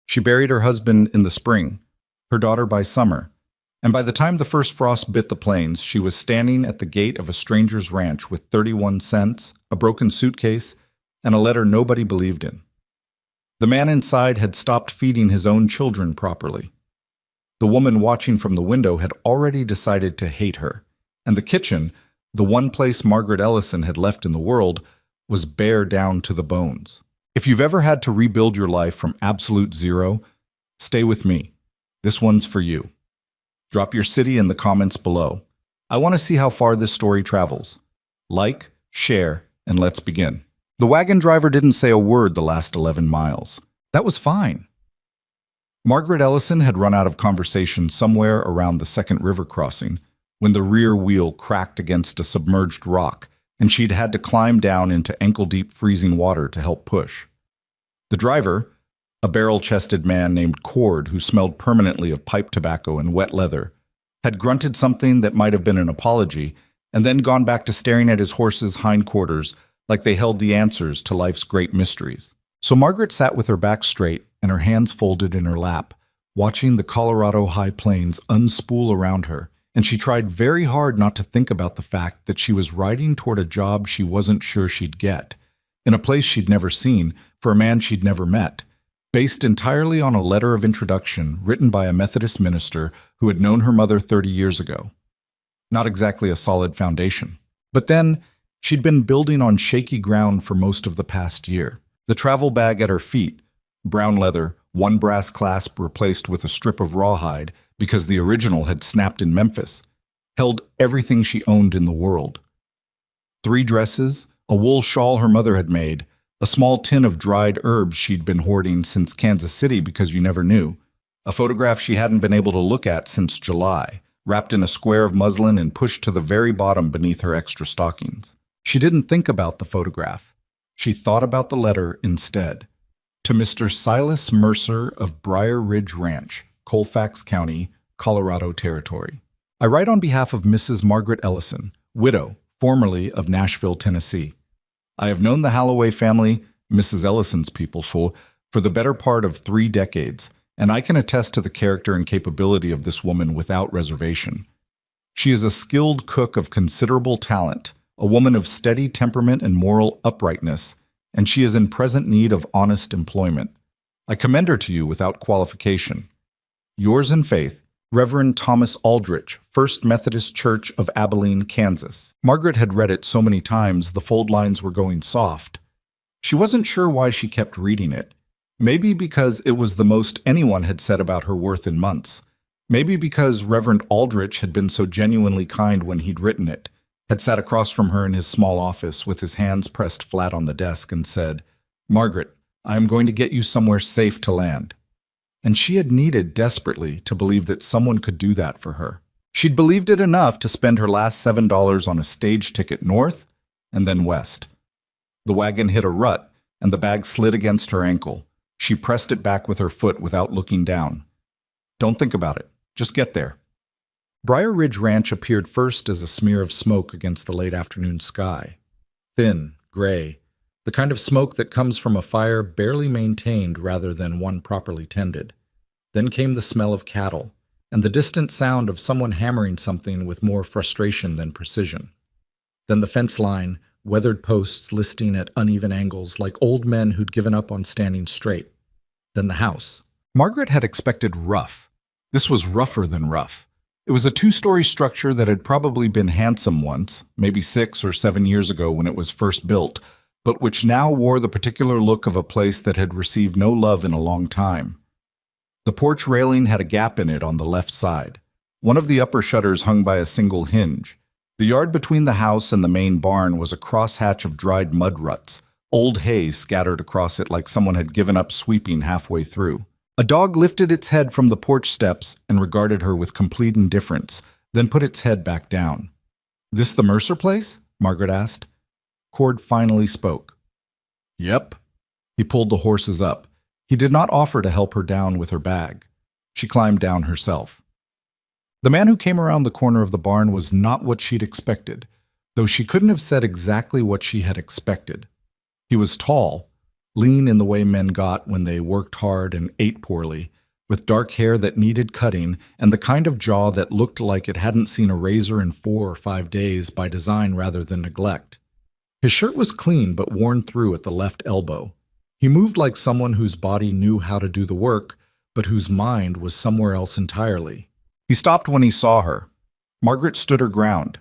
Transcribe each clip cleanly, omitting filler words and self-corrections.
She buried her husband in the spring, her daughter by summer, and by the time the first frost bit the plains, she was standing at the gate of a stranger's ranch with 31 cents, a broken suitcase, and a letter nobody believed in. The man inside had stopped feeding his own children properly. The woman watching from the window had already decided to hate her, and the kitchen, the one place Margaret Ellison had left in the world, was bare down to the bones. If you've ever had to rebuild your life from absolute zero, stay with me. This one's for you. Drop your city in the comments below. I want to see how far this story travels. Like, share, and let's begin. The wagon driver didn't say a word the last 11 miles. That was fine. Margaret Ellison had run out of conversation somewhere around the second river crossing when the rear wheel cracked against a submerged rock and she'd had to climb down into ankle-deep freezing water to help push. The driver, a barrel-chested man named Cord who smelled permanently of pipe tobacco and wet leather, had grunted something that might have been an apology and then gone back to staring at his horse's hindquarters like they held the answers to life's great mysteries. So Margaret sat with her back straight and her hands folded in her lap, watching the Colorado high plains unspool around her, and she tried very hard not to think about the fact that she was riding toward a job she wasn't sure she'd get, in a place she'd never seen, for a man she'd never met, based entirely on a letter of introduction written by a Methodist minister who had known her mother 30 years ago. Not exactly a solid foundation. But then, she'd been building on shaky ground for most of the past year. The travel bag at her feet, brown leather, one brass clasp replaced with a strip of rawhide because the original had snapped in Memphis, held everything she owned in the world. 3 dresses, a wool shawl her mother had made, a small tin of dried herbs she'd been hoarding since Kansas City because you never knew, a photograph she hadn't been able to look at since July, wrapped in a square of muslin and pushed to the very bottom beneath her extra stockings. She didn't think about the photograph. She thought about the letter instead. To Mr. Silas Mercer of Briar Ridge Ranch, Colfax County, Colorado Territory. I write on behalf of Mrs. Margaret Ellison, widow, formerly of Nashville, Tennessee. I have known the Halloway family, Mrs. Ellison's people, for the better part of 3 decades, and I can attest to the character and capability of this woman without reservation. She is a skilled cook of considerable talent, a woman of steady temperament and moral uprightness, and she is in present need of honest employment. I commend her to you without qualification. Yours in faith, Reverend Thomas Aldrich, First Methodist Church of Abilene, Kansas. Margaret had read it so many times the fold lines were going soft. She wasn't sure why she kept reading it. Maybe because it was the most anyone had said about her worth in months. Maybe because Reverend Aldrich had been so genuinely kind when he'd written it, had sat across from her in his small office with his hands pressed flat on the desk and said, "Margaret, I am going to get you somewhere safe to land." And she had needed desperately to believe that someone could do that for her. She'd believed it enough to spend her last $7 on a stage ticket north and then west. The wagon hit a rut, and the bag slid against her ankle. She pressed it back with her foot without looking down. Don't think about it. Just get there. Briar Ridge Ranch appeared first as a smear of smoke against the late afternoon sky. Thin, gray, the kind of smoke that comes from a fire barely maintained rather than one properly tended. Then came the smell of cattle, and the distant sound of someone hammering something with more frustration than precision. Then the fence line, weathered posts listing at uneven angles like old men who'd given up on standing straight. Then the house. Margaret had expected rough. This was rougher than rough. It was a 2-story structure that had probably been handsome once, maybe 6 or 7 years ago when it was first built, but which now wore the particular look of a place that had received no love in a long time. The porch railing had a gap in it on the left side. One of the upper shutters hung by a single hinge. The yard between the house and the main barn was a crosshatch of dried mud ruts, old hay scattered across it like someone had given up sweeping halfway through. A dog lifted its head from the porch steps and regarded her with complete indifference, then put its head back down. "This the Mercer place?" Margaret asked. Cord finally spoke. "Yep." He pulled the horses up. He did not offer to help her down with her bag. She climbed down herself. The man who came around the corner of the barn was not what she'd expected, though she couldn't have said exactly what she had expected. He was tall, lean in the way men got when they worked hard and ate poorly, with dark hair that needed cutting and the kind of jaw that looked like it hadn't seen a razor in 4 or 5 days by design rather than neglect. His shirt was clean but worn through at the left elbow. He moved like someone whose body knew how to do the work, but whose mind was somewhere else entirely. He stopped when he saw her. Margaret stood her ground.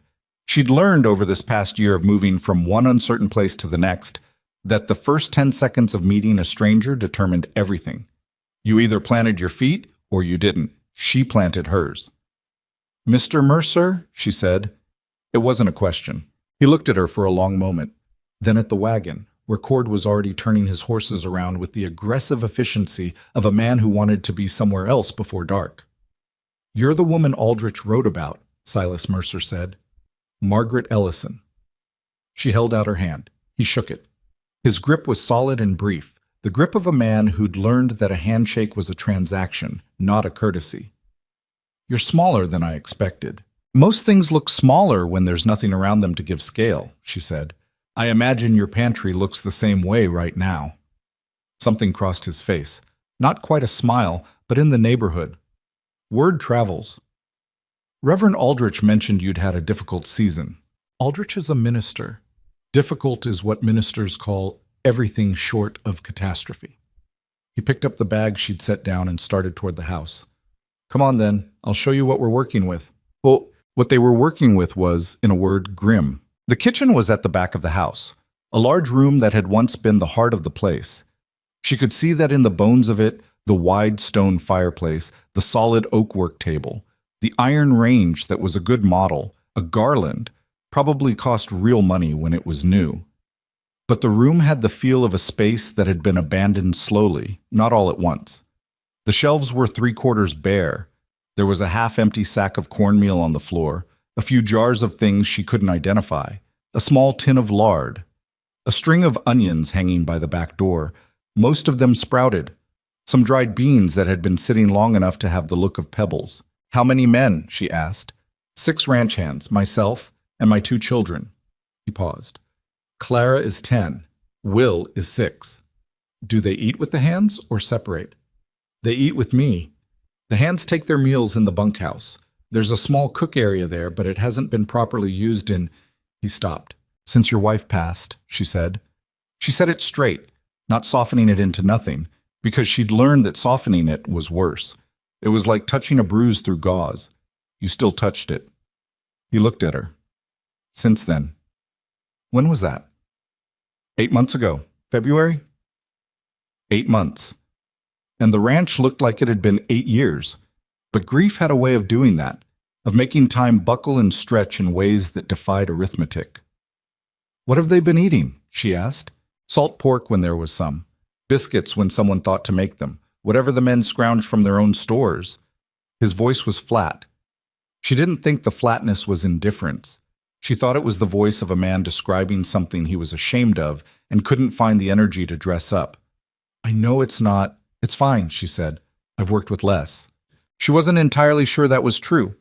She'd learned over this past year of moving from one uncertain place to the next that the first 10 seconds of meeting a stranger determined everything. You either planted your feet or you didn't. She planted hers. "Mr. Mercer?" she said. It wasn't a question. He looked at her for a long moment, then at the wagon, where Cord was already turning his horses around with the aggressive efficiency of a man who wanted to be somewhere else before dark. "You're the woman Aldrich wrote about," Silas Mercer said. "Margaret Ellison." She held out her hand. He shook it. His grip was solid and brief, the grip of a man who'd learned that a handshake was a transaction, not a courtesy. "You're smaller than I expected." "Most things look smaller when there's nothing around them to give scale," she said. "I imagine your pantry looks the same way right now." Something crossed his face. Not quite a smile, but in the neighborhood. "Word travels. Reverend Aldrich mentioned you'd had a difficult season." "Aldrich is a minister. Difficult is what ministers call everything short of catastrophe." He picked up the bag she'd set down and started toward the house. "Come on then, I'll show you what we're working with." Well, what they were working with was, in a word, grim. The kitchen was at the back of the house, a large room that had once been the heart of the place. She could see that in the bones of it, the wide stone fireplace, the solid oak work table, the iron range that was a good model, a garland, probably cost real money when it was new. But the room had the feel of a space that had been abandoned slowly, not all at once. The shelves were 3/4 bare. There was a half-empty sack of cornmeal on the floor, a few jars of things she couldn't identify, a small tin of lard, a string of onions hanging by the back door, most of them sprouted, some dried beans that had been sitting long enough to have the look of pebbles. "How many men?" she asked. "6 ranch hands, myself, and my 2 children." He paused. "Clara is 10. Will is 6. "Do they eat with the hands or separate?" "They eat with me. The hands take their meals in the bunkhouse. There's a small cook area there, but it hasn't been properly used in—" He stopped. "Since your wife passed," she said. She said it straight, not softening it into nothing, because she'd learned that softening it was worse. It was like touching a bruise through gauze. You still touched it. He looked at her. "Since then." "When was that?" 8 months ago. February? 8 months. And the ranch looked like it had been 8 years. But grief had a way of doing that, of making time buckle and stretch in ways that defied arithmetic. "What have they been eating?" she asked. "Salt pork when there was some. Biscuits when someone thought to make them. Whatever the men scrounged from their own stores." His voice was flat. She didn't think the flatness was indifference. She thought it was the voice of a man describing something he was ashamed of and couldn't find the energy to dress up. "I know it's not—" "It's fine," she said. "I've worked with less." She wasn't entirely sure that was true,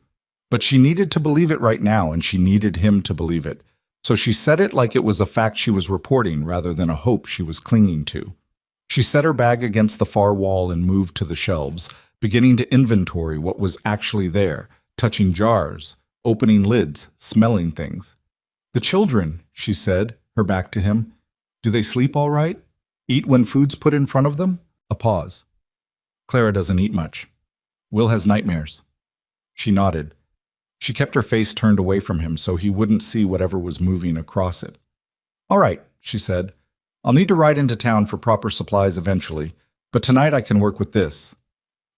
but she needed to believe it right now, and she needed him to believe it. So she said it like it was a fact she was reporting rather than a hope she was clinging to. She set her bag against the far wall and moved to the shelves, beginning to inventory what was actually there, touching jars, opening lids, smelling things. "The children," she said, her back to him. "Do they sleep all right? Eat when food's put in front of them?" A pause. "Clara doesn't eat much. Will has nightmares." She nodded. She kept her face turned away from him so he wouldn't see whatever was moving across it. "All right," she said. "I'll need to ride into town for proper supplies eventually, but tonight I can work with this.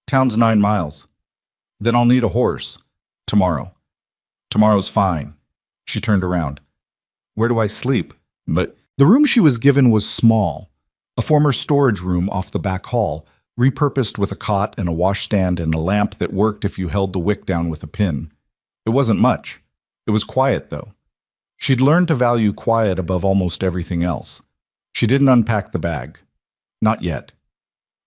Town's 9 miles. Then I'll need a horse. Tomorrow. Tomorrow's fine." She turned around. "Where do I sleep?" But the room she was given was small, a former storage room off the back hall, repurposed with a cot and a washstand and a lamp that worked if you held the wick down with a pin. It wasn't much. It was quiet, though. She'd learned to value quiet above almost everything else. She didn't unpack the bag. Not yet.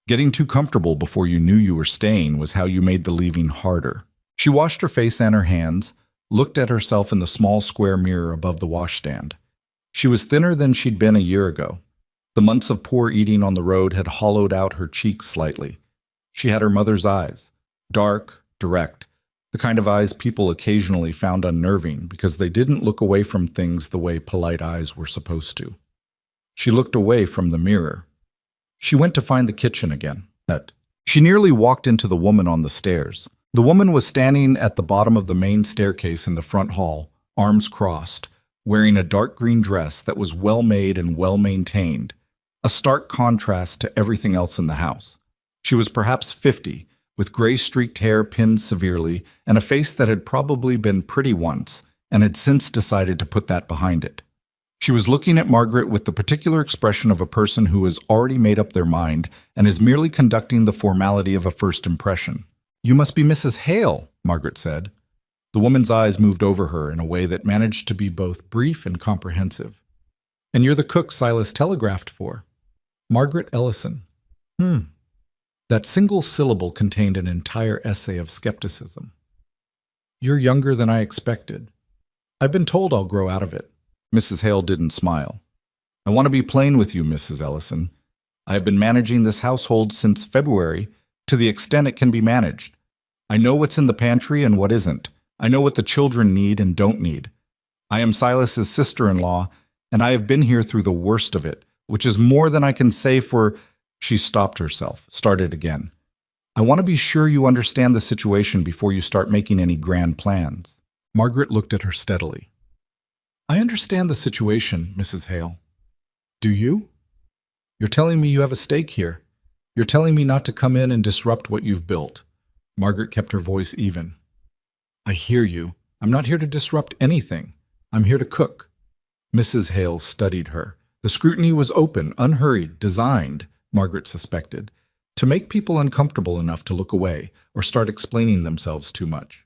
Getting too comfortable before you knew you were staying was how you made the leaving harder. She washed her face and her hands, looked at herself in the small square mirror above the washstand. She was thinner than she'd been a year ago. The months of poor eating on the road had hollowed out her cheeks slightly. She had her mother's eyes, dark, direct, the kind of eyes people occasionally found unnerving because they didn't look away from things the way polite eyes were supposed to. She looked away from the mirror. She went to find the kitchen again. She nearly walked into the woman on the stairs. The woman was standing at the bottom of the main staircase in the front hall, arms crossed, wearing a dark green dress that was well-made and well-maintained, a stark contrast to everything else in the house. She was perhaps 50, with gray-streaked hair pinned severely and a face that had probably been pretty once and had since decided to put that behind it. She was looking at Margaret with the particular expression of a person who has already made up their mind and is merely conducting the formality of a first impression. "You must be Mrs. Hale," Margaret said. The woman's eyes moved over her in a way that managed to be both brief and comprehensive. "And you're the cook Silas telegraphed for." "Margaret Ellison." That single syllable contained an entire essay of skepticism. "You're younger than I expected. I've been told I'll grow out of it." Mrs. Hale didn't smile. "I want to be plain with you, Mrs. Ellison. I have been managing this household since February, to the extent it can be managed. I know what's in the pantry and what isn't. I know what the children need and don't need. I am Silas's sister-in-law, and I have been here through the worst of it, which is more than I can say for—" She stopped herself, started again. "I want to be sure you understand the situation before you start making any grand plans." Margaret looked at her steadily. "I understand the situation, Mrs. Hale." "Do you? You're telling me you have a stake here. You're telling me not to come in and disrupt what you've built." Margaret kept her voice even. "I hear you. I'm not here to disrupt anything. I'm here to cook." Mrs. Hale studied her. The scrutiny was open, unhurried, designed, Margaret suspected, to make people uncomfortable enough to look away or start explaining themselves too much.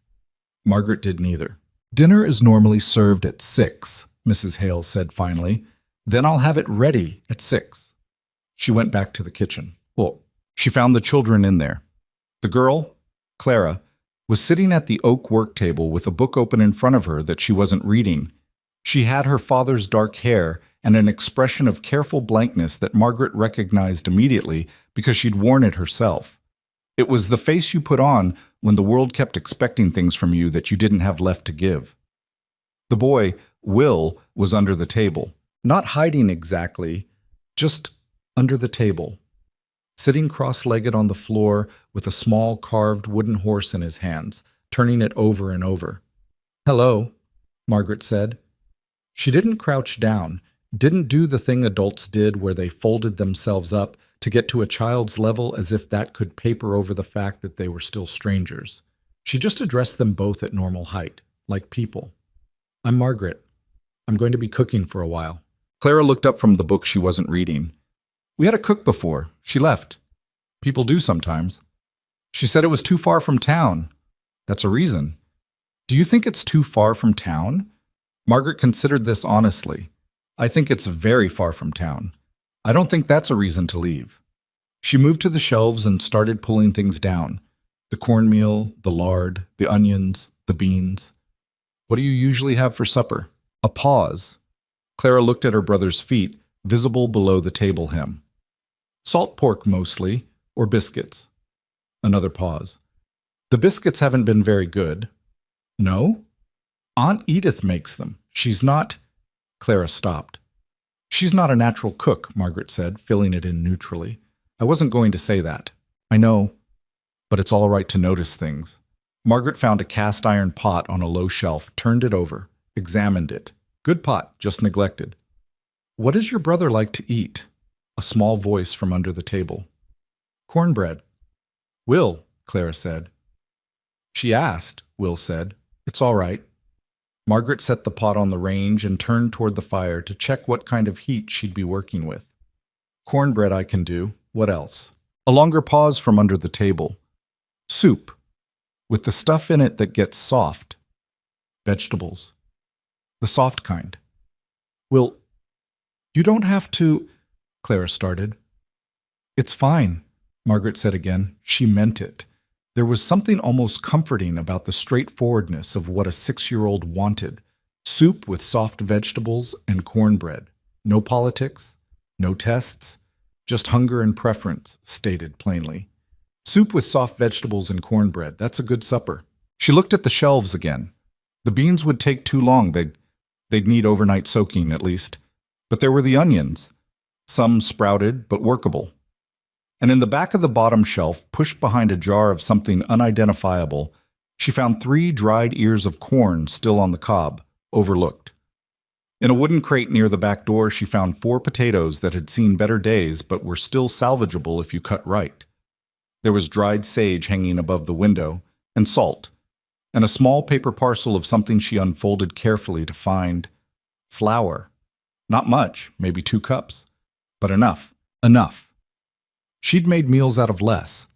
Margaret did neither. "Dinner is normally served at 6, Mrs. Hale said finally. "Then I'll have it ready at 6. She went back to the kitchen. She found the children in there. The girl, Clara, was sitting at the oak work table with a book open in front of her that she wasn't reading. She had her father's dark hair and an expression of careful blankness that Margaret recognized immediately because she'd worn it herself. It was the face you put on when the world kept expecting things from you that you didn't have left to give. The boy, Will, was under the table, not hiding exactly, just under the table, sitting cross-legged on the floor with a small carved wooden horse in his hands, turning it over and over. "Hello," Margaret said. She didn't crouch down, didn't do the thing adults did where they folded themselves up to get to a child's level as if that could paper over the fact that they were still strangers. She just addressed them both at normal height, like people. "I'm Margaret. I'm going to be cooking for a while." Clara looked up from the book she wasn't reading. "We had a cook before. She left. People do sometimes. She said it was too far from town." "That's a reason." "Do you think it's too far from town?" Margaret considered this honestly. "I think it's very far from town. I don't think that's a reason to leave." She moved to the shelves and started pulling things down. The cornmeal, the lard, the onions, the beans. "What do you usually have for supper?" A pause. Clara looked at her brother's feet, visible below the table hem. "Salt pork mostly, or biscuits." Another pause. "The biscuits haven't been very good." "No? Aunt Edith makes them. She's not—" Clara stopped. "She's not a natural cook," Margaret said, filling it in neutrally. "I wasn't going to say that. I know, but it's all right to notice things." Margaret found a cast-iron pot on a low shelf, turned it over, examined it. Good pot, just neglected. "What does your brother like to eat?" A small voice from under the table. "Cornbread." "Will," Clara said. "She asked," Will said. "It's all right." Margaret set the pot on the range and turned toward the fire to check what kind of heat she'd be working with. "Cornbread I can do. What else?" A longer pause from under the table. "Soup, with the stuff in it that gets soft. Vegetables. The soft kind." "Will, you don't have to—" Clara started. "It's fine," Margaret said again. She meant it. There was something almost comforting about the straightforwardness of what a 6-year-old wanted. Soup with soft vegetables and cornbread. No politics. No tests, just hunger and preference, stated plainly. Soup with soft vegetables and cornbread, that's a good supper. She looked at the shelves again. The beans would take too long, they'd need overnight soaking at least. But there were the onions, some sprouted but workable. And in the back of the bottom shelf, pushed behind a jar of something unidentifiable, she found 3 dried ears of corn still on the cob, overlooked. In a wooden crate near the back door, she found 4 potatoes that had seen better days but were still salvageable if you cut right. There was dried sage hanging above the window, and salt, and a small paper parcel of something she unfolded carefully to find flour. Not much, maybe 2 cups, but enough. She'd made meals out of less.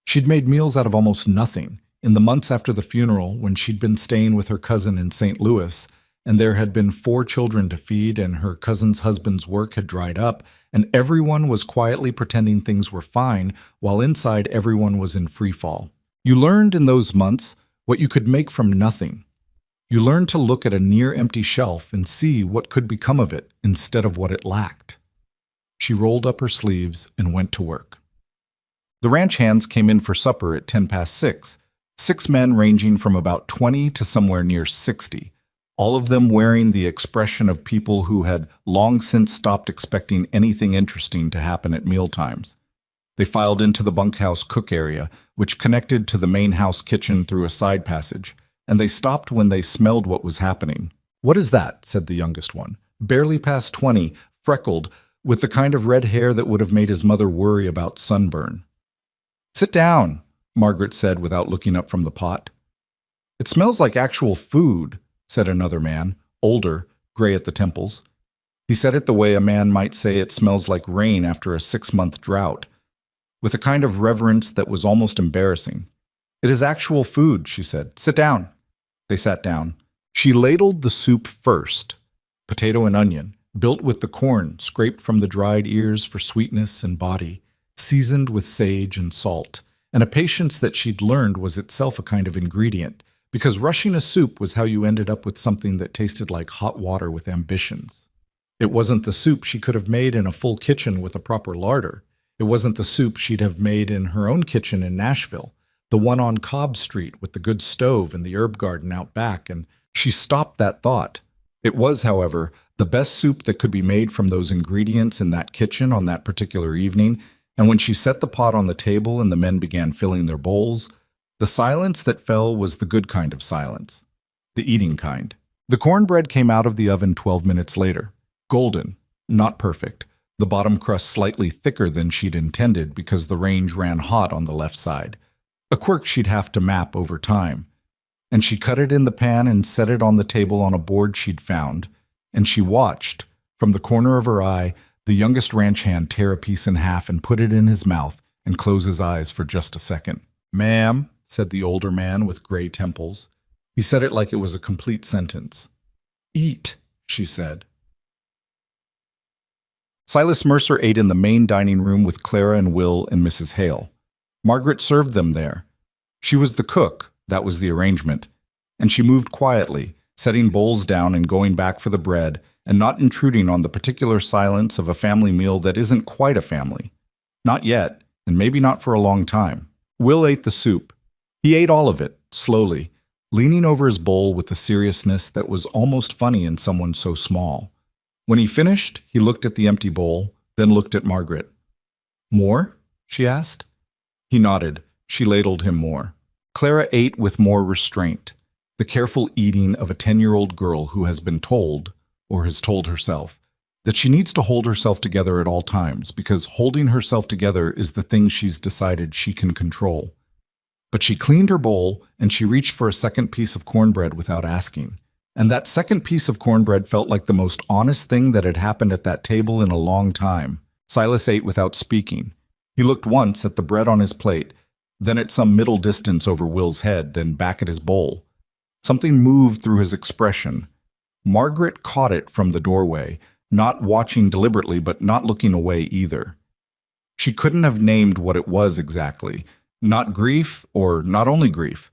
She'd made meals out of almost nothing. In the months after the funeral, when she'd been staying with her cousin in St. Louis, and there had been 4 children to feed, and her cousin's husband's work had dried up, and everyone was quietly pretending things were fine, while inside everyone was in free fall. You learned in those months what you could make from nothing. You learned to look at a near-empty shelf and see what could become of it instead of what it lacked. She rolled up her sleeves and went to work. The ranch hands came in for supper at 6:10. 6 men ranging from about 20 to somewhere near 60, all of them wearing the expression of people who had long since stopped expecting anything interesting to happen at mealtimes. They filed into the bunkhouse cook area, which connected to the main house kitchen through a side passage, and they stopped when they smelled what was happening. "What is that?" said the youngest one, barely past 20, freckled, with the kind of red hair that would have made his mother worry about sunburn. "Sit down," Margaret said without looking up from the pot. "It smells like actual food," said another man, older, gray at the temples. He said it the way a man might say it smells like rain after a 6-month drought, with a kind of reverence that was almost embarrassing. "It is actual food," she said. "Sit down." They sat down. She ladled the soup first, potato and onion, built with the corn scraped from the dried ears for sweetness and body, seasoned with sage and salt, and a patience that she'd learned was itself a kind of ingredient, because rushing a soup was how you ended up with something that tasted like hot water with ambitions. It wasn't the soup she could have made in a full kitchen with a proper larder. It wasn't the soup she'd have made in her own kitchen in Nashville, the one on Cobb Street with the good stove and the herb garden out back, and she stopped that thought. It was, however, the best soup that could be made from those ingredients in that kitchen on that particular evening, and when she set the pot on the table and the men began filling their bowls, the silence that fell was the good kind of silence, the eating kind. The cornbread came out of the oven 12 minutes later, golden, not perfect, the bottom crust slightly thicker than she'd intended because the range ran hot on the left side, a quirk she'd have to map over time. And she cut it in the pan and set it on the table on a board she'd found, and she watched, from the corner of her eye, the youngest ranch hand tear a piece in half and put it in his mouth and close his eyes for just a second. "Ma'am," said the older man with gray temples. He said it like it was a complete sentence. "Eat," she said. Silas Mercer ate in the main dining room with Clara and Will and Mrs. Hale. Margaret served them there. She was the cook, that was the arrangement, and she moved quietly, setting bowls down and going back for the bread, and not intruding on the particular silence of a family meal that isn't quite a family. Not yet, and maybe not for a long time. Will ate the soup. He ate all of it, slowly, leaning over his bowl with a seriousness that was almost funny in someone so small. When he finished, he looked at the empty bowl, then looked at Margaret. "More?" she asked. He nodded. She ladled him more. Clara ate with more restraint, the careful eating of a 10-year-old girl who has been told, or has told herself, that she needs to hold herself together at all times, because holding herself together is the thing she's decided she can control. But she cleaned her bowl, and she reached for a second piece of cornbread without asking. And that second piece of cornbread felt like the most honest thing that had happened at that table in a long time. Silas ate without speaking. He looked once at the bread on his plate, then at some middle distance over Will's head, then back at his bowl. Something moved through his expression. Margaret caught it from the doorway, not watching deliberately, but not looking away either. She couldn't have named what it was exactly. Not grief, or not only grief.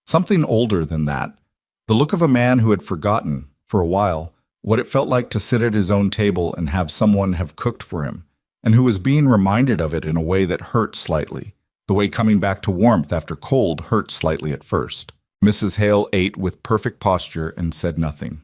Something older than that. The look of a man who had forgotten, for a while, what it felt like to sit at his own table and have someone have cooked for him, and who was being reminded of it in a way that hurt slightly, the way coming back to warmth after cold hurt slightly at first. Mrs. Hale ate with perfect posture and said nothing.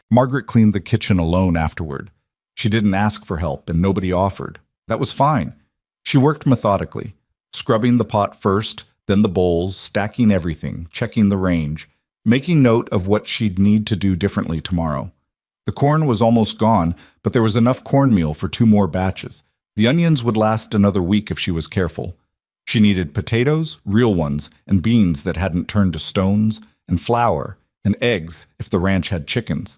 Margaret cleaned the kitchen alone afterward. She didn't ask for help, and nobody offered. That was fine. She worked methodically, scrubbing the pot first, then the bowls, stacking everything, checking the range, making note of what she'd need to do differently tomorrow. The corn was almost gone, but there was enough cornmeal for 2 more batches. The onions would last another week if she was careful. She needed potatoes, real ones, and beans that hadn't turned to stones, and flour, and eggs if the ranch had chickens.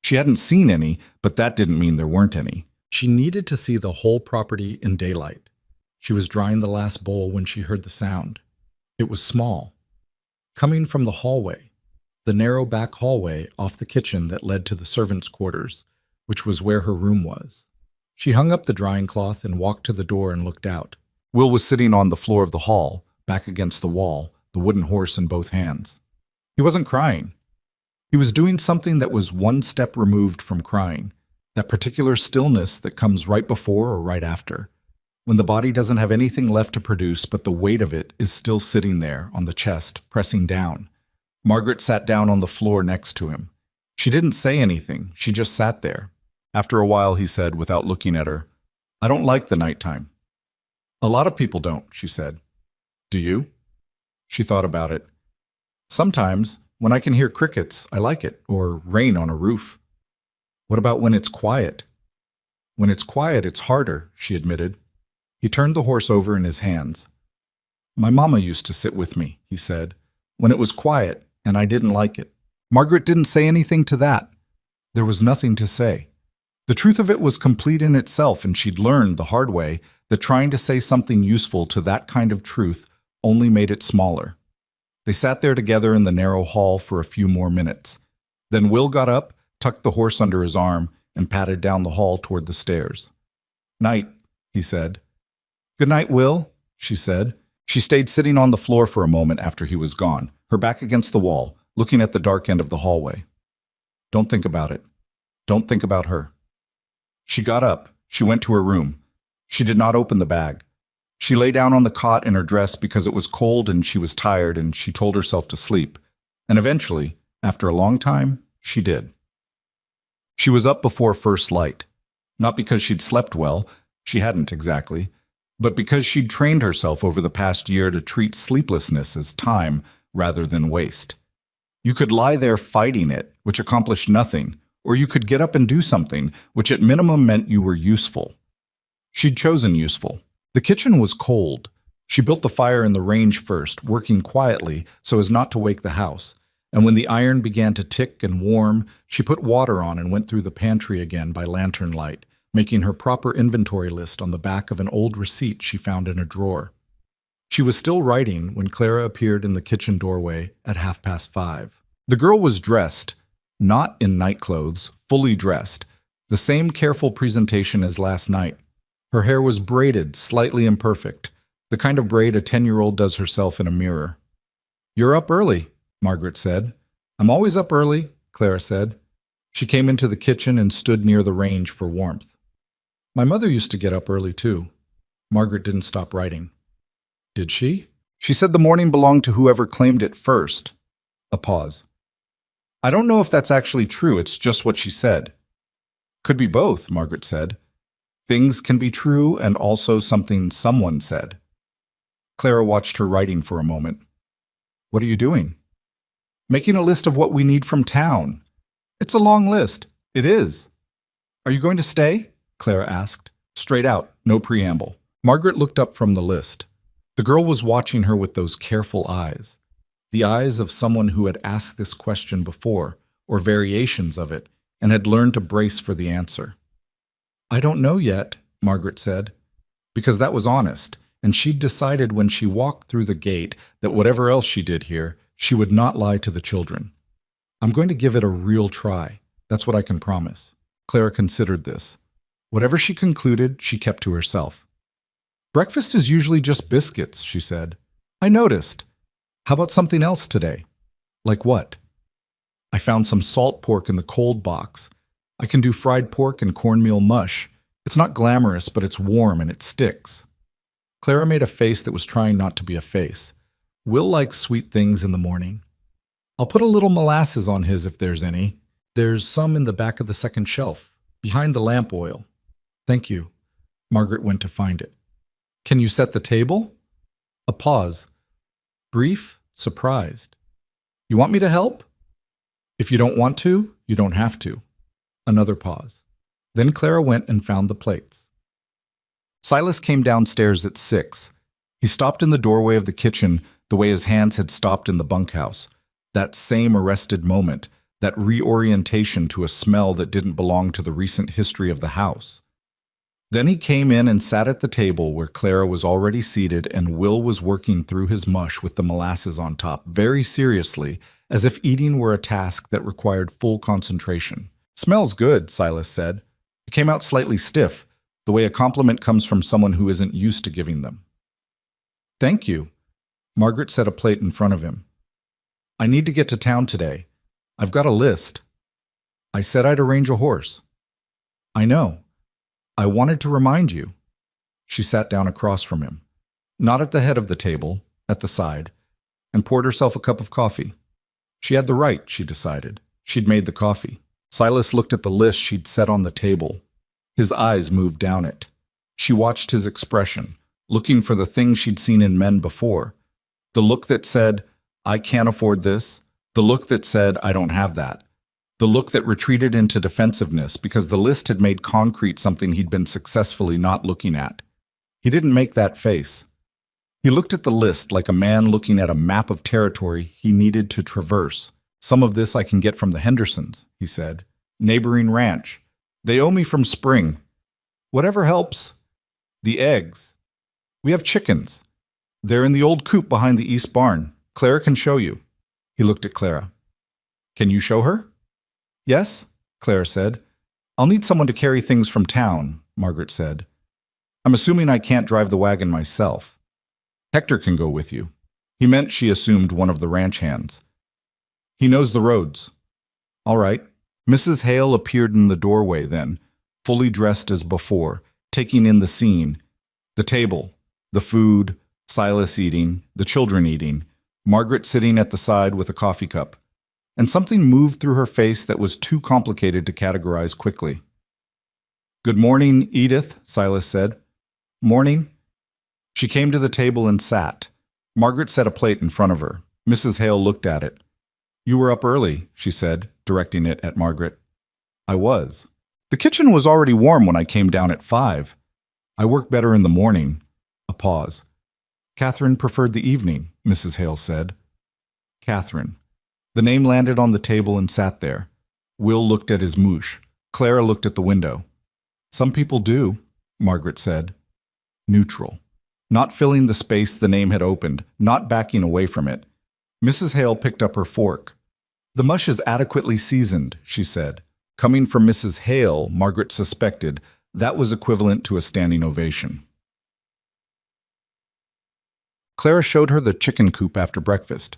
She hadn't seen any, but that didn't mean there weren't any. She needed to see the whole property in daylight. She was drying the last bowl when she heard the sound. It was small. Coming from the hallway, the narrow back hallway off the kitchen that led to the servants' quarters, which was where her room was. She hung up the drying cloth and walked to the door and looked out. Will was sitting on the floor of the hall, back against the wall, the wooden horse in both hands. He wasn't crying. He was doing something that was one step removed from crying, that particular stillness that comes right before or right after, when the body doesn't have anything left to produce but the weight of it is still sitting there on the chest, pressing down. Margaret sat down on the floor next to him. She didn't say anything, she just sat there. After a while he said, without looking at her, "I don't like the nighttime." "A lot of people don't," she said. "Do you?" She thought about it. "Sometimes, when I can hear crickets, I like it, or rain on a roof." "What about when it's quiet?" "When it's quiet, it's harder," she admitted. He turned the horse over in his hands. "My mama used to sit with me," he said, "when it was quiet, and I didn't like it." Margaret didn't say anything to that. There was nothing to say. The truth of it was complete in itself, and she'd learned the hard way that trying to say something useful to that kind of truth only made it smaller. They sat there together in the narrow hall for a few more minutes. Then Will got up, tucked the horse under his arm, and padded down the hall toward the stairs. "Night," he said. "Good night, Will," she said. She stayed sitting on the floor for a moment after he was gone, her back against the wall, looking at the dark end of the hallway. "Don't think about it. Don't think about her." She got up. She went to her room. She did not open the bag. She lay down on the cot in her dress because it was cold and she was tired, and she told herself to sleep. And eventually, after a long time, she did. She was up before first light. Not because she'd slept well, she hadn't exactly, but because she'd trained herself over the past year to treat sleeplessness as time rather than waste. You could lie there fighting it, which accomplished nothing, or you could get up and do something, which at minimum meant you were useful. She'd chosen useful. The kitchen was cold. She built the fire in the range first, working quietly so as not to wake the house. And when the iron began to tick and warm, she put water on and went through the pantry again by lantern light, making her proper inventory list on the back of an old receipt she found in a drawer. She was still writing when Clara appeared in the kitchen doorway at 5:30. The girl was dressed, not in nightclothes, fully dressed, the same careful presentation as last night. Her hair was braided, slightly imperfect, the kind of braid a 10-year-old does herself in a mirror. "You're up early," Margaret said. "I'm always up early," Clara said. She came into the kitchen and stood near the range for warmth. "My mother used to get up early, too." Margaret didn't stop writing. "Did she?" "She said the morning belonged to whoever claimed it first." A pause. "I don't know if that's actually true, it's just what she said." "Could be both," Margaret said. "Things can be true and also something someone said." Clara watched her writing for a moment. "What are you doing?" "Making a list of what we need from town." "It's a long list." "It is." "Are you going to stay?" Clara asked. Straight out, no preamble. Margaret looked up from the list. The girl was watching her with those careful eyes. The eyes of someone who had asked this question before, or variations of it, and had learned to brace for the answer. "I don't know yet," Margaret said, because that was honest, and she'd decided when she walked through the gate that whatever else she did here, she would not lie to the children. "I'm going to give it a real try. That's what I can promise." Clara considered this. Whatever she concluded, she kept to herself. "Breakfast is usually just biscuits," she said. "I noticed. How about something else today?" "Like what?" I found some salt pork in the cold box. I can do fried pork and cornmeal mush. It's not glamorous, but it's warm and it sticks. Clara made a face that was trying not to be a face. Will likes sweet things in the morning. I'll put a little molasses on his if there's any. There's some in the back of the second shelf, behind the lamp oil. Thank you. Margaret went to find it. Can you set the table? A pause. Brief, surprised. You want me to help? If you don't want to, you don't have to. Another pause. Then Clara went and found the plates. Silas came downstairs at 6. He stopped in the doorway of the kitchen the way his hands had stopped in the bunkhouse. That same arrested moment, that reorientation to a smell that didn't belong to the recent history of the house. Then he came in and sat at the table where Clara was already seated and Will was working through his mush with the molasses on top, very seriously, as if eating were a task that required full concentration. Smells good, Silas said. It came out slightly stiff, the way a compliment comes from someone who isn't used to giving them. Thank you. Margaret set a plate in front of him. I need to get to town today. I've got a list. I said I'd arrange a horse. I know. I wanted to remind you. She sat down across from him, not at the head of the table, at the side, and poured herself a cup of coffee. She had the right, she decided. She'd made the coffee. Silas looked at the list she'd set on the table. His eyes moved down it. She watched his expression, looking for the thing she'd seen in men before. The look that said, I can't afford this. The look that said, I don't have that. The look that retreated into defensiveness because the list had made concrete something he'd been successfully not looking at. He didn't make that face. He looked at the list like a man looking at a map of territory he needed to traverse. Some of this I can get from the Hendersons, he said. Neighboring ranch. They owe me from spring. Whatever helps. The eggs. We have chickens. They're in the old coop behind the east barn. Clara can show you. He looked at Clara. Can you show her? Yes, Clara said. I'll need someone to carry things from town, Margaret said. I'm assuming I can't drive the wagon myself. Hector can go with you. He meant she assumed one of the ranch hands. He knows the roads. All right. Mrs. Hale appeared in the doorway then, fully dressed as before, taking in the scene. The table, the food, Silas eating, the children eating, Margaret sitting at the side with a coffee cup. And something moved through her face that was too complicated to categorize quickly. Good morning, Edith, Silas said. Morning. She came to the table and sat. Margaret set a plate in front of her. Mrs. Hale looked at it. You were up early, she said, directing it at Margaret. I was. The kitchen was already warm when I came down at 5. I work better in the morning. A pause. Catherine preferred the evening, Mrs. Hale said. Catherine. The name landed on the table and sat there. Will looked at his moosh. Clara looked at the window. Some people do, Margaret said. Neutral. Not filling the space the name had opened, not backing away from it. Mrs. Hale picked up her fork. The mush is adequately seasoned, she said. Coming from Mrs. Hale, Margaret suspected, that was equivalent to a standing ovation. Clara showed her the chicken coop after breakfast.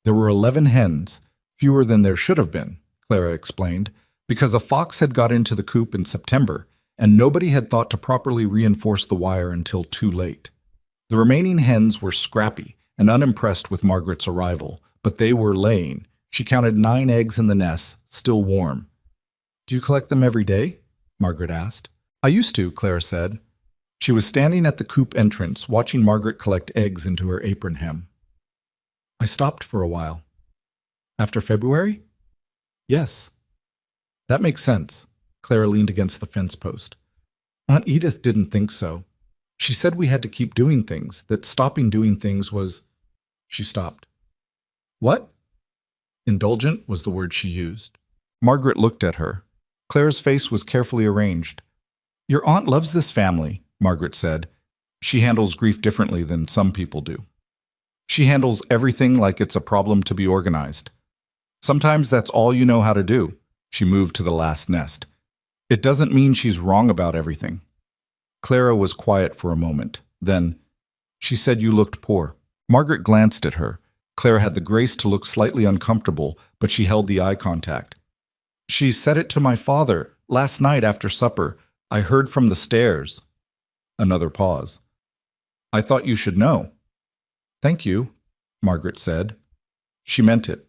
There were 11 hens, fewer than there should have been, Clara explained, because a fox had got into the coop in September, and nobody had thought to properly reinforce the wire until too late. The remaining hens were scrappy and unimpressed with Margaret's arrival, but they were laying. She counted 9 eggs in the nest, still warm. Do you collect them every day? Margaret asked. I used to, Clara said. She was standing at the coop entrance, watching Margaret collect eggs into her apron hem. I stopped for a while. After February? Yes. That makes sense. Clara leaned against the fence post. Aunt Edith didn't think so. She said we had to keep doing things, that stopping doing things was... She stopped. What? Indulgent was the word she used. Margaret looked at her. Clara's face was carefully arranged. Your aunt loves this family, Margaret said. She handles grief differently than some people do. She handles everything like it's a problem to be organized. Sometimes that's all you know how to do. She moved to the last nest. It doesn't mean she's wrong about everything. Clara was quiet for a moment. Then, she said you looked poor. Margaret glanced at her. Clara had the grace to look slightly uncomfortable, but she held the eye contact. She said it to my father last night after supper. I heard from the stairs. Another pause. I thought you should know. Thank you, Margaret said. She meant it.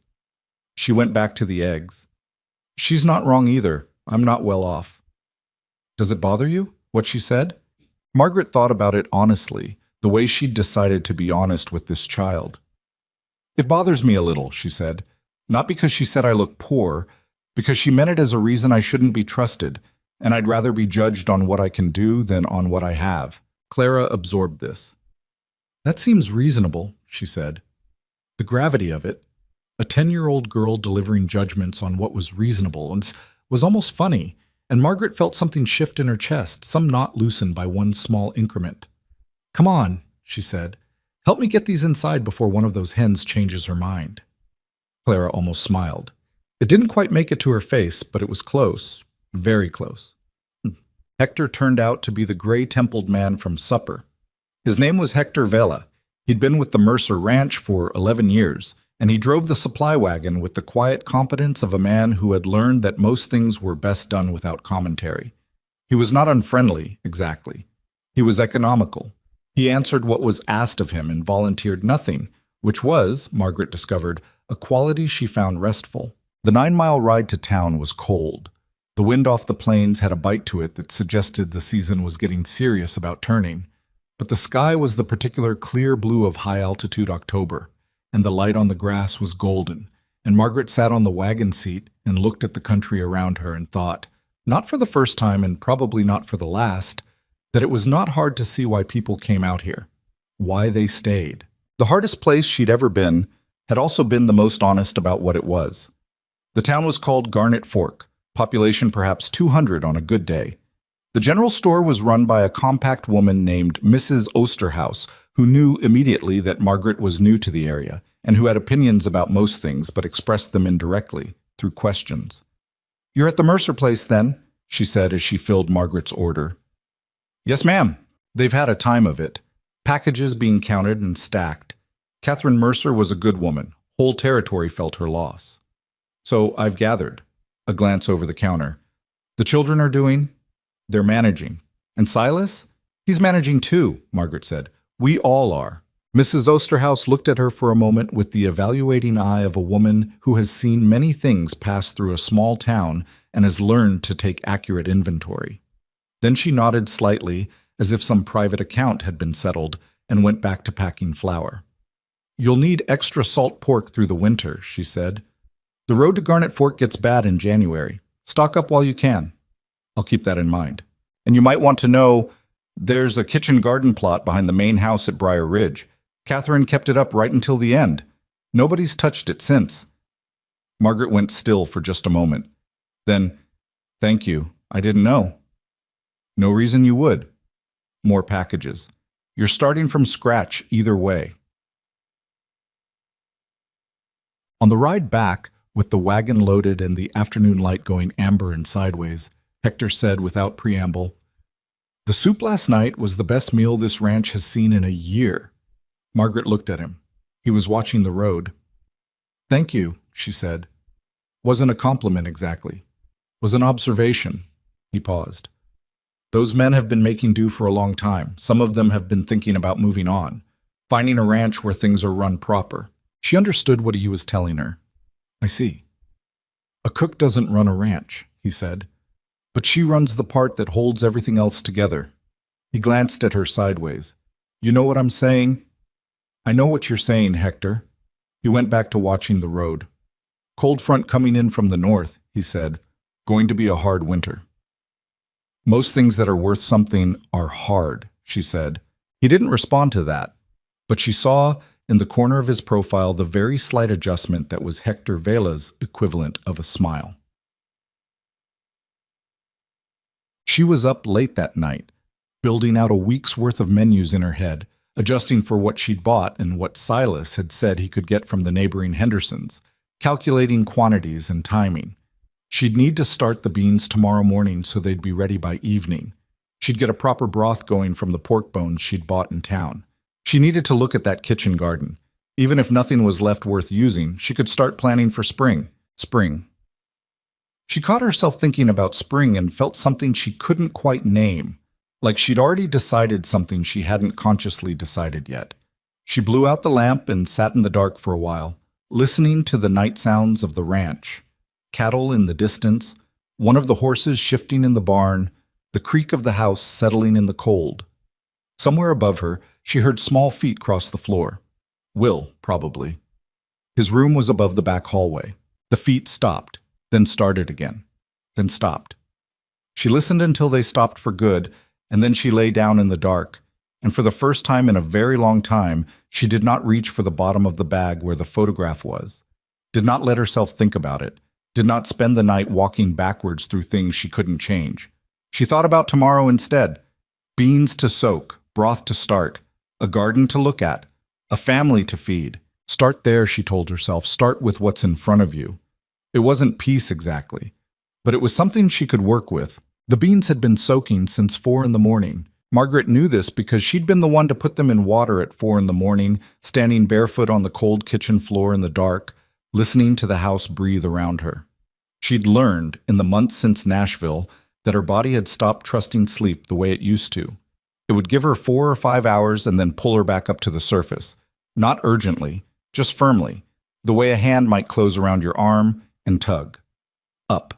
She went back to the eggs. She's not wrong either. I'm not well off. Does it bother you, what she said? Margaret thought about it honestly, the way she'd decided to be honest with this child. It bothers me a little, she said. Not because she said I look poor, because she meant it as a reason I shouldn't be trusted, and I'd rather be judged on what I can do than on what I have. Clara absorbed this. That seems reasonable, she said. The gravity of it, a 10-year-old girl delivering judgments on what was reasonable, was almost funny, and Margaret felt something shift in her chest, some knot loosened by one small increment. Come on, she said. Help me get these inside before one of those hens changes her mind. Clara almost smiled. It didn't quite make it to her face, but it was close, very close. Hector turned out to be the gray-templed man from supper. His name was Hector Vela. He'd been with the Mercer Ranch for 11 years, and he drove the supply wagon with the quiet competence of a man who had learned that most things were best done without commentary. He was not unfriendly, exactly. He was economical. He answered what was asked of him and volunteered nothing, which was, Margaret discovered, a quality she found restful. The 9-mile ride to town was cold. The wind off the plains had a bite to it that suggested the season was getting serious about turning, but the sky was the particular clear blue of high-altitude October, and the light on the grass was golden, and Margaret sat on the wagon seat and looked at the country around her and thought, not for the first time and probably not for the last, that it was not hard to see why people came out here, why they stayed. The hardest place she'd ever been had also been the most honest about what it was. The town was called Garnet Fork, population perhaps 200 on a good day. The general store was run by a compact woman named Mrs. Osterhaus, who knew immediately that Margaret was new to the area and who had opinions about most things but expressed them indirectly, through questions. "You're at the Mercer place, then?" she said as she filled Margaret's order. "Yes, ma'am." They've had a time of it. Packages being counted and stacked. Catherine Mercer was a good woman. Whole territory felt her loss. "So I've gathered." A glance over the counter. "The children are doing? They're managing. And Silas? He's managing too," Margaret said. "We all are." Mrs. Osterhaus looked at her for a moment with the evaluating eye of a woman who has seen many things pass through a small town and has learned to take accurate inventory. Then she nodded slightly, as if some private account had been settled, and went back to packing flour. "You'll need extra salt pork through the winter," she said. "The road to Garnet Fork gets bad in January. Stock up while you can." "I'll keep that in mind. And you might want to know, there's a kitchen garden plot behind the main house at Briar Ridge. Catherine kept it up right until the end. Nobody's touched it since." Margaret went still for just a moment. Then, "Thank you. I didn't know." "No reason you would." More packages. "You're starting from scratch either way." On the ride back, with the wagon loaded and the afternoon light going amber and sideways, Hector said without preamble, "The soup last night was the best meal this ranch has seen in a year." Margaret looked at him. He was watching the road. "Thank you," she said. "Wasn't a compliment exactly. Was an observation." He paused. "Those men have been making do for a long time. Some of them have been thinking about moving on, finding a ranch where things are run proper." She understood what he was telling her. "I see. A cook doesn't run a ranch," he said, "but she runs the part that holds everything else together." He glanced at her sideways. "You know what I'm saying?" "I know what you're saying, Hector." He went back to watching the road. "Cold front coming in from the north," he said. "Going to be a hard winter." "Most things that are worth something are hard," she said. He didn't respond to that, but she saw in the corner of his profile the very slight adjustment that was Hector Vela's equivalent of a smile. She was up late that night, building out a week's worth of menus in her head, adjusting for what she'd bought and what Silas had said he could get from the neighboring Hendersons, calculating quantities and timing. She'd need to start the beans tomorrow morning so they'd be ready by evening. She'd get a proper broth going from the pork bones she'd bought in town. She needed to look at that kitchen garden. Even if nothing was left worth using, she could start planning for spring. Spring. She caught herself thinking about spring and felt something she couldn't quite name, like she'd already decided something she hadn't consciously decided yet. She blew out the lamp and sat in the dark for a while, listening to the night sounds of the ranch. Cattle in the distance, one of the horses shifting in the barn, the creak of the house settling in the cold. Somewhere above her, she heard small feet cross the floor. Will, probably. His room was above the back hallway. The feet stopped, then started again, then stopped. She listened until they stopped for good, and then she lay down in the dark, and for the first time in a very long time, she did not reach for the bottom of the bag where the photograph was, did not let herself think about it, did not spend the night walking backwards through things she couldn't change. She thought about tomorrow instead. Beans to soak, broth to start, a garden to look at, a family to feed. Start there, she told herself, start with what's in front of you. It wasn't peace exactly, but it was something she could work with. The beans had been soaking since 4 in the morning. Margaret knew this because she'd been the one to put them in water at 4 in the morning, standing barefoot on the cold kitchen floor in the dark, listening to the house breathe around her. She'd learned, in the months since Nashville, that her body had stopped trusting sleep the way it used to. It would give her 4 or 5 hours and then pull her back up to the surface. Not urgently, just firmly, the way a hand might close around your arm and tug. Up.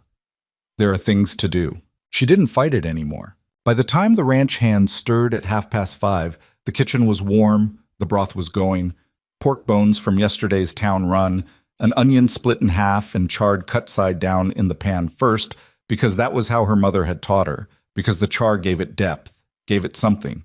There are things to do. She didn't fight it anymore. By the time the ranch hands stirred at 5:30, the kitchen was warm, the broth was going, pork bones from yesterday's town run, an onion split in half and charred cut side down in the pan first, because that was how her mother had taught her, because the char gave it depth, gave it something.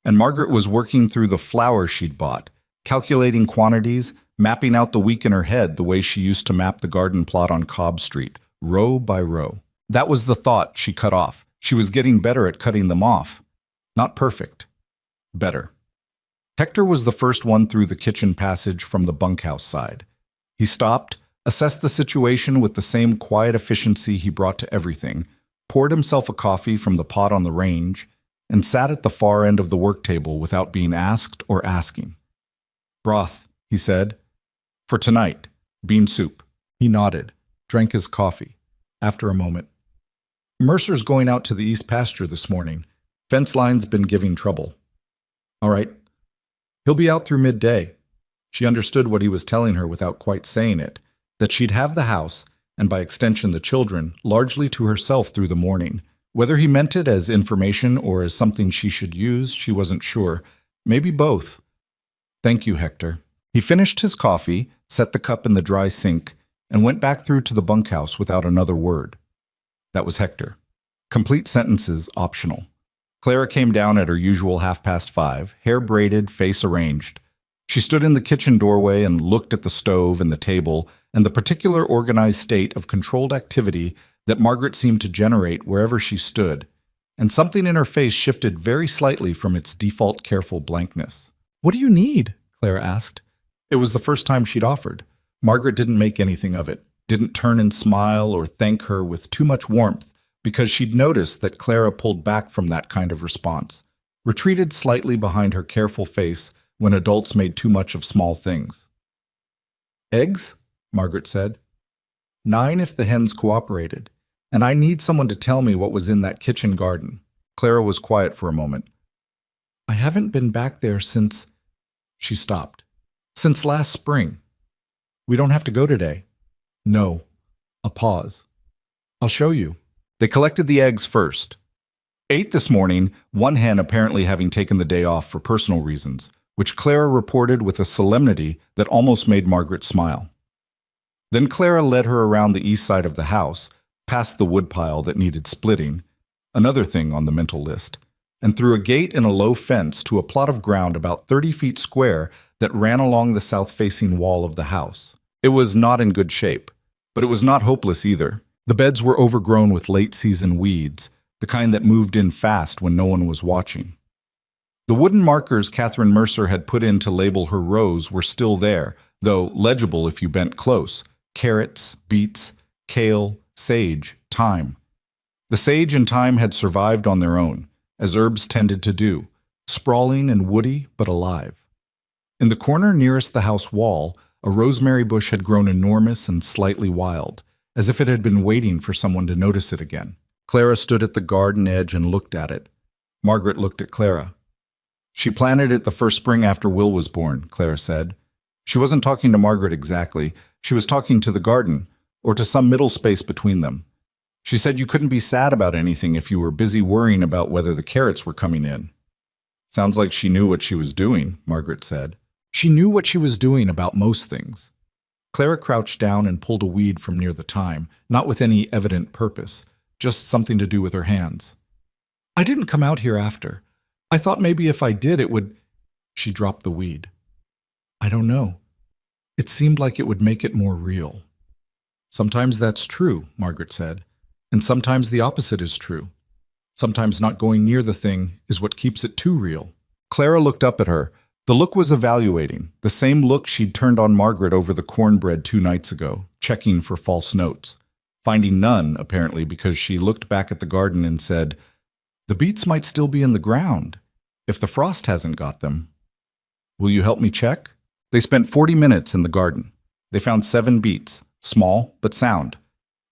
And Margaret was working through the flour she'd bought, calculating quantities, mapping out the week in her head the way she used to map the garden plot on Cobb Street, row by row. That was the thought she cut off. She was getting better at cutting them off. Not perfect. Better. Hector was the first one through the kitchen passage from the bunkhouse side. He stopped, assessed the situation with the same quiet efficiency he brought to everything, poured himself a coffee from the pot on the range, and sat at the far end of the work table without being asked or asking. Broth, he said. For tonight, bean soup. He nodded, drank his coffee. After a moment, Mercer's going out to the east pasture this morning. Fence line's been giving trouble. All right. He'll be out through midday. She understood what he was telling her without quite saying it, that she'd have the house, and by extension the children, largely to herself through the morning. Whether he meant it as information or as something she should use, she wasn't sure. Maybe both. Thank you, Hector. He finished his coffee, set the cup in the dry sink, and went back through to the bunkhouse without another word. That was Hector. Complete sentences optional. Clara came down at her usual 5:30, hair braided, face arranged. She stood in the kitchen doorway and looked at the stove and the table and the particular organized state of controlled activity that Margaret seemed to generate wherever she stood, and something in her face shifted very slightly from its default careful blankness. What do you need? Clara asked. It was the first time she'd offered. Margaret didn't make anything of it, didn't turn and smile or thank her with too much warmth, because she'd noticed that Clara pulled back from that kind of response, retreated slightly behind her careful face when adults made too much of small things. Eggs? Margaret said. 9 if the hens cooperated, and I need someone to tell me what was in that kitchen garden. Clara was quiet for a moment. I haven't been back there since... She stopped. Since last spring. We don't have to go today. No. A pause. I'll show you. They collected the eggs first. 8 this morning, one hen apparently having taken the day off for personal reasons, which Clara reported with a solemnity that almost made Margaret smile. Then Clara led her around the east side of the house, past the woodpile that needed splitting, another thing on the mental list, and through a gate in a low fence to a plot of ground about 30 feet square that ran along the south-facing wall of the house. It was not in good shape, but it was not hopeless either. The beds were overgrown with late-season weeds, the kind that moved in fast when no one was watching. The wooden markers Catherine Mercer had put in to label her rows were still there, though legible if you bent close. Carrots, beets, kale, sage, thyme. The sage and thyme had survived on their own, as herbs tended to do, sprawling and woody but alive. In the corner nearest the house wall, a rosemary bush had grown enormous and slightly wild, as if it had been waiting for someone to notice it again. Clara stood at the garden edge and looked at it. Margaret looked at Clara. "She planted it the first spring after Will was born," Clara said. She wasn't talking to Margaret exactly. She was talking to the garden, or to some middle space between them. She said you couldn't be sad about anything if you were busy worrying about whether the carrots were coming in. "Sounds like she knew what she was doing," Margaret said. She knew what she was doing about most things. Clara crouched down and pulled a weed from near the thyme, not with any evident purpose, just something to do with her hands. "I didn't come out here after. I thought maybe if I did it would—" She dropped the weed. "I don't know. It seemed like it would make it more real." "Sometimes that's true," Margaret said, "and sometimes the opposite is true. Sometimes not going near the thing is what keeps it too real." Clara looked up at her. The look was evaluating, the same look she'd turned on Margaret over the cornbread 2 nights ago, checking for false notes. Finding none, apparently, because she looked back at the garden and said, "The beets might still be in the ground, if the frost hasn't got them. Will you help me check?" They spent 40 minutes in the garden. They found 7 beets, small but sound.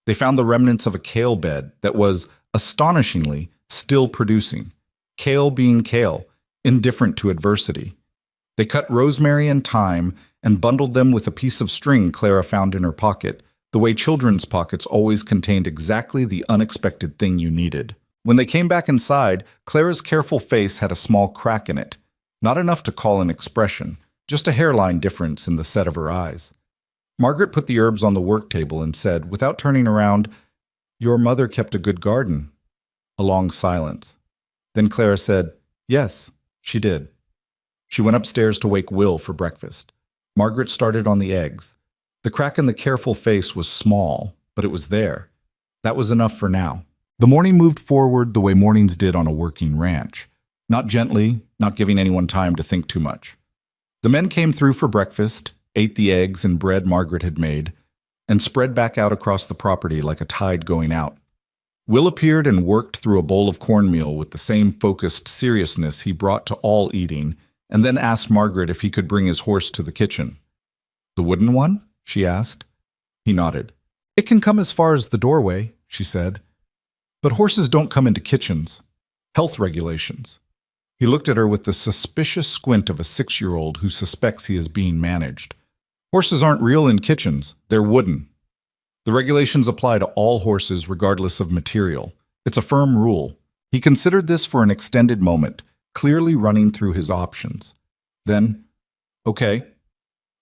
They found the remnants of a kale bed that was, astonishingly, still producing. Kale being kale, indifferent to adversity. They cut rosemary and thyme and bundled them with a piece of string Clara found in her pocket, the way children's pockets always contained exactly the unexpected thing you needed. When they came back inside, Clara's careful face had a small crack in it. Not enough to call an expression, just a hairline difference in the set of her eyes. Margaret put the herbs on the work table and said, without turning around, "Your mother kept a good garden." A long silence. Then Clara said, "Yes, she did." She went upstairs to wake Will for breakfast. Margaret started on the eggs. The crack in the careful face was small, but it was there. That was enough for now. The morning moved forward the way mornings did on a working ranch. Not gently, not giving anyone time to think too much. The men came through for breakfast, ate the eggs and bread Margaret had made, and spread back out across the property like a tide going out. Will appeared and worked through a bowl of cornmeal with the same focused seriousness he brought to all eating, and then asked Margaret if he could bring his horse to the kitchen. "The wooden one?" she asked. He nodded. "It can come as far as the doorway," she said. "But horses don't come into kitchens. Health regulations." He looked at her with the suspicious squint of a 6-year-old who suspects he is being managed. "Horses aren't real in kitchens. They're wooden. The regulations apply to all horses regardless of material. It's a firm rule." He considered this for an extended moment, clearly running through his options. Then, "Okay."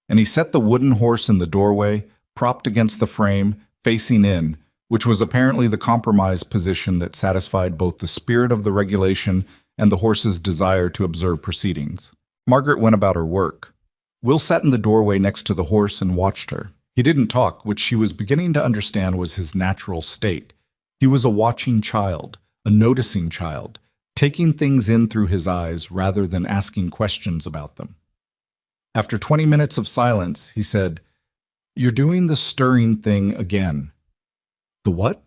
And he set the wooden horse in the doorway, propped against the frame, facing in, which was apparently the compromise position that satisfied both the spirit of the regulation and the horse's desire to observe proceedings. Margaret went about her work. Will sat in the doorway next to the horse and watched her. He didn't talk, which she was beginning to understand was his natural state. He was a watching child, a noticing child, taking things in through his eyes rather than asking questions about them. After 20 minutes of silence, he said, "You're doing the stirring thing again." "The what?"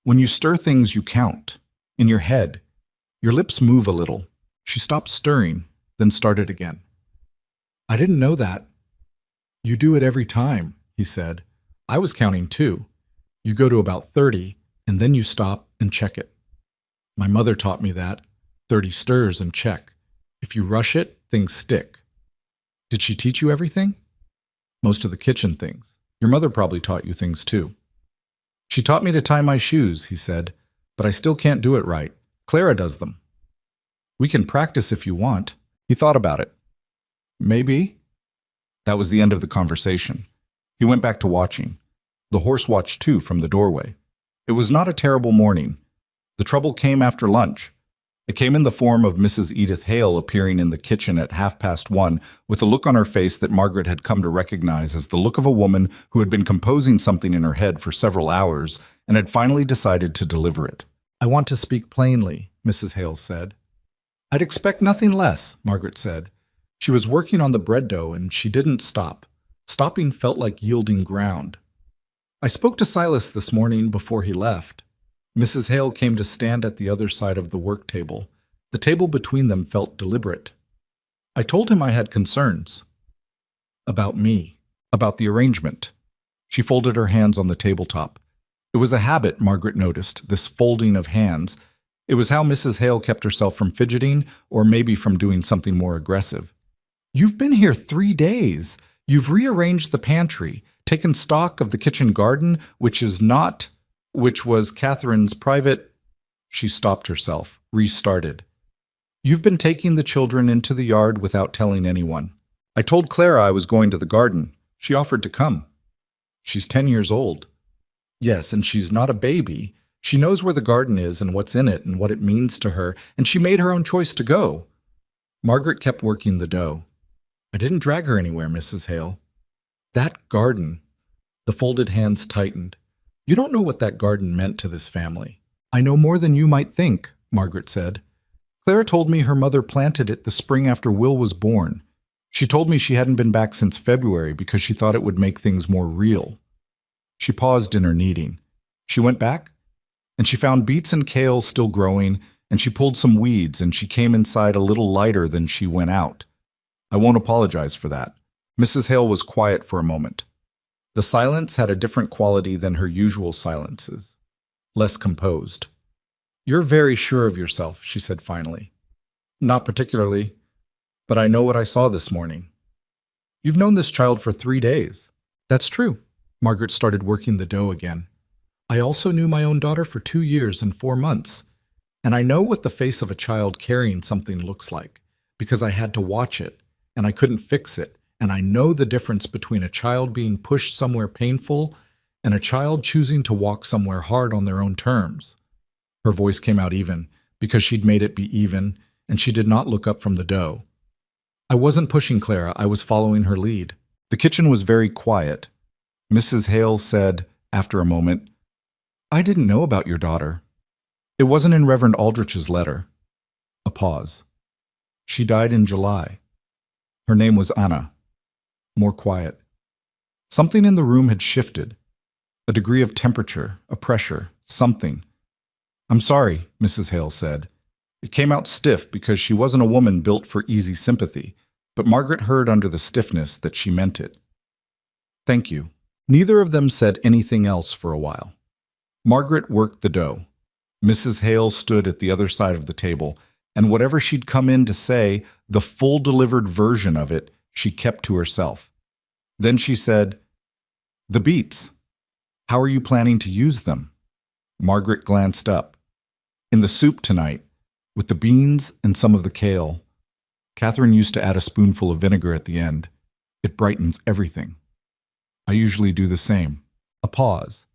"When you stir things, you count. In your head. Your lips move a little." She stopped stirring, then started again. "I didn't know that." "You do it every time," he said. "I was counting too. You go to about 30, and then you stop and check it. My mother taught me that. 30 stirs and check. If you rush it, things stick." "Did she teach you everything?" "Most of the kitchen things. Your mother probably taught you things too." "She taught me to tie my shoes," he said, "but I still can't do it right. Clara does them." "We can practice if you want." He thought about it. "Maybe." That was the end of the conversation. He went back to watching. The horse watched too from the doorway. It was not a terrible morning. The trouble came after lunch. It came in the form of Mrs. Edith Hale appearing in the kitchen at 1:30 with a look on her face that Margaret had come to recognize as the look of a woman who had been composing something in her head for several hours and had finally decided to deliver it. "I want to speak plainly," Mrs. Hale said. "I'd expect nothing less," Margaret said. She was working on the bread dough and she didn't stop. Stopping felt like yielding ground. "I spoke to Silas this morning before he left." Mrs. Hale came to stand at the other side of the work table. The table between them felt deliberate. I told him I had concerns. About me. About the arrangement. She folded her hands on the tabletop. It was a habit, Margaret noticed, this folding of hands. It was how Mrs. Hale kept herself from fidgeting, or maybe from doing something more aggressive. You've been here 3 days. You've rearranged the pantry, taken stock of the kitchen garden, which was Catherine's private. She stopped herself, restarted. You've been taking the children into the yard without telling anyone. I told Clara I was going to the garden. She offered to come. She's 10 years old. Yes, and she's not a baby. She knows where the garden is and what's in it and what it means to her, and she made her own choice to go. Margaret kept working the dough. I didn't drag her anywhere, Mrs. Hale. That garden. The folded hands tightened. You don't know what that garden meant to this family. I know more than you might think, Margaret said. Clara told me her mother planted it the spring after Will was born. She told me she hadn't been back since February because she thought it would make things more real. She paused in her kneading. She went back, and she found beets and kale still growing, and she pulled some weeds, and she came inside a little lighter than she went out. I won't apologize for that. Mrs. Hale was quiet for a moment. The silence had a different quality than her usual silences, less composed. You're very sure of yourself, she said finally. Not particularly, but I know what I saw this morning. You've known this child for 3 days. That's true. Margaret started working the dough again. I also knew my own daughter for 2 years and 4 months, and I know what the face of a child carrying something looks like, because I had to watch it, and I couldn't fix it, and I know the difference between a child being pushed somewhere painful and a child choosing to walk somewhere hard on their own terms. Her voice came out even, because she'd made it be even, and she did not look up from the dough. I wasn't pushing Clara, I was following her lead. The kitchen was very quiet. Mrs. Hale said, after a moment, I didn't know about your daughter. It wasn't in Reverend Aldrich's letter. A pause. She died in July. Her name was Anna. More quiet. Something in the room had shifted. A degree of temperature, a pressure, something. I'm sorry, Mrs. Hale said. It came out stiff because she wasn't a woman built for easy sympathy, but Margaret heard under the stiffness that she meant it. Thank you. Neither of them said anything else for a while. Margaret worked the dough. Mrs. Hale stood at the other side of the table, and whatever she'd come in to say, the full delivered version of it, she kept to herself. Then she said, The beets. How are you planning to use them? Margaret glanced up. In the soup tonight, with the beans and some of the kale. Catherine used to add a spoonful of vinegar at the end. It brightens everything. I usually do the same. A pause.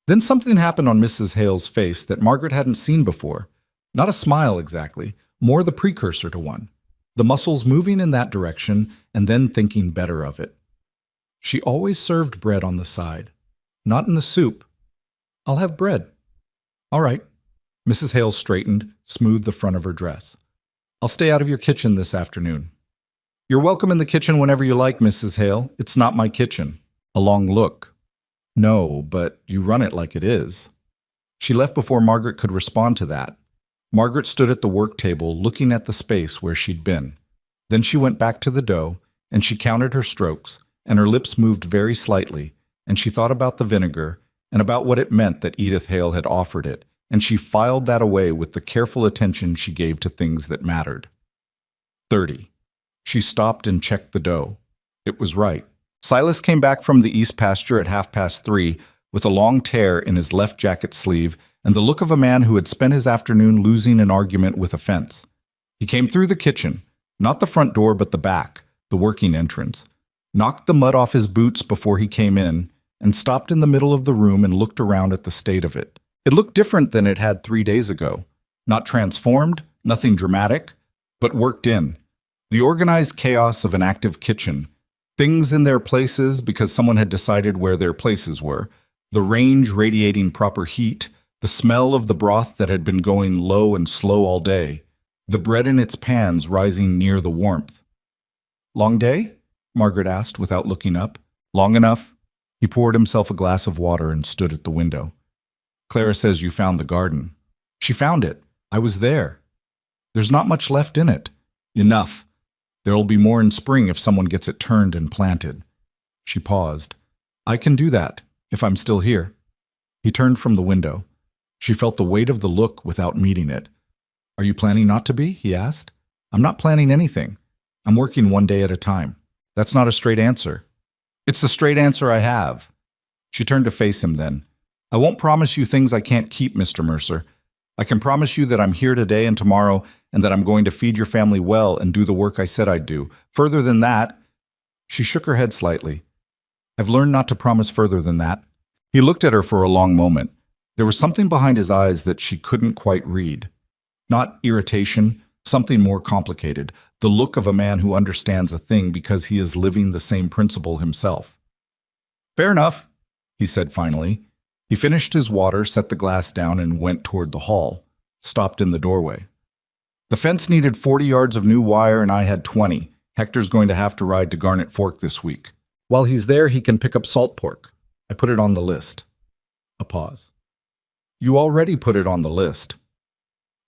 Then something happened on Mrs. Hale's face that Margaret hadn't seen before. Not a smile exactly, more the precursor to one. The muscles moving in that direction and then thinking better of it. She always served bread on the side. Not in the soup. I'll have bread. All right. Mrs. Hale straightened, smoothed the front of her dress. I'll stay out of your kitchen this afternoon. You're welcome in the kitchen whenever you like, Mrs. Hale. It's not my kitchen. A long look. No, but you run it like it is. She left before Margaret could respond to that. Margaret stood at the work table looking at the space where she'd been. Then she went back to the dough, and she counted her strokes, and her lips moved very slightly, and she thought about the vinegar and about what it meant that Edith Hale had offered it, and she filed that away with the careful attention she gave to things that mattered. 30. She stopped and checked the dough. It was right. Silas came back from the east pasture at 3:30 with a long tear in his left jacket sleeve and the look of a man who had spent his afternoon losing an argument with a fence. He came through the kitchen, not the front door but the back, the working entrance, knocked the mud off his boots before he came in, and stopped in the middle of the room and looked around at the state of it. It looked different than it had 3 days ago. Not transformed, nothing dramatic, but worked in. The organized chaos of an active kitchen. Things in their places because someone had decided where their places were. The range radiating proper heat. The smell of the broth that had been going low and slow all day. The bread in its pans rising near the warmth. Long day? Margaret asked without looking up. Long enough? He poured himself a glass of water and stood at the window. Clara says you found the garden. She found it. I was there. There's not much left in it. Enough. There'll be more in spring if someone gets it turned and planted. She paused. I can do that, if I'm still here. He turned from the window. She felt the weight of the look without meeting it. Are you planning not to be? He asked. I'm not planning anything. I'm working one day at a time. That's not a straight answer. It's the straight answer I have. She turned to face him then. I won't promise you things I can't keep, Mr. Mercer. I can promise you that I'm here today and tomorrow and that I'm going to feed your family well and do the work I said I'd do. Further than that, she shook her head slightly. I've learned not to promise further than that. He looked at her for a long moment. There was something behind his eyes that she couldn't quite read. Not irritation, something more complicated, the look of a man who understands a thing because he is living the same principle himself. Fair enough, he said finally. He finished his water, set the glass down, and went toward the hall, stopped in the doorway. The fence needed 40 yards of new wire and I had 20. Hector's going to have to ride to Garnet Fork this week. While he's there, he can pick up salt pork. I put it on the list. A pause. You already put it on the list.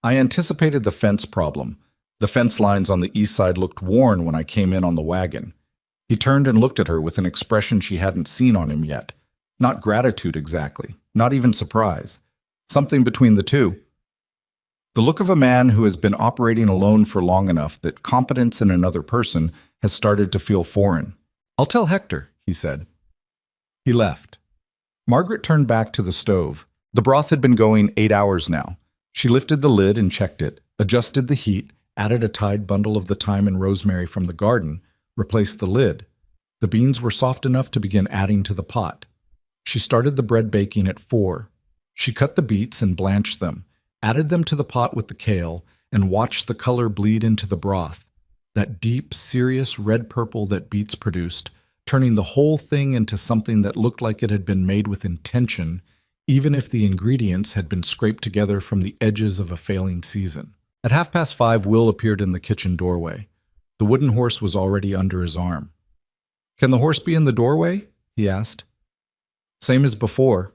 I anticipated the fence problem. The fence lines on the east side looked worn when I came in on the wagon. He turned and looked at her with an expression she hadn't seen on him yet. Not gratitude exactly, not even surprise. Something between the two. The look of a man who has been operating alone for long enough that competence in another person has started to feel foreign. I'll tell Hector, he said. He left. Margaret turned back to the stove. The broth had been going 8 hours now. She lifted the lid and checked it, adjusted the heat, added a tied bundle of the thyme and rosemary from the garden, replaced the lid. The beans were soft enough to begin adding to the pot. She started the bread baking at 4. She cut the beets and blanched them, added them to the pot with the kale, and watched the color bleed into the broth, that deep, serious red purple that beets produced, turning the whole thing into something that looked like it had been made with intention, even if the ingredients had been scraped together from the edges of a failing season. At 5:30, Will appeared in the kitchen doorway. The wooden horse was already under his arm. Can the horse be in the doorway? He asked. Same as before.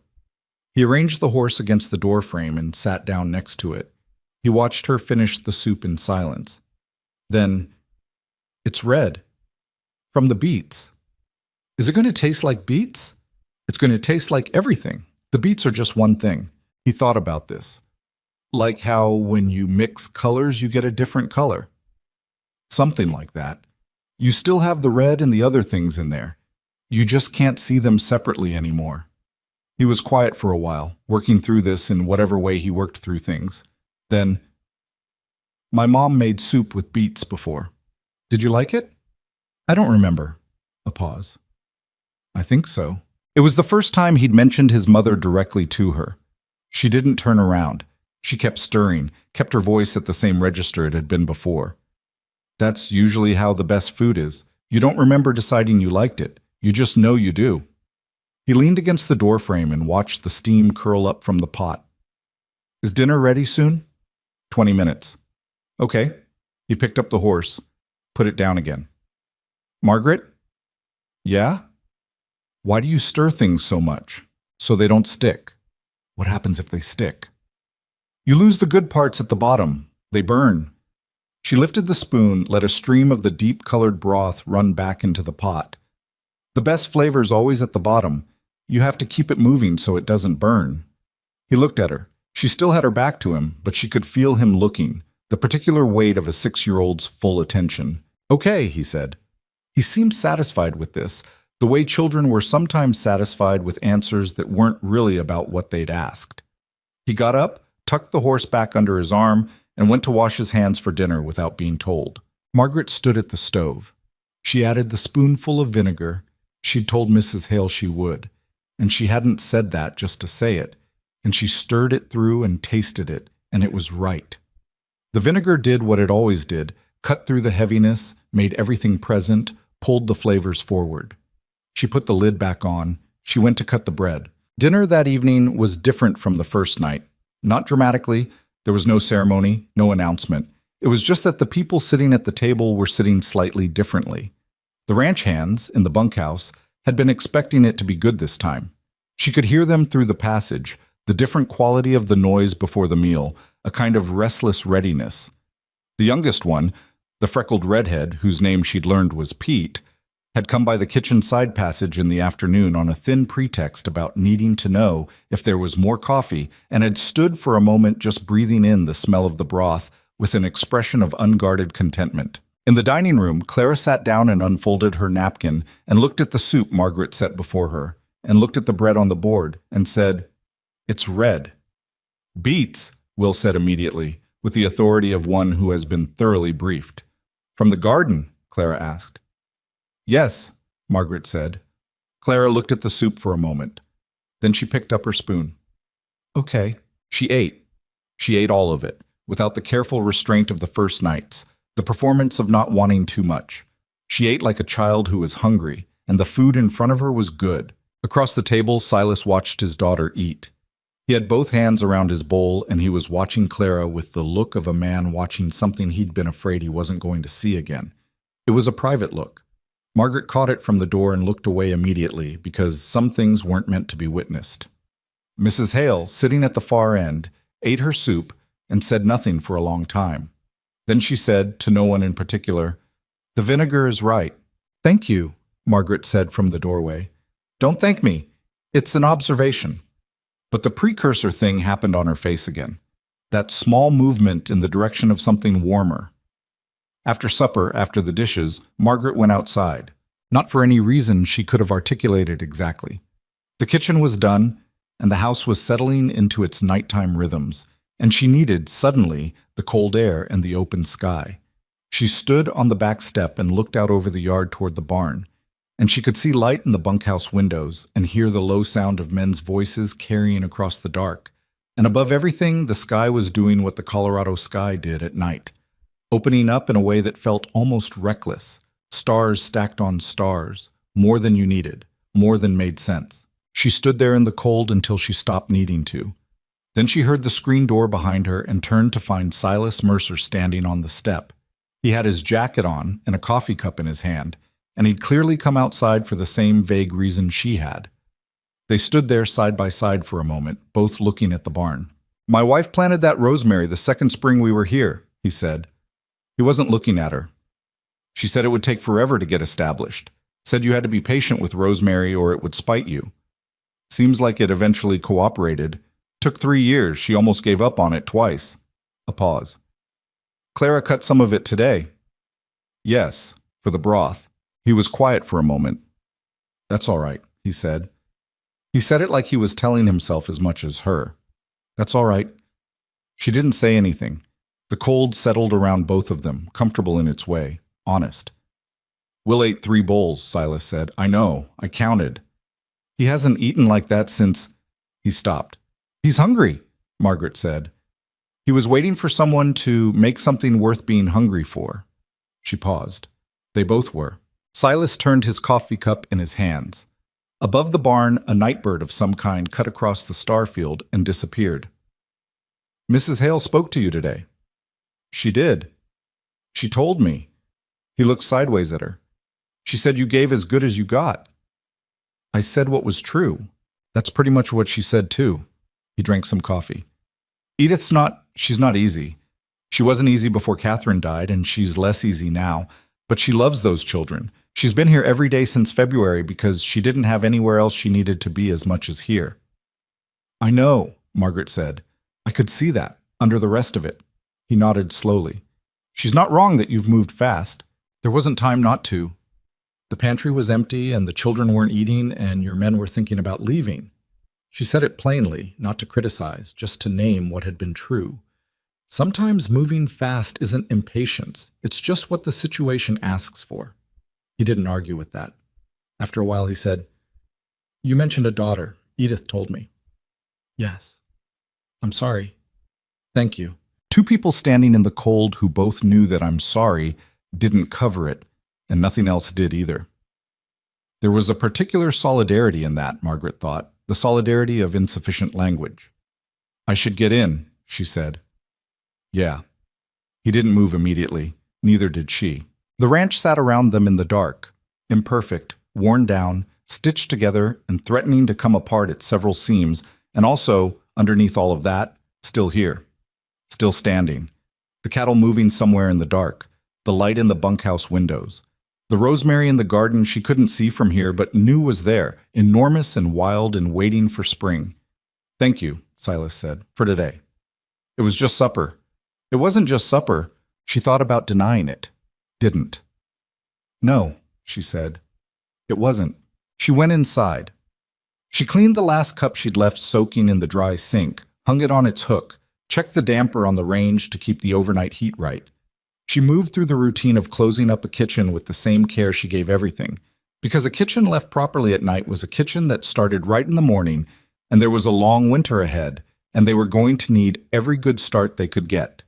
He arranged the horse against the doorframe and sat down next to it. He watched her finish the soup in silence. Then, it's red. From the beets. Is it going to taste like beets? It's going to taste like everything. The beets are just one thing. He thought about this. Like how when you mix colors, you get a different color. Something like that. You still have the red and the other things in there. You just can't see them separately anymore. He was quiet for a while, working through this in whatever way he worked through things. Then, my mom made soup with beets before. Did you like it? I don't remember. A pause. I think so. It was the first time he'd mentioned his mother directly to her. She didn't turn around. She kept stirring, kept her voice at the same register it had been before. That's usually how the best food is. You don't remember deciding you liked it. You just know you do. He leaned against the doorframe and watched the steam curl up from the pot. Is dinner ready soon? 20 minutes. Okay. He picked up the horse, put it down again. Margaret? Yeah? Why do you stir things so much? So they don't stick. What happens if they stick? You lose the good parts at the bottom. They burn. She lifted the spoon, let a stream of the deep-colored broth run back into the pot. The best flavor's always at the bottom. You have to keep it moving so it doesn't burn. He looked at her. She still had her back to him, but she could feel him looking, the particular weight of a 6-year-old's full attention. Okay, he said. He seemed satisfied with this, the way children were sometimes satisfied with answers that weren't really about what they'd asked. He got up, tucked the horse back under his arm, and went to wash his hands for dinner without being told. Margaret stood at the stove. She added the spoonful of vinegar. She'd told Mrs. Hale she would, and she hadn't said that just to say it, and she stirred it through and tasted it, and it was right. The vinegar did what it always did, cut through the heaviness, made everything present, pulled the flavors forward. She put the lid back on. She went to cut the bread. Dinner that evening was different from the first night. Not dramatically. There was no ceremony, no announcement. It was just that the people sitting at the table were sitting slightly differently. The ranch hands, in the bunkhouse, had been expecting it to be good this time. She could hear them through the passage, the different quality of the noise before the meal, a kind of restless readiness. The youngest one, The freckled redhead, whose name she'd learned was Pete, had come by the kitchen side passage in the afternoon on a thin pretext about needing to know if there was more coffee, and had stood for a moment just breathing in the smell of the broth with an expression of unguarded contentment. In the dining room, Clara sat down and unfolded her napkin and looked at the soup Margaret set before her, and looked at the bread on the board, and said, "It's red." "Beets," Will said immediately, with the authority of one who has been thoroughly briefed. "From the garden?" Clara asked. "Yes," Margaret said. Clara looked at the soup for a moment. Then she picked up her spoon. "Okay." She ate. She ate all of it, without the careful restraint of the first nights, the performance of not wanting too much. She ate like a child who was hungry, and the food in front of her was good. Across the table, Silas watched his daughter eat. He had both hands around his bowl, and he was watching Clara with the look of a man watching something he'd been afraid he wasn't going to see again. It was a private look. Margaret caught it from the door and looked away immediately, because some things weren't meant to be witnessed. Mrs. Hale, sitting at the far end, ate her soup and said nothing for a long time. Then she said, to no one in particular, "The vinegar is right." "Thank you," Margaret said from the doorway. "Don't thank me. It's an observation." But the precursor thing happened on her face again. That small movement in the direction of something warmer. After supper, after the dishes, Margaret went outside. Not for any reason she could have articulated exactly. The kitchen was done, and the house was settling into its nighttime rhythms, and she needed, suddenly, the cold air and the open sky. She stood on the back step and looked out over the yard toward the barn, and she could see light in the bunkhouse windows and hear the low sound of men's voices carrying across the dark. And above everything, the sky was doing what the Colorado sky did at night, opening up in a way that felt almost reckless, stars stacked on stars, more than you needed, more than made sense. She stood there in the cold until she stopped needing to. Then she heard the screen door behind her and turned to find Silas Mercer standing on the step. He had his jacket on and a coffee cup in his hand, and he'd clearly come outside for the same vague reason she had. They stood there side by side for a moment, both looking at the barn. "My wife planted that rosemary the second spring we were here," he said. He wasn't looking at her. "She said it would take forever to get established. Said you had to be patient with rosemary or it would spite you. Seems like it eventually cooperated. Took 3 years. She almost gave up on it twice." A pause. "Clara cut some of it today." "Yes, for the broth." He was quiet for a moment. "That's all right," he said. He said it like he was telling himself as much as her. "That's all right." She didn't say anything. The cold settled around both of them, comfortable in its way, honest. "Will ate 3 bowls," Silas said. "I know. I counted." "He hasn't eaten like that since—" He stopped. "He's hungry," Margaret said. He was waiting for someone to make something worth being hungry for. She paused. They both were. Silas turned his coffee cup in his hands. Above the barn, a nightbird of some kind cut across the star field and disappeared. "Mrs. Hale spoke to you today." "She did. She told me." He looked sideways at her. "She said you gave as good as you got." "I said what was true." "That's pretty much what she said, too." He drank some coffee. She's not easy. She wasn't easy before Catherine died, and she's less easy now, but she loves those children. She's been here every day since February because she didn't have anywhere else she needed to be as much as here." "I know," Margaret said. "I could see that, under the rest of it." He nodded slowly. "She's not wrong that you've moved fast. There wasn't time not to. The pantry was empty and the children weren't eating and your men were thinking about leaving." She said it plainly, not to criticize, just to name what had been true. Sometimes moving fast isn't impatience. It's just what the situation asks for. He didn't argue with that. After a while he said, "You mentioned a daughter. Edith told me." "Yes. I'm sorry." "Thank you." Two people standing in the cold who both knew that "I'm sorry" didn't cover it, and nothing else did either. There was a particular solidarity in that, Margaret thought, the solidarity of insufficient language. "I should get in," she said. "Yeah." He didn't move immediately. Neither did she. The ranch sat around them in the dark, imperfect, worn down, stitched together, and threatening to come apart at several seams, and also, underneath all of that, still here, still standing. The cattle moving somewhere in the dark, the light in the bunkhouse windows. The rosemary in the garden she couldn't see from here but knew was there, enormous and wild and waiting for spring. "Thank you," Silas said, "for today." It was just supper. It wasn't just supper. She thought about denying it. Didn't. "No," she said. It wasn't. She went inside. She cleaned the last cup she'd left soaking in the dry sink, hung it on its hook, checked the damper on the range to keep the overnight heat right. She moved through the routine of closing up a kitchen with the same care she gave everything, because a kitchen left properly at night was a kitchen that started right in the morning, and there was a long winter ahead, and they were going to need every good start they could get.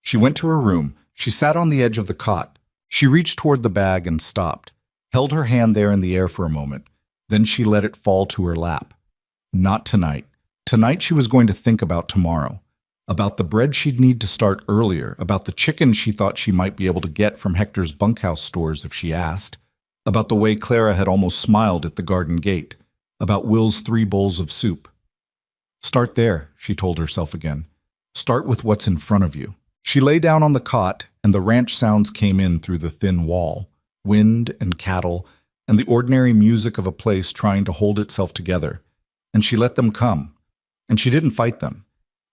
She went to her room. She sat on the edge of the cot. She reached toward the bag and stopped, held her hand there in the air for a moment. Then she let it fall to her lap. Not tonight. Tonight she was going to think about tomorrow. About the bread she'd need to start earlier, about the chicken she thought she might be able to get from Hector's bunkhouse stores if she asked, about the way Clara had almost smiled at the garden gate, about Will's 3 bowls of soup. Start there, she told herself again. Start with what's in front of you. She lay down on the cot, and the ranch sounds came in through the thin wall, wind and cattle, and the ordinary music of a place trying to hold itself together. And she let them come, and she didn't fight them.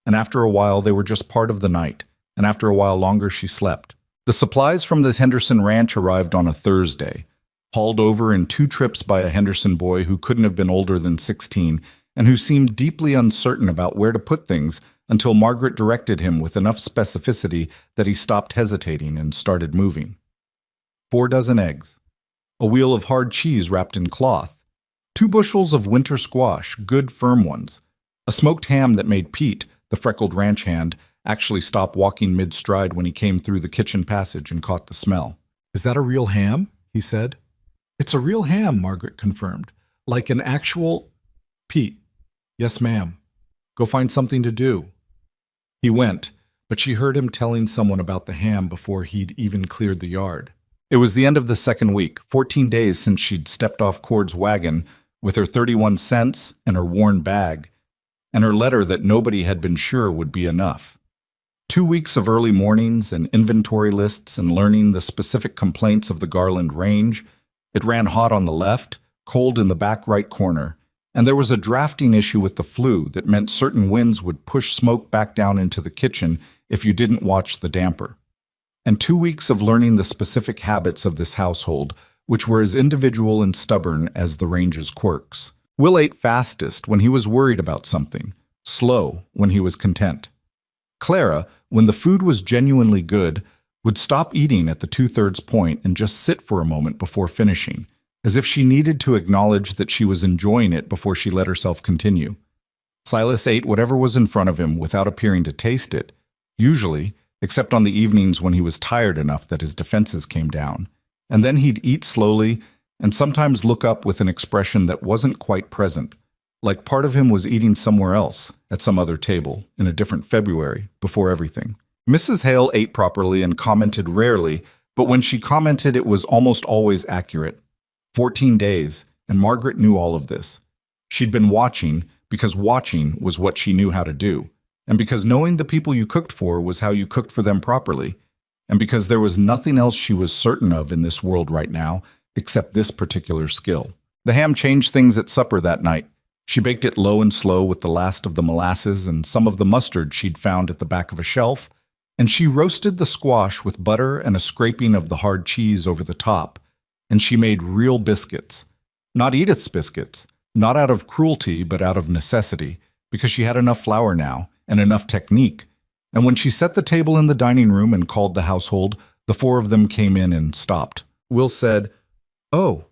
And after a while, they were just part of the night, and after a while longer, she slept. The supplies from the Henderson ranch arrived on a Thursday, hauled over in 2 trips by a Henderson boy who couldn't have been older than 16, and who seemed deeply uncertain about where to put things until Margaret directed him with enough specificity that he stopped hesitating and started moving. 4 dozen eggs, a wheel of hard cheese wrapped in cloth, 2 bushels of winter squash, good firm ones, a smoked ham that made Pete, the freckled ranch hand, actually stop walking mid-stride when he came through the kitchen passage and caught the smell. "Is that a real ham?" he said. "It's a real ham," Margaret confirmed. "Like an actual—" "Pete." "Yes, ma'am." "Go find something to do." He went, but she heard him telling someone about the ham before he'd even cleared the yard. It was the end of the 2nd week, 14 days since she'd stepped off Cord's wagon with her 31 cents and her worn bag, and her letter that nobody had been sure would be enough. 2 weeks of early mornings and inventory lists and learning the specific complaints of the Garland range. It ran hot on the left, cold in the back right corner, and there was a drafting issue with the flue that meant certain winds would push smoke back down into the kitchen if you didn't watch the damper. And 2 weeks of learning the specific habits of this household, which were as individual and stubborn as the range's quirks. Will ate fastest when he was worried about something, slow when he was content. Clara, when the food was genuinely good, would stop eating at the 2/3 point and just sit for a moment before finishing, as if she needed to acknowledge that she was enjoying it before she let herself continue. Silas ate whatever was in front of him without appearing to taste it, usually, except on the evenings when he was tired enough that his defenses came down. And then he'd eat slowly and sometimes look up with an expression that wasn't quite present, like part of him was eating somewhere else, at some other table, in a different February, before everything. Mrs. Hale ate properly and commented rarely, but when she commented it was almost always accurate. 14 days, and Margaret knew all of this. She'd been watching, because watching was what she knew how to do, and because knowing the people you cooked for was how you cooked for them properly, and because there was nothing else she was certain of in this world right now, except this particular skill. The ham changed things at supper that night. She baked it low and slow with the last of the molasses and some of the mustard she'd found at the back of a shelf, and she roasted the squash with butter and a scraping of the hard cheese over the top, and she made real biscuits. Not Edith's biscuits, not out of cruelty but out of necessity, because she had enough flour now and enough technique. And when she set the table in the dining room and called the household, the 4 of them came in and stopped. Will said, "Oh."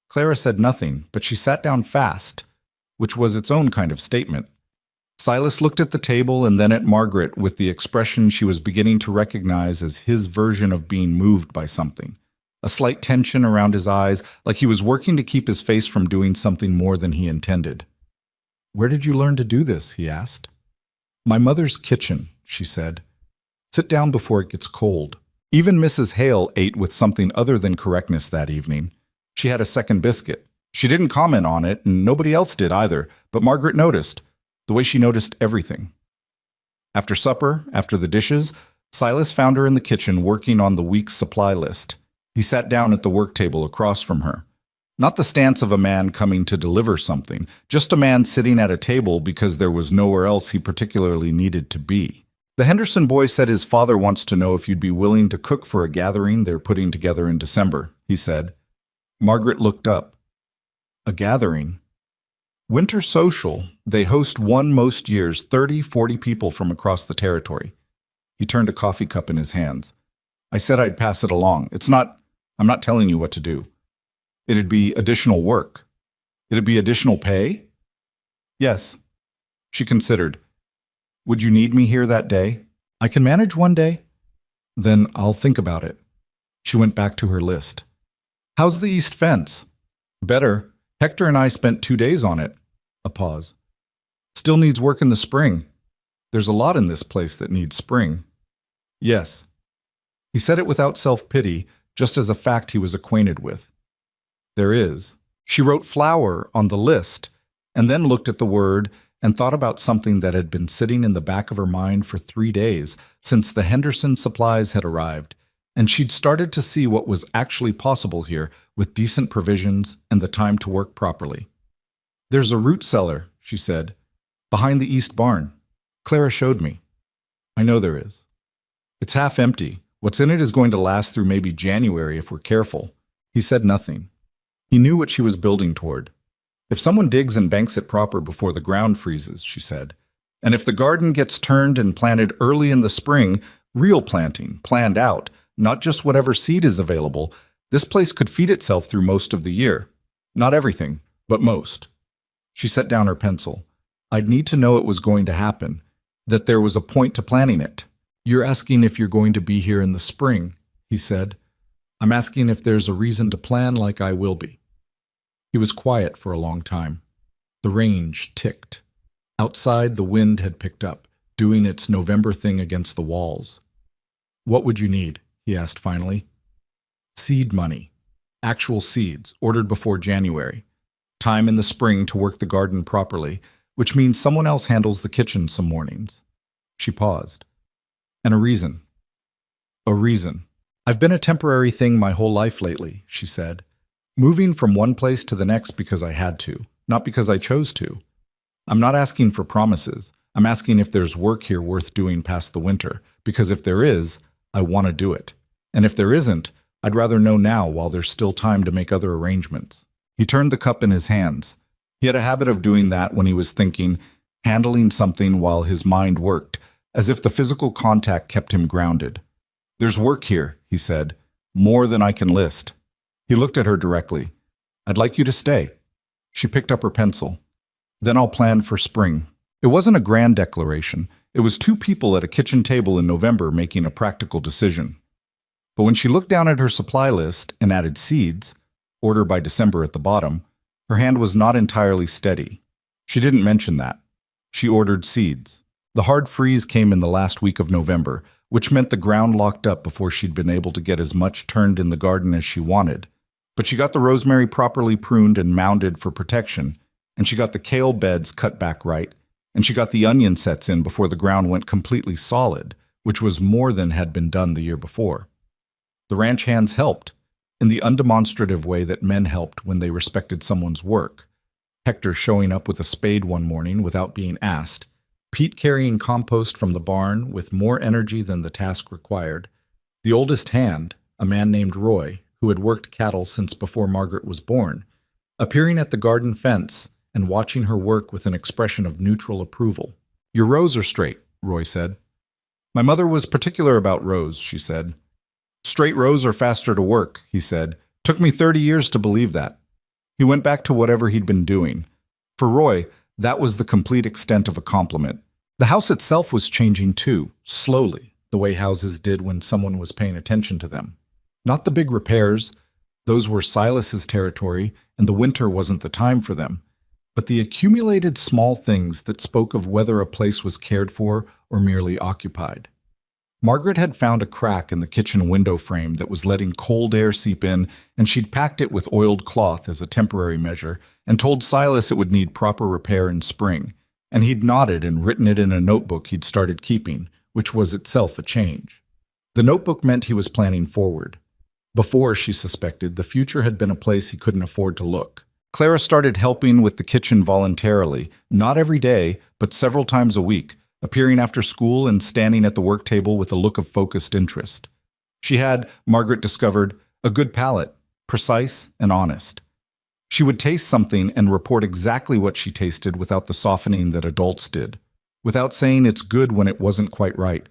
Clara said nothing, but she sat down fast, which was its own kind of statement. Silas looked at the table and then at Margaret with the expression she was beginning to recognize as his version of being moved by something. A slight tension around his eyes, like he was working to keep his face from doing something more than he intended. "Where did you learn to do this?" he asked. "My mother's kitchen," she said. "Sit down before it gets cold." Even Mrs. Hale ate with something other than correctness that evening. She had a second biscuit. She didn't comment on it, and nobody else did either, but Margaret noticed, the way she noticed everything. After supper, after the dishes, Silas found her in the kitchen working on the week's supply list. He sat down at the work table across from her. Not the stance of a man coming to deliver something, just a man sitting at a table because there was nowhere else he particularly needed to be. The Henderson boy said his father wants to know if you'd be willing to cook for a gathering they're putting together in December, he said. Margaret looked up. A gathering? Winter social. They host one most years, 30, 40 people from across the territory. He turned a coffee cup in his hands. I said I'd pass it along. I'm not telling you what to do. It'd be additional work. It'd be additional pay? Yes. She considered. Would you need me here that day? I can manage one day. Then I'll think about it. She went back to her list. How's the east fence? Better. Hector and I spent 2 days on it. A pause. Still needs work in the spring. There's a lot in this place that needs spring. Yes. He said it without self-pity, just as a fact he was acquainted with. There is. She wrote flower on the list, and then looked at the word and thought about something that had been sitting in the back of her mind for 3 days since the Henderson supplies had arrived, and she'd started to see what was actually possible here with decent provisions and the time to work properly. There's a root cellar, she said, behind the east barn. Clara showed me. I know there is. It's half empty. What's in it is going to last through maybe January if we're careful. He said nothing. He knew what she was building toward. If someone digs and banks it proper before the ground freezes, she said, and if the garden gets turned and planted early in the spring, real planting, planned out, not just whatever seed is available, this place could feed itself through most of the year. Not everything, but most. She set down her pencil. I'd need to know it was going to happen, that there was a point to planning it. You're asking if you're going to be here in the spring, he said. I'm asking if there's a reason to plan like I will be. He was quiet for a long time. The range ticked. Outside, the wind had picked up, doing its November thing against the walls. What would you need? He asked finally. Seed money. Actual seeds, ordered before January. Time in the spring to work the garden properly, which means someone else handles the kitchen some mornings. She paused. And a reason. A reason. I've been a temporary thing my whole life lately, she said. Moving from one place to the next because I had to, not because I chose to. I'm not asking for promises. I'm asking if there's work here worth doing past the winter, because if there is, I want to do it. And if there isn't, I'd rather know now while there's still time to make other arrangements. He turned the cup in his hands. He had a habit of doing that when he was thinking, handling something while his mind worked, as if the physical contact kept him grounded. There's work here, he said, more than I can list. He looked at her directly. I'd like you to stay. She picked up her pencil. Then I'll plan for spring. It wasn't a grand declaration. It was 2 people at a kitchen table in November making a practical decision. But when she looked down at her supply list and added seeds, order by December at the bottom, her hand was not entirely steady. She didn't mention that. She ordered seeds. The hard freeze came in the last week of November, which meant the ground locked up before she'd been able to get as much turned in the garden as she wanted. But she got the rosemary properly pruned and mounded for protection, and she got the kale beds cut back right, and she got the onion sets in before the ground went completely solid, which was more than had been done the year before. The ranch hands helped, in the undemonstrative way that men helped when they respected someone's work. Hector showing up with a spade one morning without being asked, Pete carrying compost from the barn with more energy than the task required, the oldest hand, a man named Roy, who had worked cattle since before Margaret was born, appearing at the garden fence and watching her work with an expression of neutral approval. Your rows are straight, Roy said. My mother was particular about rows, she said. Straight rows are faster to work, he said. Took me 30 years to believe that. He went back to whatever he'd been doing. For Roy, that was the complete extent of a compliment. The house itself was changing too, slowly, the way houses did when someone was paying attention to them. Not the big repairs, those were Silas's territory, and the winter wasn't the time for them, but the accumulated small things that spoke of whether a place was cared for or merely occupied. Margaret had found a crack in the kitchen window frame that was letting cold air seep in, and she'd packed it with oiled cloth as a temporary measure and told Silas it would need proper repair in spring, and he'd nodded and written it in a notebook he'd started keeping, which was itself a change. The notebook meant he was planning forward. Before, she suspected, the future had been a place he couldn't afford to look. Clara started helping with the kitchen voluntarily, not every day, but several times a week, appearing after school and standing at the work table with a look of focused interest. She had, Margaret discovered, a good palate, precise and honest. She would taste something and report exactly what she tasted without the softening that adults did, without saying it's good when it wasn't quite right.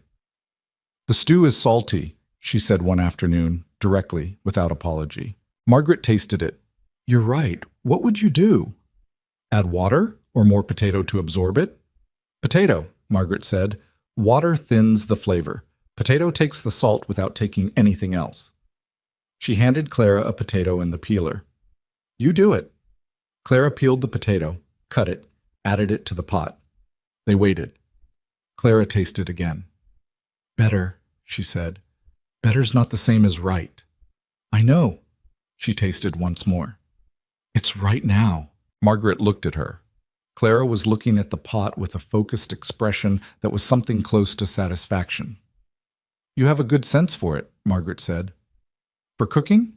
"The stew is salty," she said one afternoon, directly, without apology. Margaret tasted it. "You're right. What would you do? Add water or more potato to absorb it?" "Potato," Margaret said. "Water thins the flavor. Potato takes the salt without taking anything else." She handed Clara a potato and the peeler. "You do it." Clara peeled the potato, cut it, added it to the pot. They waited. Clara tasted again. "Better," she said. "Better's not the same as right." "I know." She tasted once more. "It's right now." Margaret looked at her. Clara was looking at the pot with a focused expression that was something close to satisfaction. "You have a good sense for it," Margaret said. "For cooking?"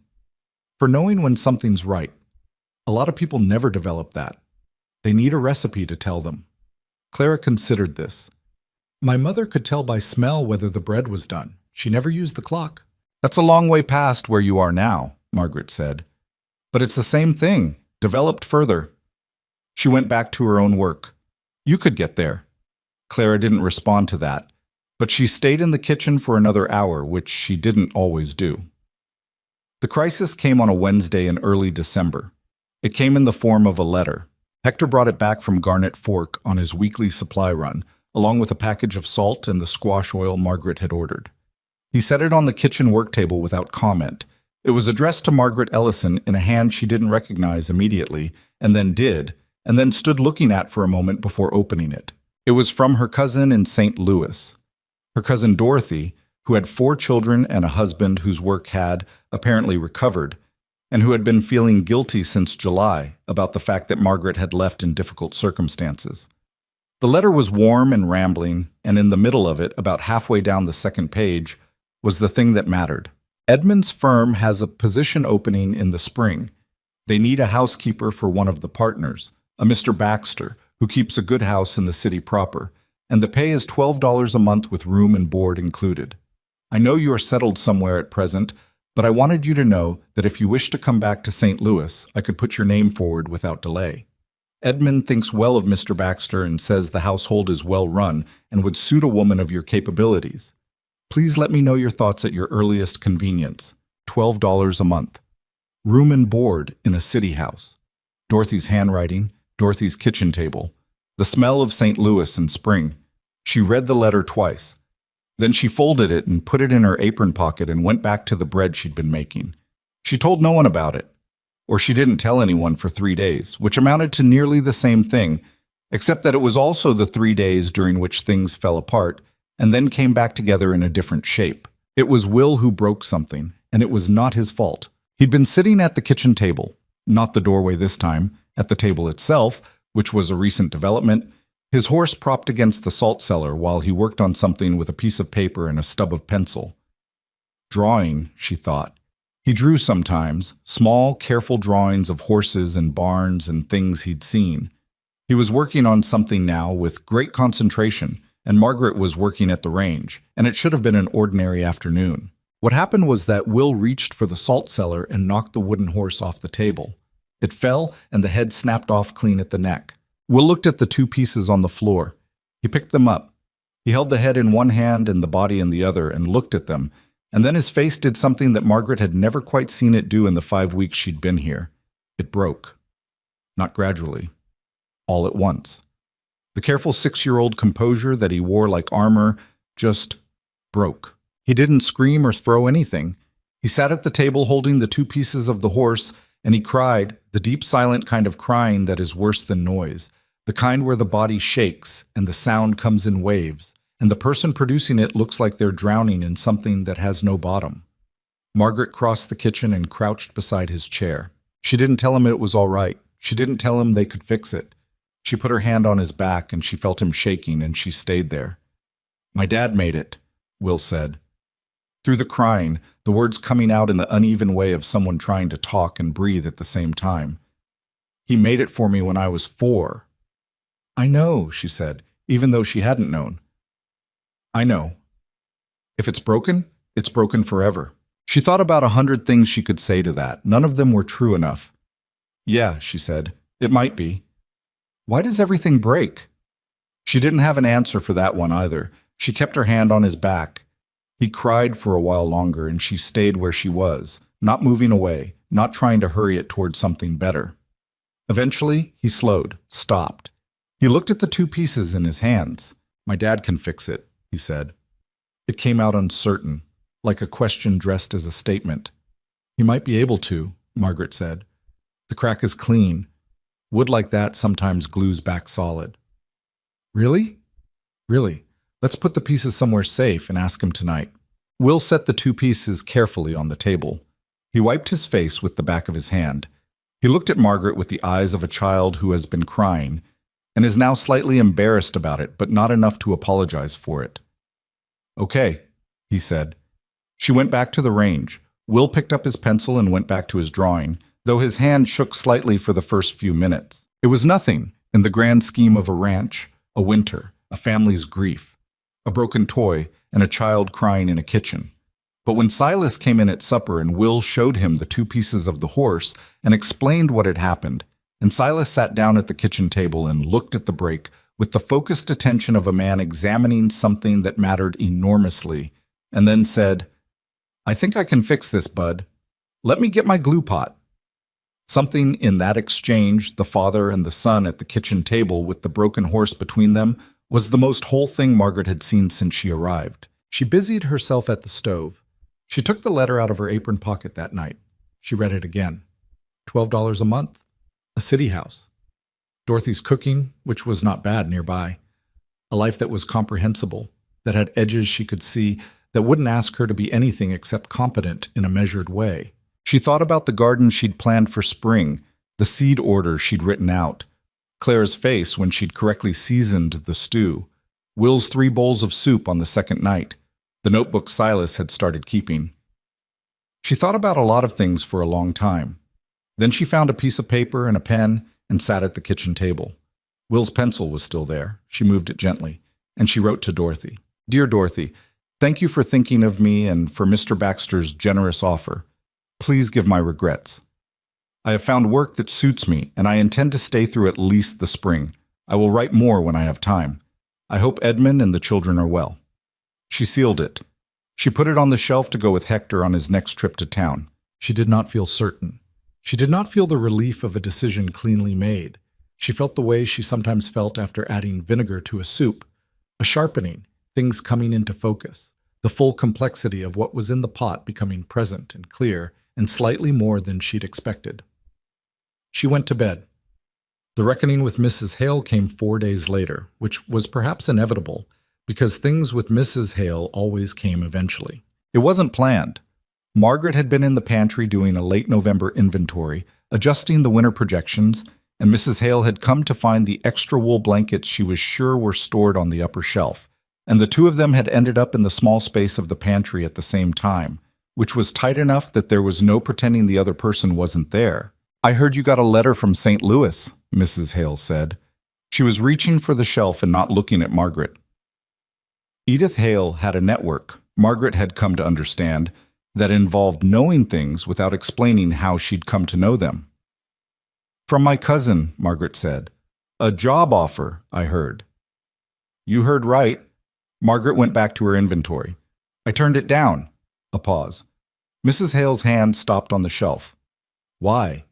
"For knowing when something's right. A lot of people never develop that. They need a recipe to tell them." Clara considered this. "My mother could tell by smell whether the bread was done. She never used the clock." "That's a long way past where you are now," Margaret said. "But it's the same thing, developed further." She went back to her own work. "You could get there." Clara didn't respond to that, but she stayed in the kitchen for another hour, which she didn't always do. The crisis came on a Wednesday in early December. It came in the form of a letter. Hector brought it back from Garnet Fork on his weekly supply run, along with a package of salt and the squash oil Margaret had ordered. He set it on the kitchen work table without comment. It was addressed to Margaret Ellison in a hand she didn't recognize immediately, and then stood looking at for a moment before opening it. It was from her cousin in St. Louis. Her cousin Dorothy, who had 4 children and a husband whose work had, apparently, recovered, and who had been feeling guilty since July about the fact that Margaret had left in difficult circumstances. The letter was warm and rambling, and in the middle of it, about halfway down the second page, was the thing that mattered. "Edmund's firm has a position opening in the spring. They need a housekeeper for one of the partners, a Mr. Baxter, who keeps a good house in the city proper, and the pay is $12 a month with room and board included. I know you are settled somewhere at present, but I wanted you to know that if you wish to come back to St. Louis, I could put your name forward without delay. Edmund thinks well of Mr. Baxter and says the household is well run and would suit a woman of your capabilities. Please let me know your thoughts at your earliest convenience. $12 a month. Room and board in a city house. Dorothy's handwriting, Dorothy's kitchen table. The smell of St. Louis in spring. She read the letter twice. Then she folded it and put it in her apron pocket and went back to the bread she'd been making. She told no one about it. Or she didn't tell anyone for 3 days, which amounted to nearly the same thing, except that it was also the 3 days during which things fell apart and then came back together in a different shape. It was Will who broke something, and it was not his fault. He'd been sitting at the kitchen table, not the doorway this time, at the table itself, which was a recent development, his horse propped against the salt cellar while he worked on something with a piece of paper and a stub of pencil. Drawing, she thought. He drew sometimes, small, careful drawings of horses and barns and things he'd seen. He was working on something now with great concentration, and Margaret was working at the range, and it should have been an ordinary afternoon. What happened was that Will reached for the salt cellar and knocked the wooden horse off the table. It fell, and the head snapped off clean at the neck. Will looked at the 2 pieces on the floor. He picked them up. He held the head in one hand and the body in the other and looked at them, and then his face did something that Margaret had never quite seen it do in the 5 weeks she'd been here. It broke. Not gradually. All at once. The careful 6-year-old composure that he wore like armor just broke. He didn't scream or throw anything. He sat at the table holding the 2 pieces of the horse, and he cried, the deep silent kind of crying that is worse than noise, the kind where the body shakes and the sound comes in waves, and the person producing it looks like they're drowning in something that has no bottom. Margaret crossed the kitchen and crouched beside his chair. She didn't tell him it was all right. She didn't tell him they could fix it. She put her hand on his back and she felt him shaking, and she stayed there. "My dad made it," Will said. Through the crying, the words coming out in the uneven way of someone trying to talk and breathe at the same time. He made it for me when I was 4. I know, she said, even though she hadn't known. I know. If it's broken forever. She thought about 100 things she could say to that. None of them were true enough. Yeah, she said, it might be. Why does everything break? She didn't have an answer for that one either. She kept her hand on his back. He cried for a while longer, and she stayed where she was, not moving away, not trying to hurry it towards something better. Eventually, he slowed, stopped. He looked at the 2 pieces in his hands. My dad can fix it, he said. It came out uncertain, like a question dressed as a statement. He might be able to, Margaret said. The crack is clean. Wood like that sometimes glues back solid. Really? Really. Let's put the pieces somewhere safe and ask him tonight. Will set the 2 pieces carefully on the table. He wiped his face with the back of his hand. He looked at Margaret with the eyes of a child who has been crying and is now slightly embarrassed about it, but not enough to apologize for it. Okay, he said. She went back to the range. Will picked up his pencil and went back to his drawing, though his hand shook slightly for the first few minutes. It was nothing in the grand scheme of a ranch, a winter, a family's grief, a broken toy, and a child crying in a kitchen. But when Silas came in at supper and Will showed him the 2 pieces of the horse and explained what had happened, and Silas sat down at the kitchen table and looked at the break with the focused attention of a man examining something that mattered enormously, and then said, I think I can fix this, bud. Let me get my glue pot. Something in that exchange, the father and the son at the kitchen table with the broken horse between them, was the most whole thing Margaret had seen since she arrived. She busied herself at the stove. She took the letter out of her apron pocket that night. She read it again. $12 a month. A city house. Dorothy's cooking, which was not bad nearby. A life that was comprehensible, that had edges she could see, that wouldn't ask her to be anything except competent in a measured way. She thought about the garden she'd planned for spring, the seed order she'd written out, Claire's face when she'd correctly seasoned the stew, Will's 3 bowls of soup on the second night, the notebook Silas had started keeping. She thought about a lot of things for a long time. Then she found a piece of paper and a pen and sat at the kitchen table. Will's pencil was still there. She moved it gently, and she wrote to Dorothy. Dear Dorothy, thank you for thinking of me and for Mr. Baxter's generous offer. Please give my regrets. I have found work that suits me, and I intend to stay through at least the spring. I will write more when I have time. I hope Edmund and the children are well. She sealed it. She put it on the shelf to go with Hector on his next trip to town. She did not feel certain. She did not feel the relief of a decision cleanly made. She felt the way she sometimes felt after adding vinegar to a soup, a sharpening, things coming into focus, the full complexity of what was in the pot becoming present and clear, and slightly more than she'd expected. She went to bed. The reckoning with Mrs. Hale came 4 days later, which was perhaps inevitable, because things with Mrs. Hale always came eventually. It wasn't planned. Margaret had been in the pantry doing a late November inventory, adjusting the winter projections, and Mrs. Hale had come to find the extra wool blankets she was sure were stored on the upper shelf, and the 2 of them had ended up in the small space of the pantry at the same time, which was tight enough that there was no pretending the other person wasn't there. I heard you got a letter from St. Louis, Mrs. Hale said. She was reaching for the shelf and not looking at Margaret. Edith Hale had a network, Margaret had come to understand, that involved knowing things without explaining how she'd come to know them. From my cousin, Margaret said. A job offer, I heard. You heard right. Margaret went back to her inventory. I turned it down. A pause. Mrs. Hale's hand stopped on the shelf. Why?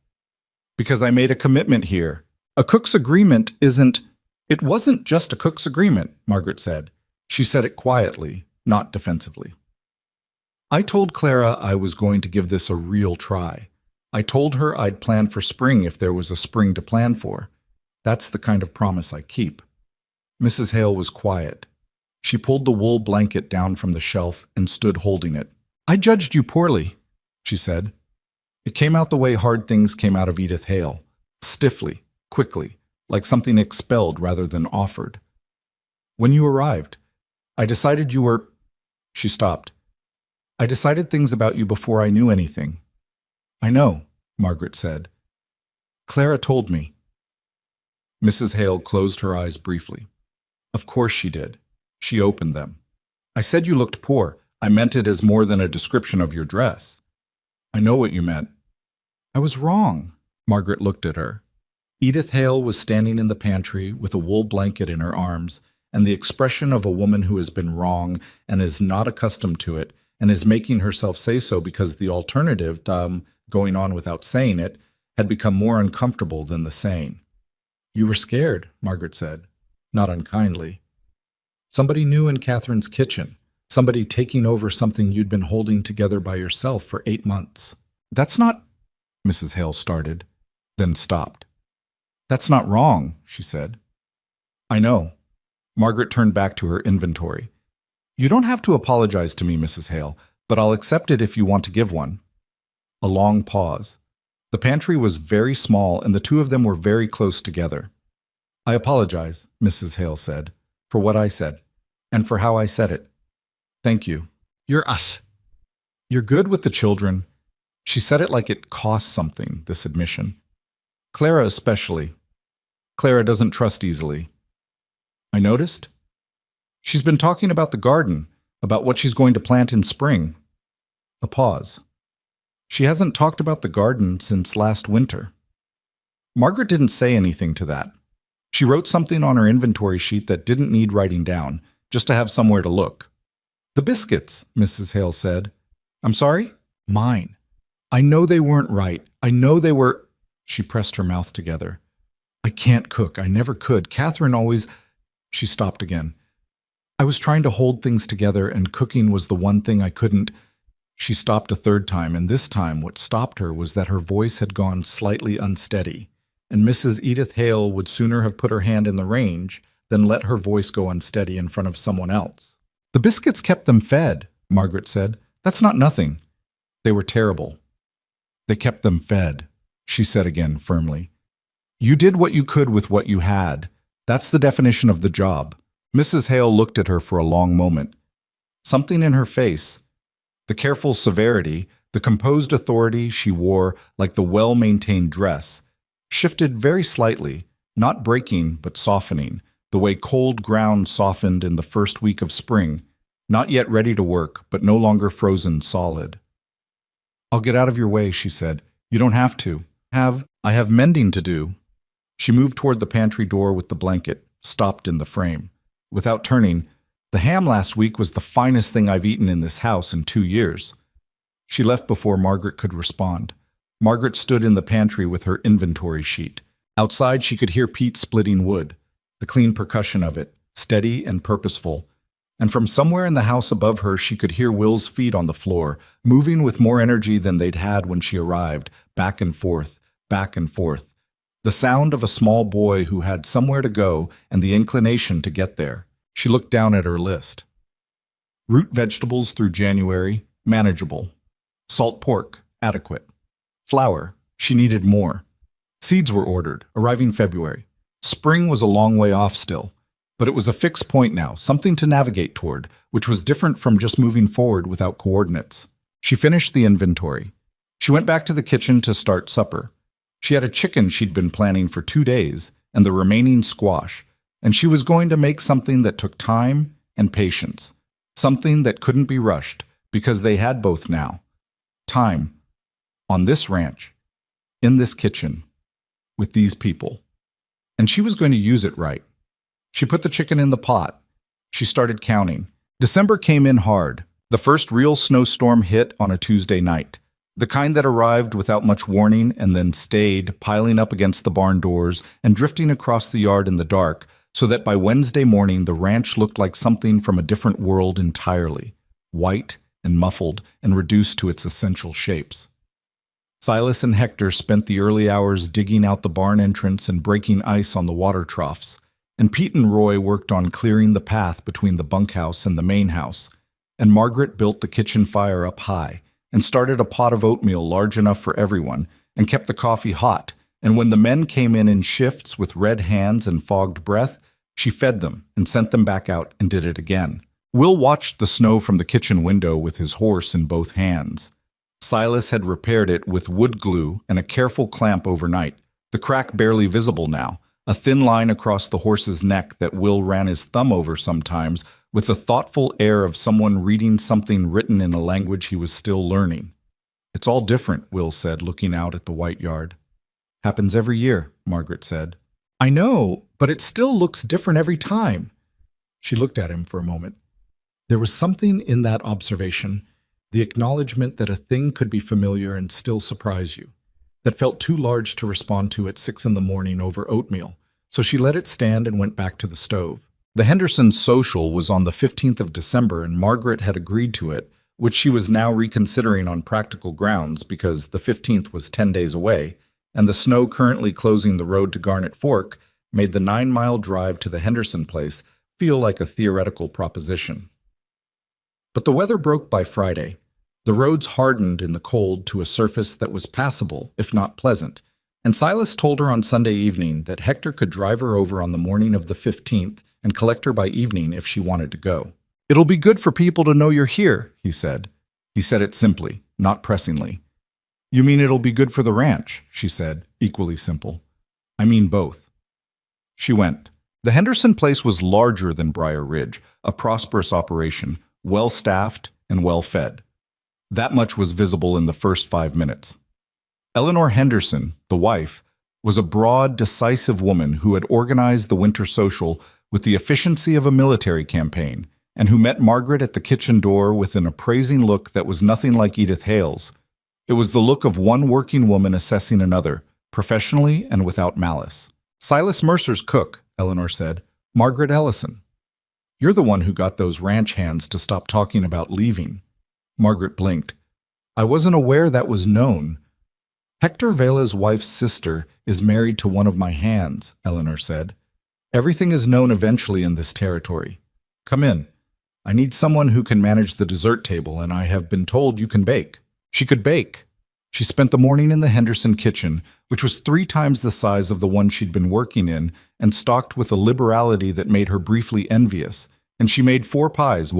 Because I made a commitment here. A cook's agreement isn't... It wasn't just a cook's agreement, Margaret said. She said it quietly, not defensively. I told Clara I was going to give this a real try. I told her I'd plan for spring if there was a spring to plan for. That's the kind of promise I keep. Mrs. Hale was quiet. She pulled the wool blanket down from the shelf and stood holding it. I judged you poorly, she said. It came out the way hard things came out of Edith Hale, stiffly, quickly, like something expelled rather than offered. When you arrived, I decided you were... She stopped. I decided things about you before I knew anything. I know, Margaret said. Clara told me. Mrs. Hale closed her eyes briefly. Of course she did. She opened them. I said you looked poor. I meant it as more than a description of your dress. I know what you meant. I was wrong. Margaret looked at her. Edith Hale was standing in the pantry with a wool blanket in her arms and the expression of a woman who has been wrong and is not accustomed to it and is making herself say so because the alternative, going on without saying it, had become more uncomfortable than the saying. You were scared, Margaret said, not unkindly. Somebody new in Catherine's kitchen, somebody taking over something you'd been holding together by yourself for 8 months. That's not, Mrs. Hale started, then stopped. That's not wrong, she said. I know. Margaret turned back to her inventory. You don't have to apologize to me, Mrs. Hale, but I'll accept it if you want to give one. A long pause. The pantry was very small, and the two of them were very close together. I apologize, Mrs. Hale said, for what I said, and for how I said it. Thank you. You're us. You're good with the children. She said it like it cost something, this admission. Clara especially. Clara doesn't trust easily. I noticed. She's been talking about the garden, about what she's going to plant in spring. A pause. She hasn't talked about the garden since last winter. Margaret didn't say anything to that. She wrote something on her inventory sheet that didn't need writing down, just to have somewhere to look. The biscuits, Mrs. Hale said. I'm sorry? Mine. I know they weren't right. I know they were... She pressed her mouth together. I can't cook. I never could. Catherine always... She stopped again. I was trying to hold things together, and cooking was the one thing I couldn't... She stopped a third time, and this time what stopped her was that her voice had gone slightly unsteady, and Mrs. Edith Hale would sooner have put her hand in the range than let her voice go unsteady in front of someone else. The biscuits kept them fed, Margaret said. That's not nothing. They were terrible. They kept them fed, she said again firmly. You did what you could with what you had. That's the definition of the job. Mrs. Hale looked at her for a long moment. Something in her face, the careful severity, the composed authority she wore like the well-maintained dress, shifted very slightly, not breaking but softening, the way cold ground softened in the first week of spring, not yet ready to work, but no longer frozen solid. I'll get out of your way, she said. You don't have to. I have mending to do. She moved toward the pantry door with the blanket, stopped in the frame. Without turning, the ham last week was the finest thing I've eaten in this house in 2 years. She left before Margaret could respond. Margaret stood in the pantry with her inventory sheet. Outside, she could hear Pete splitting wood, the clean percussion of it, steady and purposeful. And from somewhere in the house above her, she could hear Will's feet on the floor, moving with more energy than they'd had when she arrived, back and forth, back and forth. The sound of a small boy who had somewhere to go and the inclination to get there. She looked down at her list. Root vegetables through January, manageable. Salt pork, adequate. Flour, she needed more. Seeds were ordered, arriving February. Spring was a long way off still, but it was a fixed point now, something to navigate toward, which was different from just moving forward without coordinates. She finished the inventory. She went back to the kitchen to start supper. She had a chicken she'd been planning for 2 days, and the remaining squash, and she was going to make something that took time and patience, something that couldn't be rushed, because they had both now. Time. On this ranch. In this kitchen. With these people. And she was going to use it right. She put the chicken in the pot. She started counting. December came in hard. The first real snowstorm hit on a Tuesday night. The kind that arrived without much warning and then stayed, piling up against the barn doors and drifting across the yard in the dark, so that by Wednesday morning the ranch looked like something from a different world entirely, white and muffled and reduced to its essential shapes. Silas and Hector spent the early hours digging out the barn entrance and breaking ice on the water troughs, and Pete and Roy worked on clearing the path between the bunkhouse and the main house, and Margaret built the kitchen fire up high and started a pot of oatmeal large enough for everyone and kept the coffee hot, and when the men came in shifts with red hands and fogged breath, she fed them and sent them back out and did it again. Will watched the snow from the kitchen window with his horse in both hands. Silas had repaired it with wood glue and a careful clamp overnight, the crack barely visible now, a thin line across the horse's neck that Will ran his thumb over sometimes with the thoughtful air of someone reading something written in a language he was still learning. "It's all different," Will said, looking out at the white yard. "Happens every year," Margaret said. "I know, but it still looks different every time." She looked at him for a moment. There was something in that observation, the acknowledgement that a thing could be familiar and still surprise you, that felt too large to respond to at 6 in the morning over oatmeal, so she let it stand and went back to the stove. The Hendersons' social was on the 15th of December, and Margaret had agreed to it, which she was now reconsidering on practical grounds because the 15th was 10 days away, and the snow currently closing the road to Garnet Fork made the 9-mile drive to the Henderson place feel like a theoretical proposition. But the weather broke by Friday. The roads hardened in the cold to a surface that was passable, if not pleasant, and Silas told her on Sunday evening that Hector could drive her over on the morning of the 15th and collect her by evening if she wanted to go. "It'll be good for people to know you're here," he said. He said it simply, not pressingly. "You mean it'll be good for the ranch?" she said, equally simple. "I mean both." She went. The Henderson place was larger than Briar Ridge, a prosperous operation, well-staffed and well-fed. That much was visible in the first 5 minutes. Eleanor Henderson, the wife, was a broad, decisive woman who had organized the winter social with the efficiency of a military campaign, and who met Margaret at the kitchen door with an appraising look that was nothing like Edith Hale's. It was the look of one working woman assessing another, professionally and without malice. "Silas Mercer's cook," Eleanor said. "Margaret Ellison. You're the one who got those ranch hands to stop talking about leaving." Margaret blinked. "I wasn't aware that was known." "Hector Vela's wife's sister is married to one of my hands," Eleanor said. "Everything is known eventually in this territory. Come in. I need someone who can manage the dessert table, and I have been told you can bake." She could bake. She spent the morning in the Henderson kitchen, which was 3 times the size of the one she'd been working in, and stocked with a liberality that made her briefly envious. And she made 4 pies,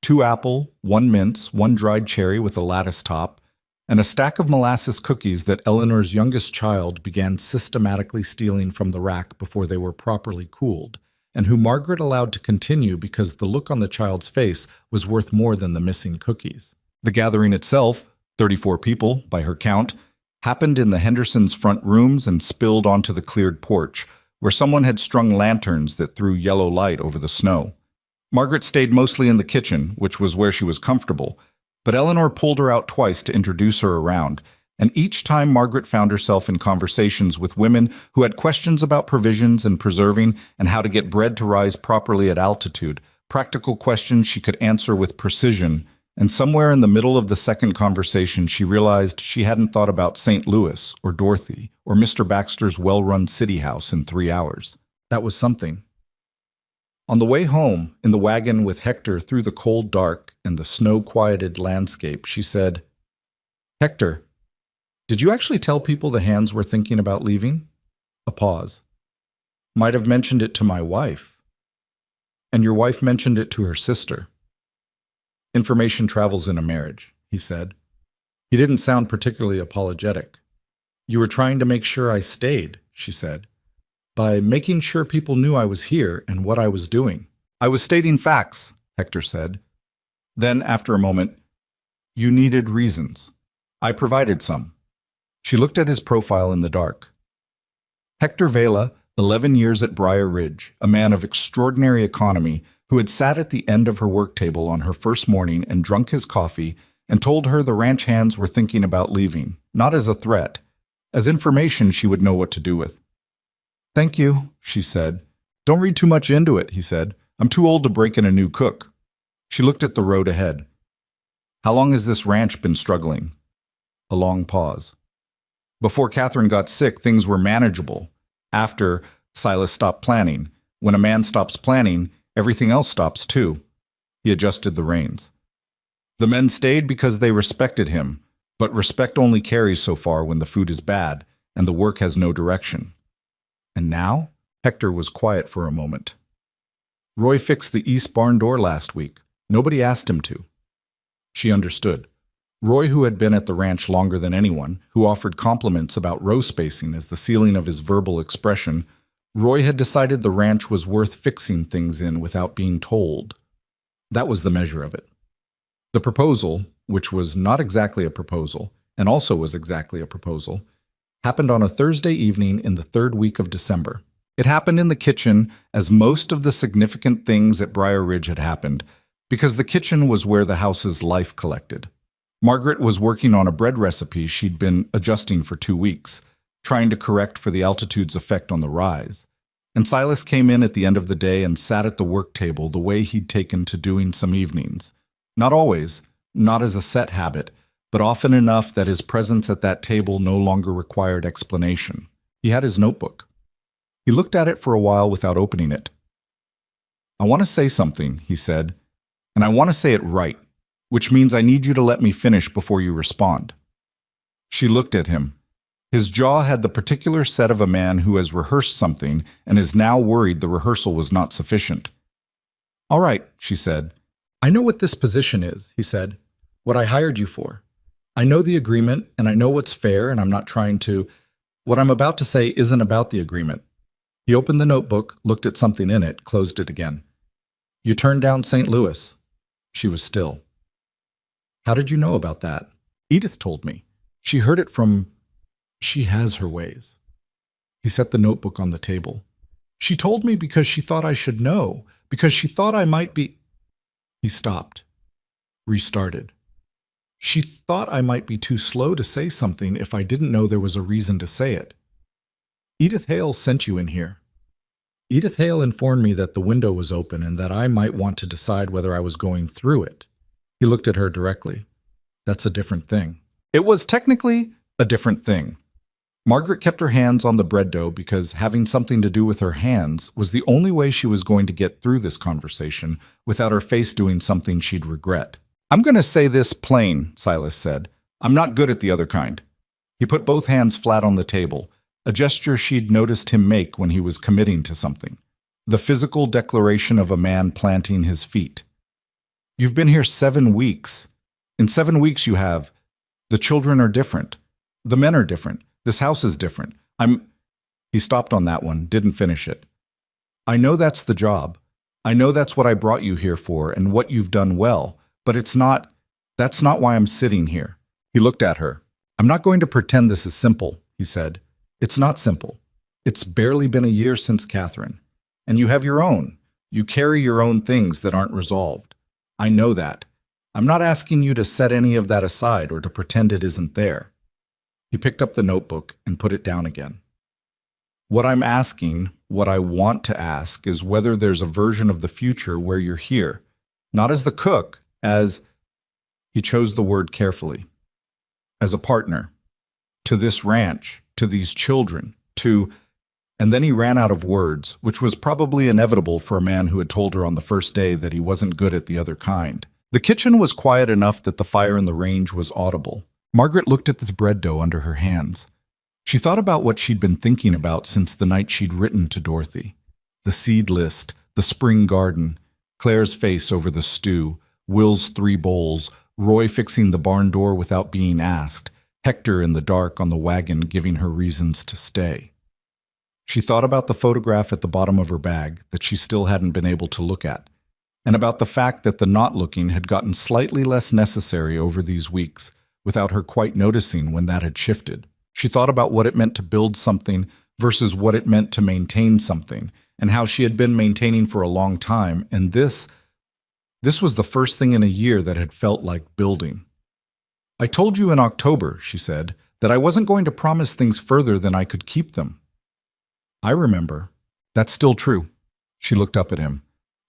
2 apple, 1 mince, 1 dried cherry with a lattice top, and a stack of molasses cookies that Eleanor's youngest child began systematically stealing from the rack before they were properly cooled, and who Margaret allowed to continue because the look on the child's face was worth more than the missing cookies. The gathering itself, 34 people by her count, happened in the Hendersons' front rooms and spilled onto the cleared porch, where someone had strung lanterns that threw yellow light over the snow. Margaret stayed mostly in the kitchen, which was where she was comfortable, but Eleanor pulled her out twice to introduce her around, and each time Margaret found herself in conversations with women who had questions about provisions and preserving and how to get bread to rise properly at altitude, practical questions she could answer with precision. And somewhere in the middle of the second conversation, she realized she hadn't thought about St. Louis or Dorothy or Mr. Baxter's well-run city house in 3 hours. That was something. On the way home, in the wagon with Hector through the cold dark and the snow-quieted landscape, she said, "Hector, did you actually tell people the hands were thinking about leaving?" A pause. "Might have mentioned it to my wife." "And your wife mentioned it to her sister." "Information travels in a marriage," he said. He didn't sound particularly apologetic. "You were trying to make sure I stayed," she said. "By making sure people knew I was here and what I was doing." "I was stating facts," Hector said. Then, after a moment, "You needed reasons. I provided some." She looked at his profile in the dark. Hector Vela, 11 years at Briar Ridge, a man of extraordinary economy, who had sat at the end of her work table on her first morning and drunk his coffee and told her the ranch hands were thinking about leaving, not as a threat, as information she would know what to do with. "Thank you," she said. "Don't read too much into it," he said. "I'm too old to break in a new cook." She looked at the road ahead. "How long has this ranch been struggling?" A long pause. "Before Catherine got sick, things were manageable. After, Silas stopped planning. When a man stops planning, everything else stops too." He adjusted the reins. "The men stayed because they respected him, but respect only carries so far when the food is bad and the work has no direction." And now? Hector was quiet for a moment. Roy fixed the east barn door last week. Nobody asked him to. She understood. Roy, who had been at the ranch longer than anyone, who offered compliments about row spacing as the ceiling of his verbal expression, Roy had decided the ranch was worth fixing things in without being told. That was the measure of it. The proposal, which was not exactly a proposal, and also was exactly a proposal, happened on a Thursday evening in the third week of December. It happened in the kitchen, as most of the significant things at Briar Ridge had happened, because the kitchen was where the house's life collected. Margaret was working on a bread recipe she'd been adjusting for 2 weeks, trying to correct for the altitude's effect on the rise. And Silas came in at the end of the day and sat at the work table the way he'd taken to doing some evenings. Not always, not as a set habit, but often enough that his presence at that table no longer required explanation. He had his notebook. He looked at it for a while without opening it. "I want to say something," he said, "and I want to say it right, which means I need you to let me finish before you respond." She looked at him. His jaw had the particular set of a man who has rehearsed something and is now worried the rehearsal was not sufficient. "All right," she said. "I know what this position is," he said, "what I hired you for. I know the agreement, and I know what's fair, and I'm not trying to. What I'm about to say isn't about the agreement." He opened the notebook, looked at something in it, closed it again. "You turned down St. Louis." She was still. "How did you know about that?" "Edith told me. She heard it from... She has her ways." He set the notebook on the table. "She told me because she thought I should know, because she thought I might be..." He stopped, restarted. "She thought I might be too slow to say something if I didn't know there was a reason to say it. Edith Hale sent you in here. Edith Hale informed me that the window was open and that I might want to decide whether I was going through it." He looked at her directly. "That's a different thing." It was technically a different thing. Margaret kept her hands on the bread dough because having something to do with her hands was the only way she was going to get through this conversation without her face doing something she'd regret. "I'm going to say this plain," Silas said. "I'm not good at the other kind." He put both hands flat on the table, a gesture she'd noticed him make when he was committing to something. The physical declaration of a man planting his feet. "You've been here 7 weeks. In 7 weeks you have. The children are different. The men are different. This house is different. He stopped on that one, didn't finish it. "I know that's the job. I know that's what I brought you here for and what you've done well, but that's not why I'm sitting here." He looked at her. "I'm not going to pretend this is simple," he said. "It's not simple. It's barely been a year since Catherine. And you have your own. You carry your own things that aren't resolved. I know that. I'm not asking you to set any of that aside or to pretend it isn't there." He picked up the notebook and put it down again. "What I'm asking, what I want to ask, is whether there's a version of the future where you're here, not as the cook, as..." He chose the word carefully. "As a partner. To this ranch, to these children, to..." And then he ran out of words, which was probably inevitable for a man who had told her on the first day that he wasn't good at the other kind. The kitchen was quiet enough that the fire in the range was audible. Margaret looked at the bread dough under her hands. She thought about what she'd been thinking about since the night she'd written to Dorothy. The seed list, the spring garden, Claire's face over the stew, Will's 3 bowls, Roy fixing the barn door without being asked, Hector in the dark on the wagon giving her reasons to stay. She thought about the photograph at the bottom of her bag that she still hadn't been able to look at, and about the fact that the not looking had gotten slightly less necessary over these weeks, without her quite noticing when that had shifted. She thought about what it meant to build something versus what it meant to maintain something, and how she had been maintaining for a long time, and this was the first thing in a year that had felt like building. "I told you in October," she said, "that I wasn't going to promise things further than I could keep them." "I remember. That's still true." She looked up at him.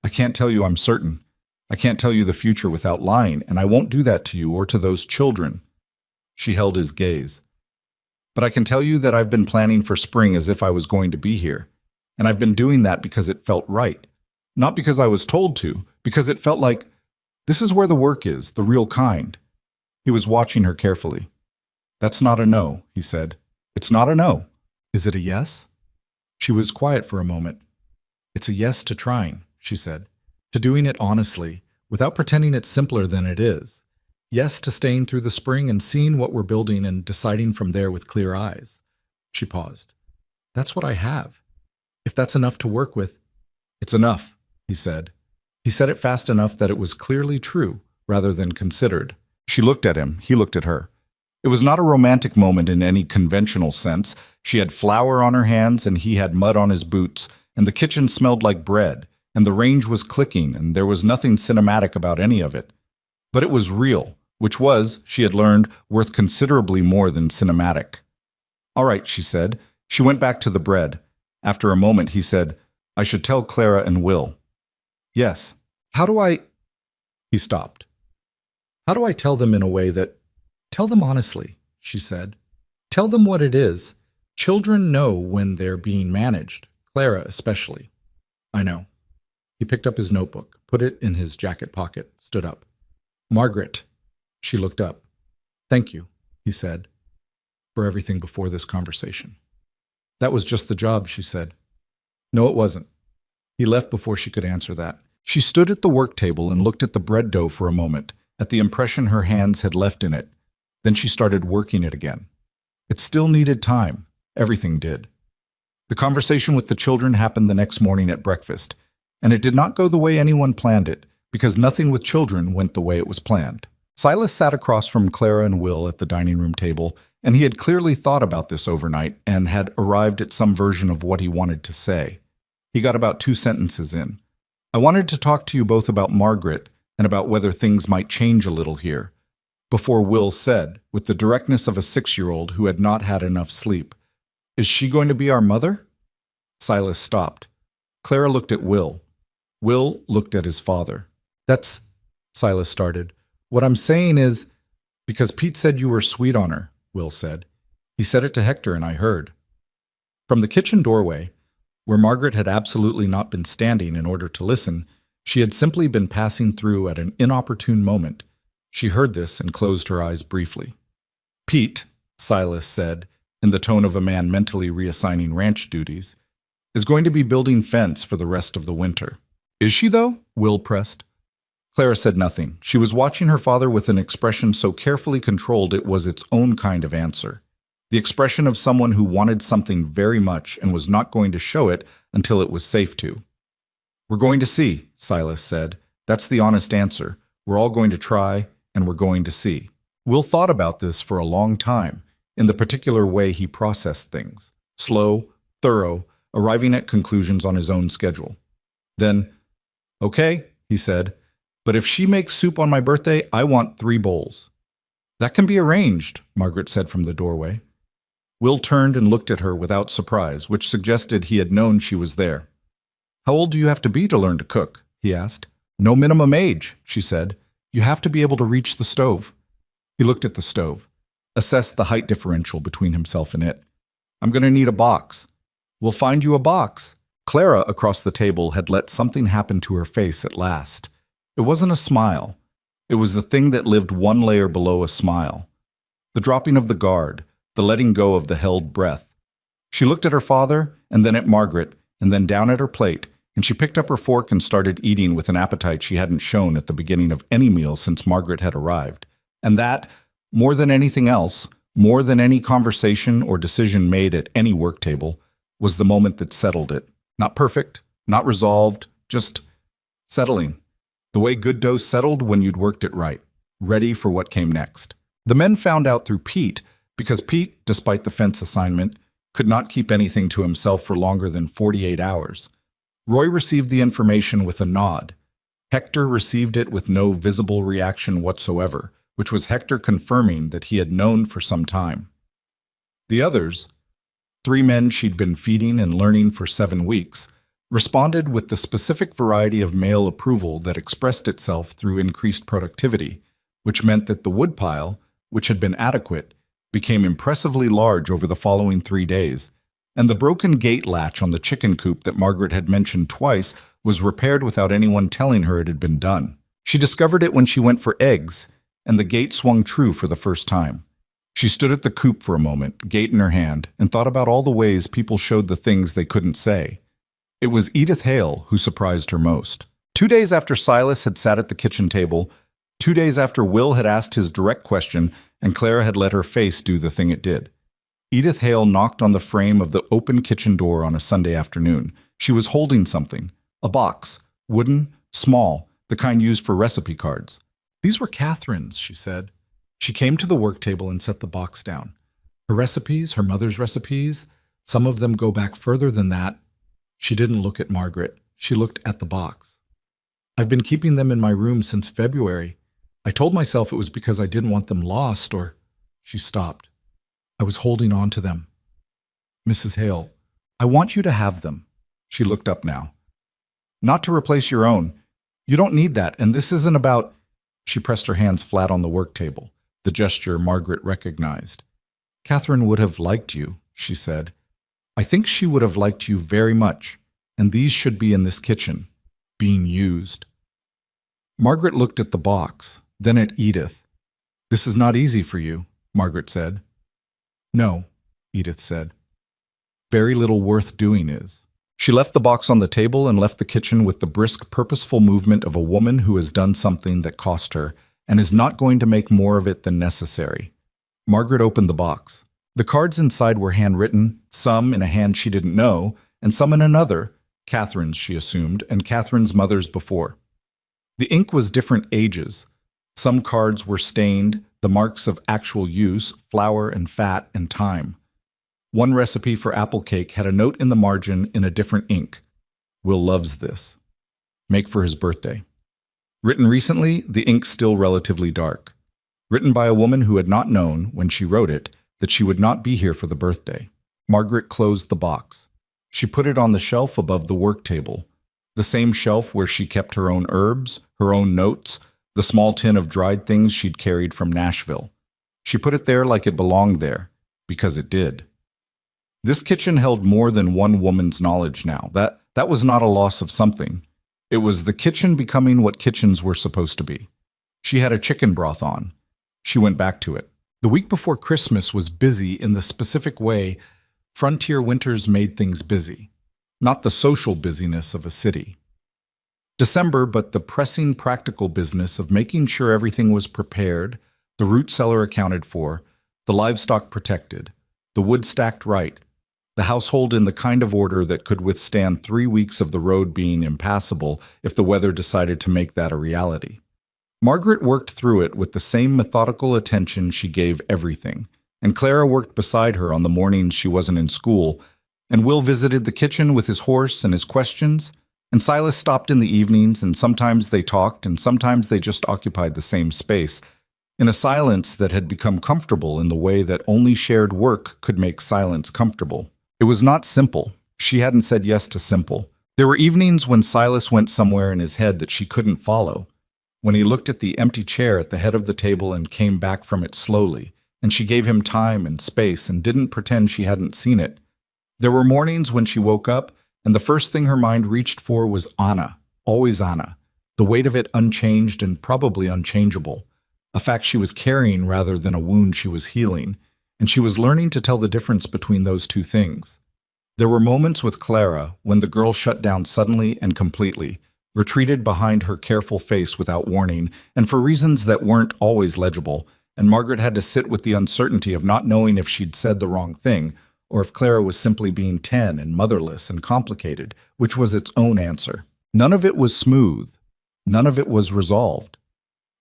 "I can't tell you I'm certain. I can't tell you the future without lying, and I won't do that to you or to those children." She held his gaze. "But I can tell you that I've been planning for spring as if I was going to be here, and I've been doing that because it felt right. Not because I was told to, because it felt like, this is where the work is, the real kind." He was watching her carefully. "That's not a no," he said. "It's not a no. Is it a yes?" She was quiet for a moment. "It's a yes to trying," she said. To doing it honestly, without pretending it's simpler than it is. Yes to staying through the spring and seeing what we're building and deciding from there with clear eyes. She paused. That's what I have. If that's enough to work with, it's enough, he said. He said it fast enough that it was clearly true, rather than considered. She looked at him, he looked at her. It was not a romantic moment in any conventional sense. She had flour on her hands and he had mud on his boots, and the kitchen smelled like bread, and the range was clicking, and there was nothing cinematic about any of it. But it was real, which was, she had learned, worth considerably more than cinematic. All right, she said. She went back to the bread. After a moment, he said, I should tell Clara and Will. Yes. How do I... He stopped. How do I tell them in a way that... Tell them honestly, she said. Tell them what it is. Children know when they're being managed, Clara especially. I know. He picked up his notebook, put it in his jacket pocket, stood up. Margaret. She looked up. Thank you, he said, for everything before this conversation. That was just the job, she said. No, it wasn't. He left before she could answer that. She stood at the work table and looked at the bread dough for a moment, at the impression her hands had left in it. Then she started working it again. It still needed time. Everything did. The conversation with the children happened the next morning at breakfast, and it did not go the way anyone planned it, because nothing with children went the way it was planned. Silas sat across from Clara and Will at the dining room table, and he had clearly thought about this overnight and had arrived at some version of what he wanted to say. He got about 2 sentences in. I wanted to talk to you both about Margaret and about whether things might change a little here. Before Will said, with the directness of a 6-year-old who had not had enough sleep, Is she going to be our mother? Silas stopped. Clara looked at Will. Will looked at his father. That's, Silas started. What I'm saying is, because Pete said you were sweet on her, Will said. He said it to Hector and I heard. From the kitchen doorway, where Margaret had absolutely not been standing in order to listen, she had simply been passing through at an inopportune moment. She heard this and closed her eyes briefly. Pete, Silas said, in the tone of a man mentally reassigning ranch duties, is going to be building fence for the rest of the winter. Is she, though? Will pressed. Clara said nothing. She was watching her father with an expression so carefully controlled it was its own kind of answer. The expression of someone who wanted something very much and was not going to show it until it was safe to. We're going to see, Silas said. That's the honest answer. We're all going to try, and we're going to see. Will thought about this for a long time, in the particular way he processed things. Slow, thorough, arriving at conclusions on his own schedule. Then, okay, he said, but if she makes soup on my birthday, I want 3 bowls. That can be arranged, Margaret said from the doorway. Will turned and looked at her without surprise, which suggested he had known she was there. How old do you have to be to learn to cook? He asked. No minimum age, she said. You have to be able to reach the stove. He looked at the stove, assessed the height differential between himself and it. I'm going to need a box. We'll find you a box. Clara across the table had let something happen to her face at last. It wasn't a smile. It was the thing that lived one layer below a smile. The dropping of the guard, the letting go of the held breath. She looked at her father, and then at Margaret, and then down at her plate, and she picked up her fork and started eating with an appetite she hadn't shown at the beginning of any meal since Margaret had arrived. And that, more than anything else, more than any conversation or decision made at any work table, was the moment that settled it. Not perfect, not resolved, just settling. The way good dough settled when you'd worked it right, ready for what came next. The men found out through Pete, because Pete, despite the fence assignment, could not keep anything to himself for longer than 48 hours. Roy received the information with a nod. Hector received it with no visible reaction whatsoever, which was Hector confirming that he had known for some time. The others, 3 men she'd been feeding and learning for 7 weeks, responded with the specific variety of male approval that expressed itself through increased productivity, which meant that the woodpile, which had been adequate, became impressively large over the following 3 days, and the broken gate latch on the chicken coop that Margaret had mentioned twice was repaired without anyone telling her it had been done. She discovered it when she went for eggs, and the gate swung true for the first time. She stood at the coop for a moment, gate in her hand, and thought about all the ways people showed the things they couldn't say. It was Edith Hale who surprised her most. 2 days after Silas had sat at the kitchen table, 2 days after Will had asked his direct question and Clara had let her face do the thing it did, Edith Hale knocked on the frame of the open kitchen door on a Sunday afternoon. She was holding something, a box, wooden, small, the kind used for recipe cards. "These were Catherine's," she said. She came to the work table and set the box down. Her recipes, her mother's recipes, some of them go back further than that. She didn't look at Margaret. She looked at the box. "I've been keeping them in my room since February. I told myself it was because I didn't want them lost or—" She stopped. "I was holding on to them. Mrs. Hale, I want you to have them." She looked up now. "Not to replace your own. You don't need that, and this isn't about—" She pressed her hands flat on the work table, the gesture Margaret recognized. "Catherine would have liked you," she said. "I think she would have liked you very much, and these should be in this kitchen, being used." Margaret looked at the box, then at Edith. "This is not easy for you," Margaret said. "No," Edith said. "Very little worth doing is." She left the box on the table and left the kitchen with the brisk, purposeful movement of a woman who has done something that cost her and is not going to make more of it than necessary. Margaret opened the box. The cards inside were handwritten, some in a hand she didn't know, and some in another, Catherine's, she assumed, and Catherine's mother's before. The ink was different ages. Some cards were stained, the marks of actual use, flour and fat and time. One recipe for apple cake had a note in the margin in a different ink. "Will loves this. Make for his birthday." Written recently, the ink still relatively dark. Written by a woman who had not known, when she wrote it, that she would not be here for the birthday. Margaret closed the box. She put it on the shelf above the work table, the same shelf where she kept her own herbs, her own notes, the small tin of dried things she'd carried from Nashville. She put it there like it belonged there, because it did. This kitchen held more than one woman's knowledge now. That was not a loss of something. It was the kitchen becoming what kitchens were supposed to be. She had a chicken broth on. She went back to it. The week before Christmas was busy in the specific way frontier winters made things busy, not the social busyness of a city. December, but the pressing practical business of making sure everything was prepared, the root cellar accounted for, the livestock protected, the wood stacked right, the household in the kind of order that could withstand 3 weeks of the road being impassable if the weather decided to make that a reality. Margaret worked through it with the same methodical attention she gave everything, and Clara worked beside her on the mornings she wasn't in school, and Will visited the kitchen with his horse and his questions, and Silas stopped in the evenings, and sometimes they talked, and sometimes they just occupied the same space, in a silence that had become comfortable in the way that only shared work could make silence comfortable. It was not simple. She hadn't said yes to simple. There were evenings when Silas went somewhere in his head that she couldn't follow, when he looked at the empty chair at the head of the table and came back from it slowly, and she gave him time and space and didn't pretend she hadn't seen it. There were mornings when she woke up, and the first thing her mind reached for was Anna, always Anna, the weight of it unchanged and probably unchangeable, a fact she was carrying rather than a wound she was healing, and she was learning to tell the difference between those two things. There were moments with Clara when the girl shut down suddenly and completely, retreated behind her careful face without warning, and for reasons that weren't always legible, and Margaret had to sit with the uncertainty of not knowing if she'd said the wrong thing, or if Clara was simply being 10 and motherless and complicated, which was its own answer. None of it was smooth. None of it was resolved.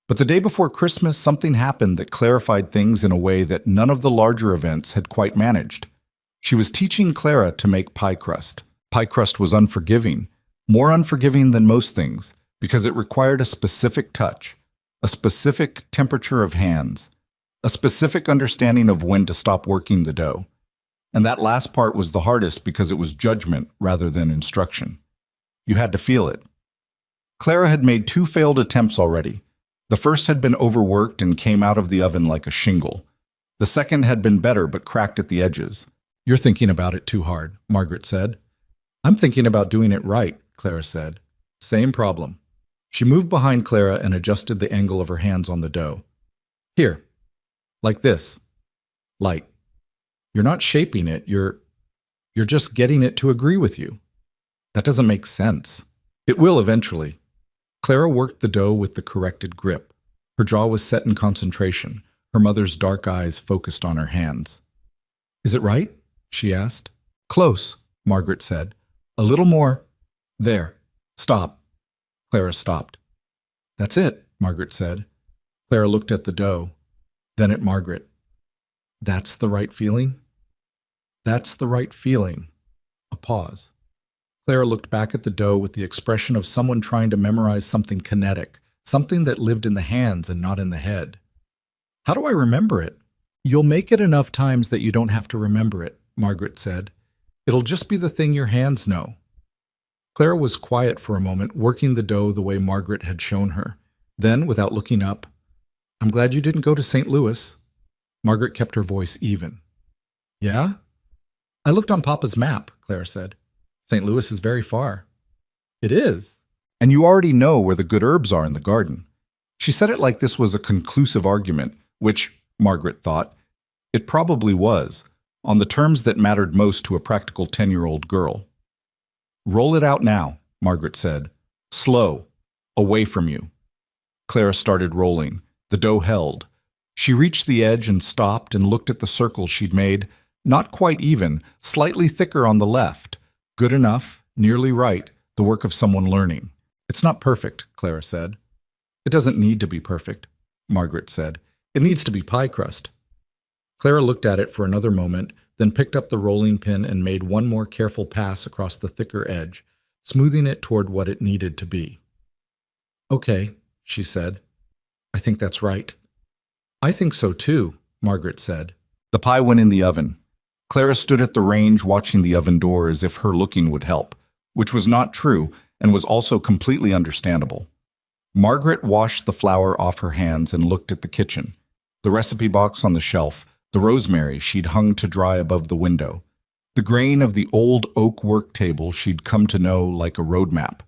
But the day before Christmas, something happened that clarified things in a way that none of the larger events had quite managed. She was teaching Clara to make pie crust. Pie crust was unforgiving, more unforgiving than most things, because it required a specific touch, a specific temperature of hands, a specific understanding of when to stop working the dough. And that last part was the hardest because it was judgment rather than instruction. You had to feel it. Clara had made 2 failed attempts already. The first had been overworked and came out of the oven like a shingle. The second had been better but cracked at the edges. "You're thinking about it too hard," Margaret said. "I'm thinking about doing it right," Clara said. "Same problem." She moved behind Clara and adjusted the angle of her hands on the dough. "Here. Like this. Light. You're not shaping it, you're just getting it to agree with you. That doesn't make sense. It will eventually. Clara worked the dough with the corrected grip. Her jaw was set in concentration, her mother's dark eyes focused on her hands. Is it right? She asked. Close, Margaret said. A little more. There. Stop. Clara stopped. That's it, Margaret said. Clara looked at the dough, then at Margaret. That's the right feeling? That's the right feeling. A pause. Clara looked back at the dough with the expression of someone trying to memorize something kinetic, something that lived in the hands and not in the head. How do I remember it? You'll make it enough times that you don't have to remember it, Margaret said. It'll just be the thing your hands know. Clara was quiet for a moment, working the dough the way Margaret had shown her. Then, without looking up, I'm glad you didn't go to St. Louis. Margaret kept her voice even. Yeah? I looked on Papa's map, Clara said. St. Louis is very far. It is. And you already know where the good herbs are in the garden. She said it like this was a conclusive argument, which, Margaret thought, it probably was, on the terms that mattered most to a practical 10-year-old girl. Roll it out now, Margaret said. Slow. Away from you. Clara started rolling. The dough held. She reached the edge and stopped and looked at the circle she'd made, not quite even, slightly thicker on the left. Good enough, nearly right, the work of someone learning. It's not perfect, Clara said. It doesn't need to be perfect, Margaret said. It needs to be pie crust. Clara looked at it for another moment, then picked up the rolling pin and made one more careful pass across the thicker edge, smoothing it toward what it needed to be. Okay, she said. I think that's right. I think so too, Margaret said. The pie went in the oven. Clara stood at the range watching the oven door as if her looking would help, which was not true and was also completely understandable. Margaret washed the flour off her hands and looked at the kitchen, the recipe box on the shelf, the rosemary she'd hung to dry above the window, the grain of the old oak work table she'd come to know like a road map,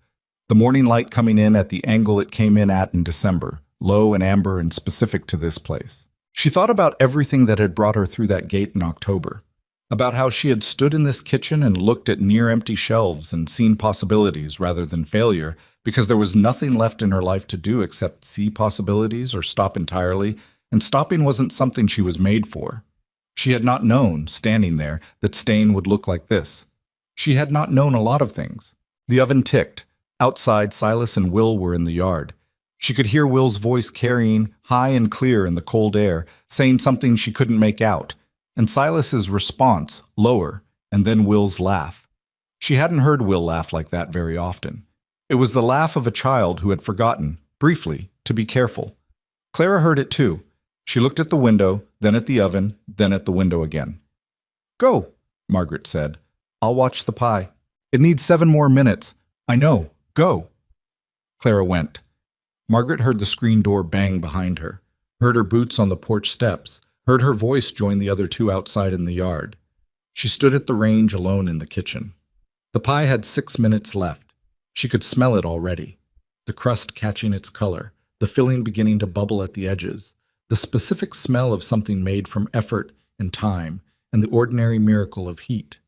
the morning light coming in at the angle it came in at in December, low and amber and specific to this place. She thought about everything that had brought her through that gate in October, about how she had stood in this kitchen and looked at near-empty shelves and seen possibilities rather than failure because there was nothing left in her life to do except see possibilities or stop entirely, and stopping wasn't something she was made for. She had not known, standing there, that staying would look like this. She had not known a lot of things. The oven ticked. Outside, Silas and Will were in the yard. She could hear Will's voice carrying, high and clear in the cold air, saying something she couldn't make out, and Silas's response, lower, and then Will's laugh. She hadn't heard Will laugh like that very often. It was the laugh of a child who had forgotten, briefly, to be careful. Clara heard it too. She looked at the window, then at the oven, then at the window again. Go, Margaret said. I'll watch the pie. It needs 7 more minutes. I know. Go. Clara went. Margaret heard the screen door bang behind her, heard her boots on the porch steps, heard her voice join the other 2 outside in the yard. She stood at the range alone in the kitchen. The pie had 6 minutes left. She could smell it already. The crust catching its color, the filling beginning to bubble at the edges, the specific smell of something made from effort and time, and the ordinary miracle of heat.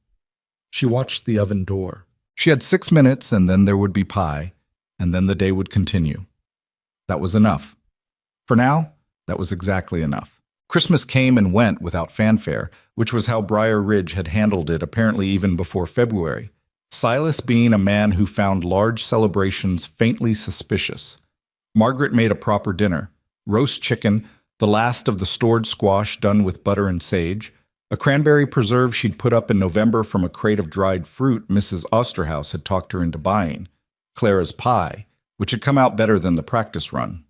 She watched the oven door. She had 6 minutes, and then there would be pie, and then the day would continue. That was enough. For now, that was exactly enough. Christmas came and went without fanfare, which was how Briar Ridge had handled it apparently even before February. Silas being a man who found large celebrations faintly suspicious. Margaret made a proper dinner. Roast chicken, the last of the stored squash done with butter and sage, a cranberry preserve she'd put up in November from a crate of dried fruit Mrs. Osterhaus had talked her into buying, Clara's pie, which had come out better than the practice run.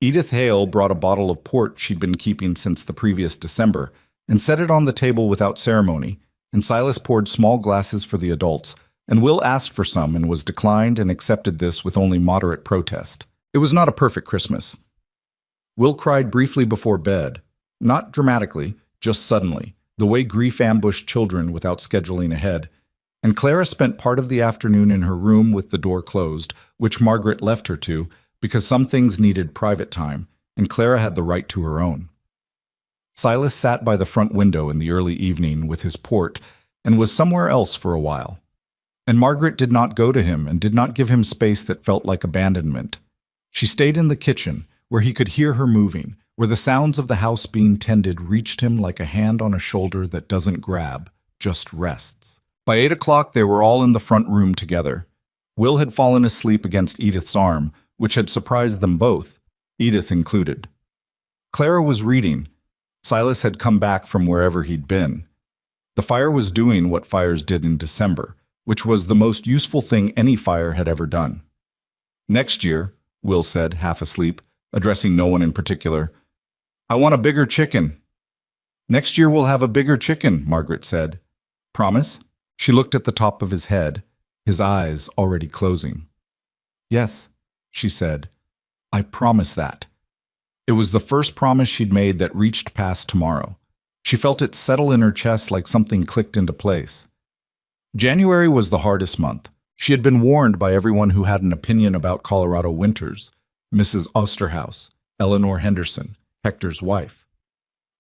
Edith Hale brought a bottle of port she'd been keeping since the previous December and set it on the table without ceremony, and Silas poured small glasses for the adults, and Will asked for some and was declined and accepted this with only moderate protest. It was not a perfect Christmas. Will cried briefly before bed, not dramatically, just suddenly, the way grief ambushed children without scheduling ahead, and Clara spent part of the afternoon in her room with the door closed, which Margaret left her to, because some things needed private time, and Clara had the right to her own. Silas sat by the front window in the early evening with his port and was somewhere else for a while. And Margaret did not go to him and did not give him space that felt like abandonment. She stayed in the kitchen, where he could hear her moving, where the sounds of the house being tended reached him like a hand on a shoulder that doesn't grab, just rests. By 8 o'clock, they were all in the front room together. Will had fallen asleep against Edith's arm, which had surprised them both, Edith included. Clara was reading. Silas had come back from wherever he'd been. The fire was doing what fires did in December, which was the most useful thing any fire had ever done. Next year, Will said, half asleep, addressing no one in particular, I want a bigger chicken. Next year we'll have a bigger chicken, Margaret said. Promise? She looked at the top of his head, his eyes already closing. Yes, she said. I promise that. It was the first promise she'd made that reached past tomorrow. She felt it settle in her chest like something clicked into place. January was the hardest month. She had been warned by everyone who had an opinion about Colorado winters, Mrs. Osterhaus, Eleanor Henderson, Hector's wife.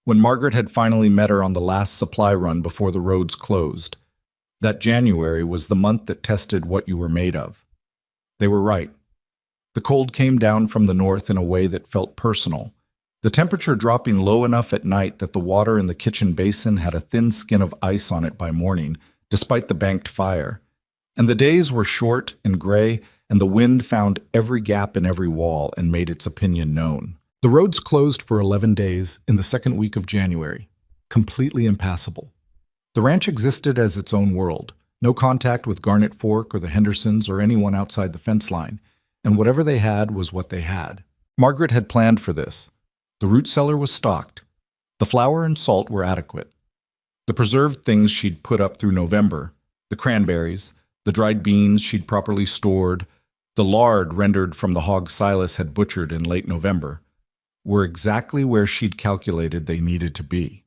When Margaret had finally met her on the last supply run before the roads closed, that January was the month that tested what you were made of. They were right. The cold came down from the north in a way that felt personal, the temperature dropping low enough at night that the water in the kitchen basin had a thin skin of ice on it by morning, despite the banked fire. And the days were short and gray, and the wind found every gap in every wall and made its opinion known. The roads closed for 11 days in the second week of January, completely impassable. The ranch existed as its own world, no contact with Garnet Fork or the Hendersons or anyone outside the fence line, and whatever they had was what they had. Margaret had planned for this. The root cellar was stocked. The flour and salt were adequate. The preserved things she'd put up through November, the cranberries, the dried beans she'd properly stored, the lard rendered from the hog Silas had butchered in late November, were exactly where she'd calculated they needed to be.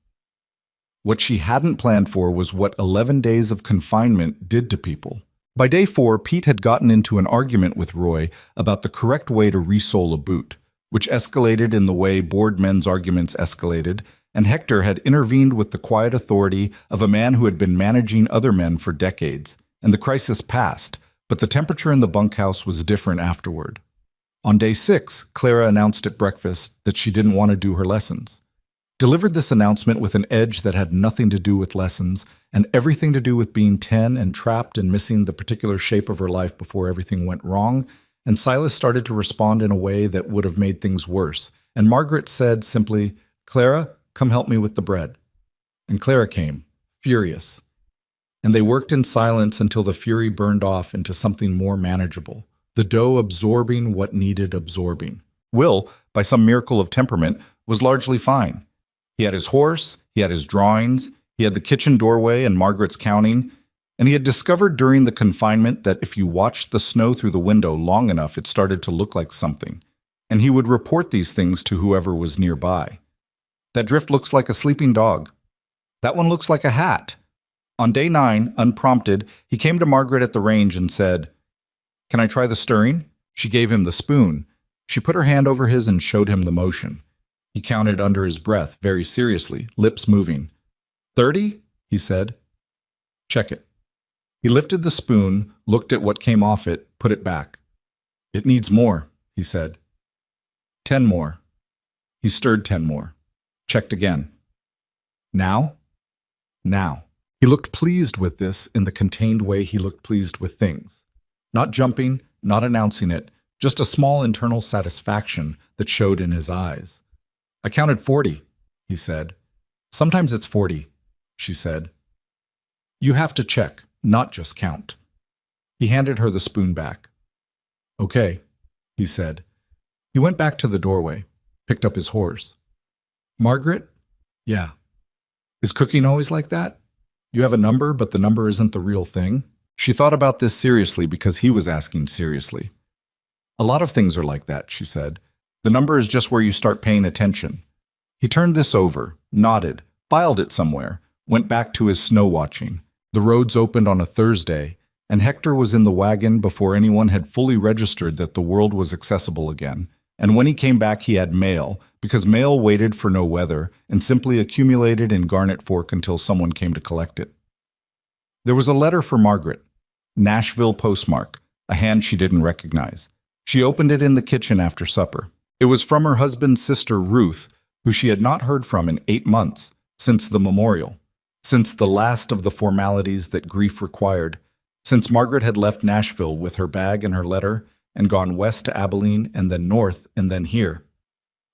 What she hadn't planned for was what 11 days of confinement did to people. By day 4, Pete had gotten into an argument with Roy about the correct way to resole a boot, which escalated in the way bored men's arguments escalated, and Hector had intervened with the quiet authority of a man who had been managing other men for decades, and the crisis passed, but the temperature in the bunkhouse was different afterward. On day 6, Clara announced at breakfast that she didn't want to do her lessons. Delivered this announcement with an edge that had nothing to do with lessons and everything to do with being 10 and trapped and missing the particular shape of her life before everything went wrong, and Silas started to respond in a way that would have made things worse, and Margaret said simply, Clara, come help me with the bread. And Clara came, furious. And they worked in silence until the fury burned off into something more manageable, the dough absorbing what needed absorbing. Will, by some miracle of temperament, was largely fine. He had his horse, he had his drawings, he had the kitchen doorway and Margaret's counting, and he had discovered during the confinement that if you watched the snow through the window long enough, it started to look like something, and he would report these things to whoever was nearby. That drift looks like a sleeping dog. That one looks like a hat. On day 9, unprompted, he came to Margaret at the range and said, Can I try the stirring? She gave him the spoon. She put her hand over his and showed him the motion. He counted under his breath, very seriously, lips moving. 30? He said. Check it. He lifted the spoon, looked at what came off it, put it back. It needs more, he said. 10 more. He stirred 10 more. Checked again. Now? Now. He looked pleased with this in the contained way he looked pleased with things. Not jumping, not announcing it, just a small internal satisfaction that showed in his eyes. I counted 40, he said. Sometimes it's 40, she said. You have to check, not just count. He handed her the spoon back. Okay, he said. He went back to the doorway, picked up his horse. Margaret? Yeah. Is cooking always like that? You have a number, but the number isn't the real thing? She thought about this seriously because he was asking seriously. A lot of things are like that, she said. The number is just where you start paying attention. He turned this over, nodded, filed it somewhere, went back to his snow watching. The roads opened on a Thursday, and Hector was in the wagon before anyone had fully registered that the world was accessible again. And when he came back, he had mail, because mail waited for no weather and simply accumulated in Garnet Fork until someone came to collect it. There was a letter for Margaret. Nashville postmark, a hand she didn't recognize. She opened it in the kitchen after supper. It was from her husband's sister, Ruth, who she had not heard from in 8 months, since the memorial, since the last of the formalities that grief required, since Margaret had left Nashville with her bag and her letter and gone west to Abilene and then north and then here.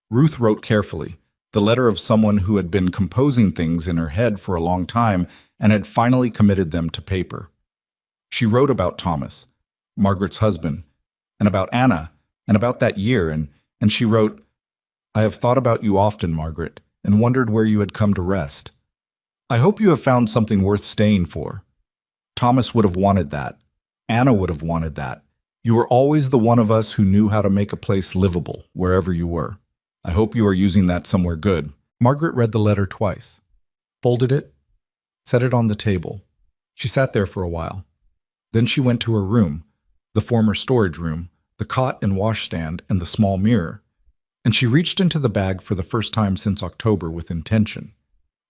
Ruth wrote carefully, the letter of someone who had been composing things in her head for a long time and had finally committed them to paper. She wrote about Thomas, Margaret's husband, and about Anna, and about that year, and she wrote, "I have thought about you often, Margaret, and wondered where you had come to rest. I hope you have found something worth staying for. Thomas would have wanted that. Anna would have wanted that. You were always the one of us who knew how to make a place livable, wherever you were. I hope you are using that somewhere good." Margaret read the letter twice, folded it, set it on the table. She sat there for a while. Then she went to her room, the former storage room, the cot and washstand, and the small mirror, and she reached into the bag for the first time since October with intention.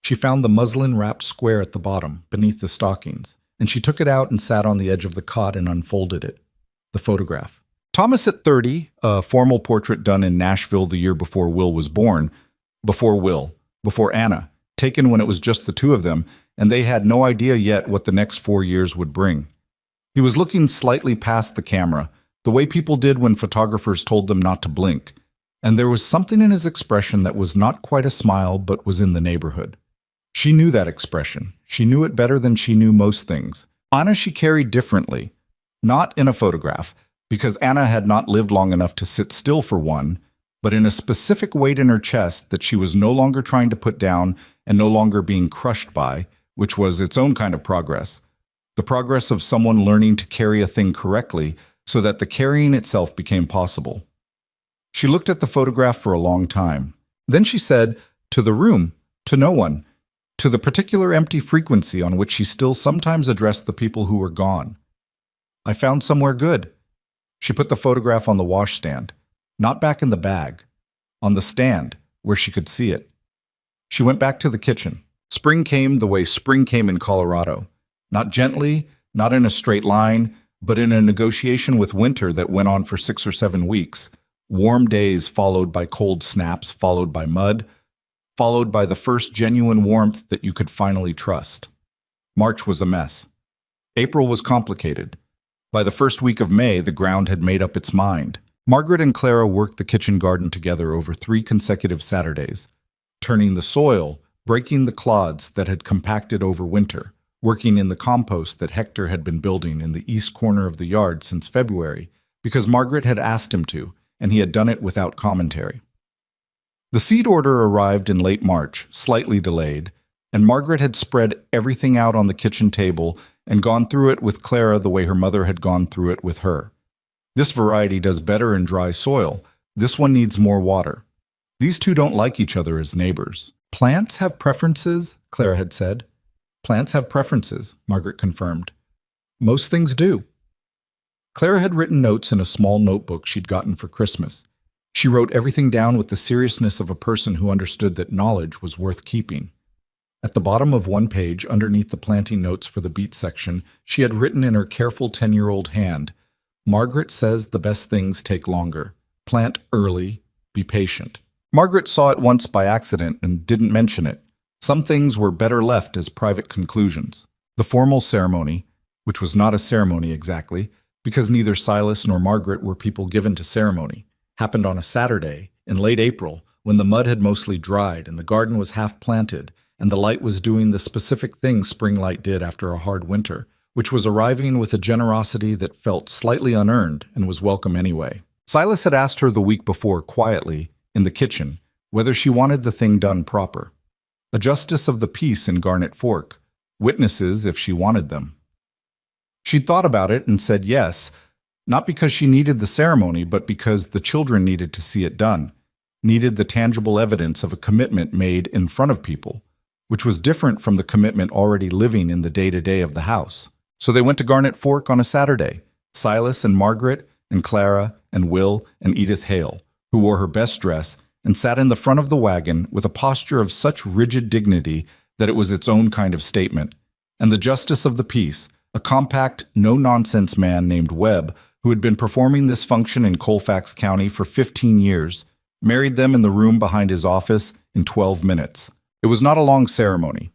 She found the muslin-wrapped square at the bottom, beneath the stockings, and she took it out and sat on the edge of the cot and unfolded it. The photograph. Thomas at 30, a formal portrait done in Nashville the year before Will was born, before Anna, taken when it was just the two of them, and they had no idea yet what the next 4 years would bring. He was looking slightly past the camera, the way people did when photographers told them not to blink, and there was something in his expression that was not quite a smile but was in the neighborhood. She knew that expression. She knew it better than she knew most things. Anna she carried differently, not in a photograph, because Anna had not lived long enough to sit still for one, but in a specific weight in her chest that she was no longer trying to put down and no longer being crushed by, which was its own kind of progress. The progress of someone learning to carry a thing correctly so that the carrying itself became possible. She looked at the photograph for a long time. Then she said, to the room, to no one, to the particular empty frequency on which she still sometimes addressed the people who were gone. "I found somewhere good." She put the photograph on the washstand, not back in the bag, on the stand where she could see it. She went back to the kitchen. Spring came the way spring came in Colorado. Not gently, not in a straight line, but in a negotiation with winter that went on for 6 or 7 weeks. Warm days followed by cold snaps, followed by mud, followed by the first genuine warmth that you could finally trust. March was a mess. April was complicated. By the first week of May, the ground had made up its mind. Margaret and Clara worked the kitchen garden together over 3 consecutive Saturdays, turning the soil, breaking the clods that had compacted over winter, working in the compost that Hector had been building in the east corner of the yard since February, because Margaret had asked him to, and he had done it without commentary. The seed order arrived in late March, slightly delayed, and Margaret had spread everything out on the kitchen table and gone through it with Clara the way her mother had gone through it with her. This variety does better in dry soil. This one needs more water. These two don't like each other as neighbors. "Plants have preferences," Clara had said. "Plants have preferences," Margaret confirmed. "Most things do." Clara had written notes in a small notebook she'd gotten for Christmas. She wrote everything down with the seriousness of a person who understood that knowledge was worth keeping. At the bottom of one page, underneath the planting notes for the beet section, she had written in her careful 10-year-old hand, "Margaret says the best things take longer. Plant early, be patient." Margaret saw it once by accident and didn't mention it. Some things were better left as private conclusions. The formal ceremony, which was not a ceremony exactly, because neither Silas nor Margaret were people given to ceremony, happened on a Saturday in late April when the mud had mostly dried and the garden was half planted and the light was doing the specific thing spring light did after a hard winter, which was arriving with a generosity that felt slightly unearned and was welcome anyway. Silas had asked her the week before quietly, in the kitchen, whether she wanted the thing done proper. A justice of the peace in Garnet Fork, witnesses if she wanted them. She'd thought about it and said yes, not because she needed the ceremony, but because the children needed to see it done, needed the tangible evidence of a commitment made in front of people, which was different from the commitment already living in the day-to-day of the house. So they went to Garnet Fork on a Saturday, Silas and Margaret and Clara and Will and Edith Hale, who wore her best dress and sat in the front of the wagon with a posture of such rigid dignity that it was its own kind of statement, and the justice of the peace, a compact, no-nonsense man named Webb, who had been performing this function in Colfax County for 15 years, married them in the room behind his office in 12 minutes. It was not a long ceremony.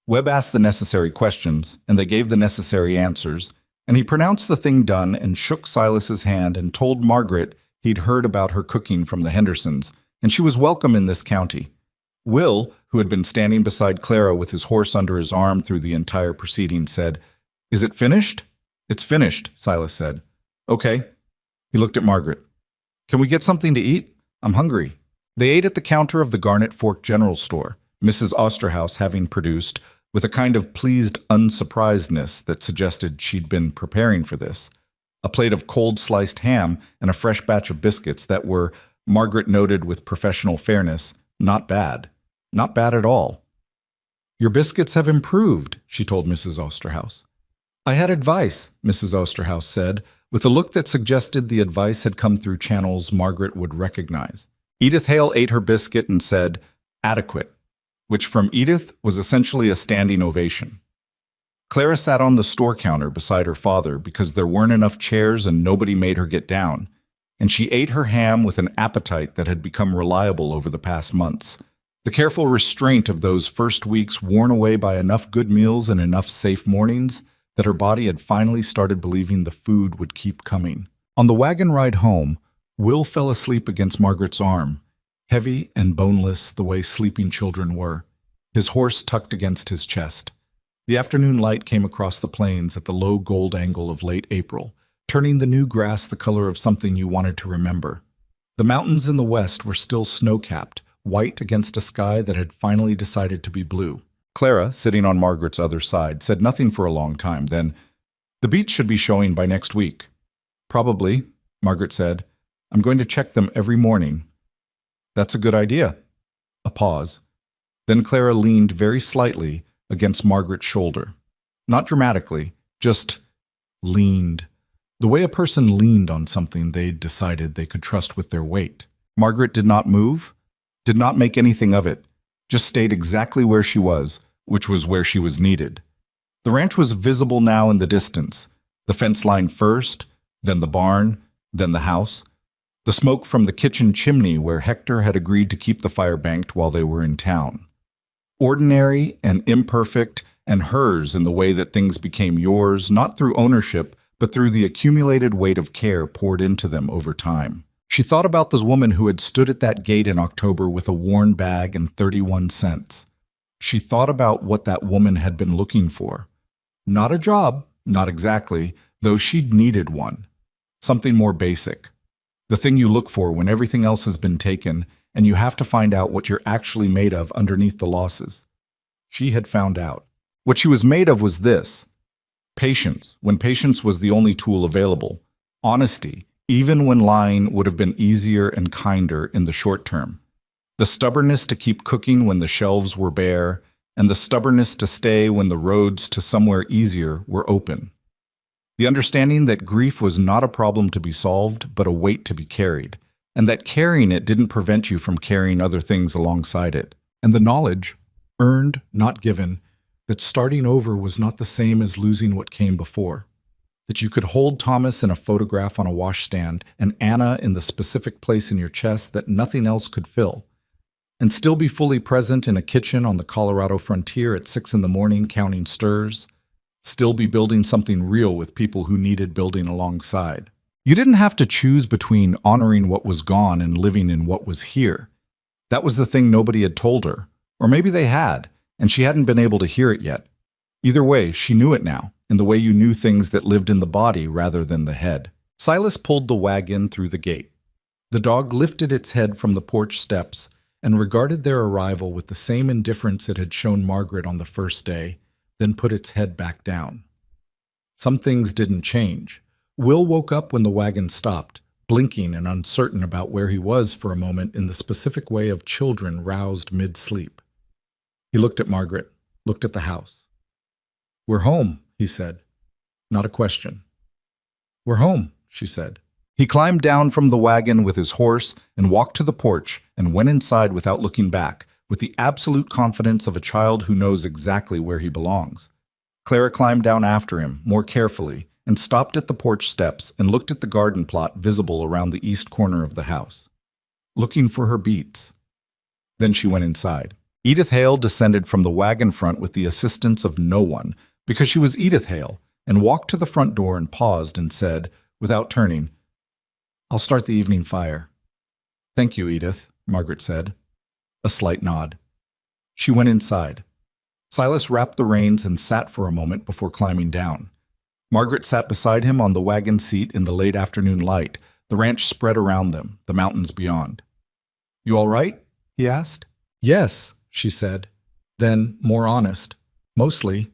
Webb asked the necessary questions, and they gave the necessary answers, and he pronounced the thing done and shook Silas's hand and told Margaret he'd heard about her cooking from the Hendersons, and she was welcome in this county. Will, who had been standing beside Clara with his horse under his arm through the entire proceeding, said, "Is it finished?" "It's finished," Silas said. "Okay." He looked at Margaret. "Can we get something to eat? I'm hungry." They ate at the counter of the Garnet Fork General Store, Mrs. Osterhaus having produced, with a kind of pleased unsurprisedness that suggested she'd been preparing for this, a plate of cold sliced ham and a fresh batch of biscuits that were, Margaret noted with professional fairness, not bad. Not bad at all. "Your biscuits have improved," she told Mrs. Osterhaus. "I had advice," Mrs. Osterhaus said, with a look that suggested the advice had come through channels Margaret would recognize. Edith Hale ate her biscuit and said, "Adequate," which from Edith was essentially a standing ovation. Clara sat on the store counter beside her father because there weren't enough chairs and nobody made her get down, and she ate her ham with an appetite that had become reliable over the past months. The careful restraint of those first weeks worn away by enough good meals and enough safe mornings that her body had finally started believing the food would keep coming. On the wagon ride home, Will fell asleep against Margaret's arm, heavy and boneless the way sleeping children were, his horse tucked against his chest. The afternoon light came across the plains at the low gold angle of late April, turning the new grass the color of something you wanted to remember. The mountains in the west were still snow-capped, white against a sky that had finally decided to be blue. Clara, sitting on Margaret's other side, said nothing for a long time, then, "The beets should be showing by next week." "Probably," Margaret said. "I'm going to check them every morning." "That's a good idea." A pause. Then Clara leaned very slightly against Margaret's shoulder. Not dramatically, just leaned. The way a person leaned on something they'd decided they could trust with their weight. Margaret did not move, did not make anything of it, just stayed exactly where she was, which was where she was needed. The ranch was visible now in the distance, the fence line first, then the barn, then the house, the smoke from the kitchen chimney where Hector had agreed to keep the fire banked while they were in town. Ordinary and imperfect, and hers in the way that things became yours, not through ownership, but through the accumulated weight of care poured into them over time. She thought about this woman who had stood at that gate in October with a worn bag and 31 cents. She thought about what that woman had been looking for. Not a job, not exactly, though she'd needed one. Something more basic. The thing you look for when everything else has been taken and you have to find out what you're actually made of underneath the losses. She had found out. What she was made of was this: patience, when patience was the only tool available. Honesty, even when lying would have been easier and kinder in the short term. The stubbornness to keep cooking when the shelves were bare, and the stubbornness to stay when the roads to somewhere easier were open. The understanding that grief was not a problem to be solved, but a weight to be carried, and that carrying it didn't prevent you from carrying other things alongside it. And the knowledge, earned, not given, that starting over was not the same as losing what came before. That you could hold Thomas in a photograph on a washstand and Anna in the specific place in your chest that nothing else could fill, and still be fully present in a kitchen on the Colorado frontier at 6 in the morning counting stirs, still be building something real with people who needed building alongside. You didn't have to choose between honoring what was gone and living in what was here. That was the thing nobody had told her, or maybe they had, and she hadn't been able to hear it yet. Either way, she knew it now, in the way you knew things that lived in the body rather than the head. Silas pulled the wagon through the gate. The dog lifted its head from the porch steps and regarded their arrival with the same indifference it had shown Margaret on the first day, then put its head back down. Some things didn't change. Will woke up when the wagon stopped, blinking and uncertain about where he was for a moment in the specific way of children roused mid-sleep. He looked at Margaret, looked at the house. "We're home," he said. Not a question. "We're home," she said. He climbed down from the wagon with his horse and walked to the porch and went inside without looking back, with the absolute confidence of a child who knows exactly where he belongs. Clara climbed down after him, more carefully, and stopped at the porch steps and looked at the garden plot visible around the east corner of the house, looking for her beets. Then she went inside. Edith Hale descended from the wagon front with the assistance of no one, because she was Edith Hale, and walked to the front door and paused and said, without turning, "I'll start the evening fire." "Thank you, Edith," Margaret said. A slight nod. She went inside. Silas wrapped the reins and sat for a moment before climbing down. Margaret sat beside him on the wagon seat in the late afternoon light, the ranch spread around them, the mountains beyond. "You all right?" he asked. "Yes," she said. Then, more honest, "Mostly.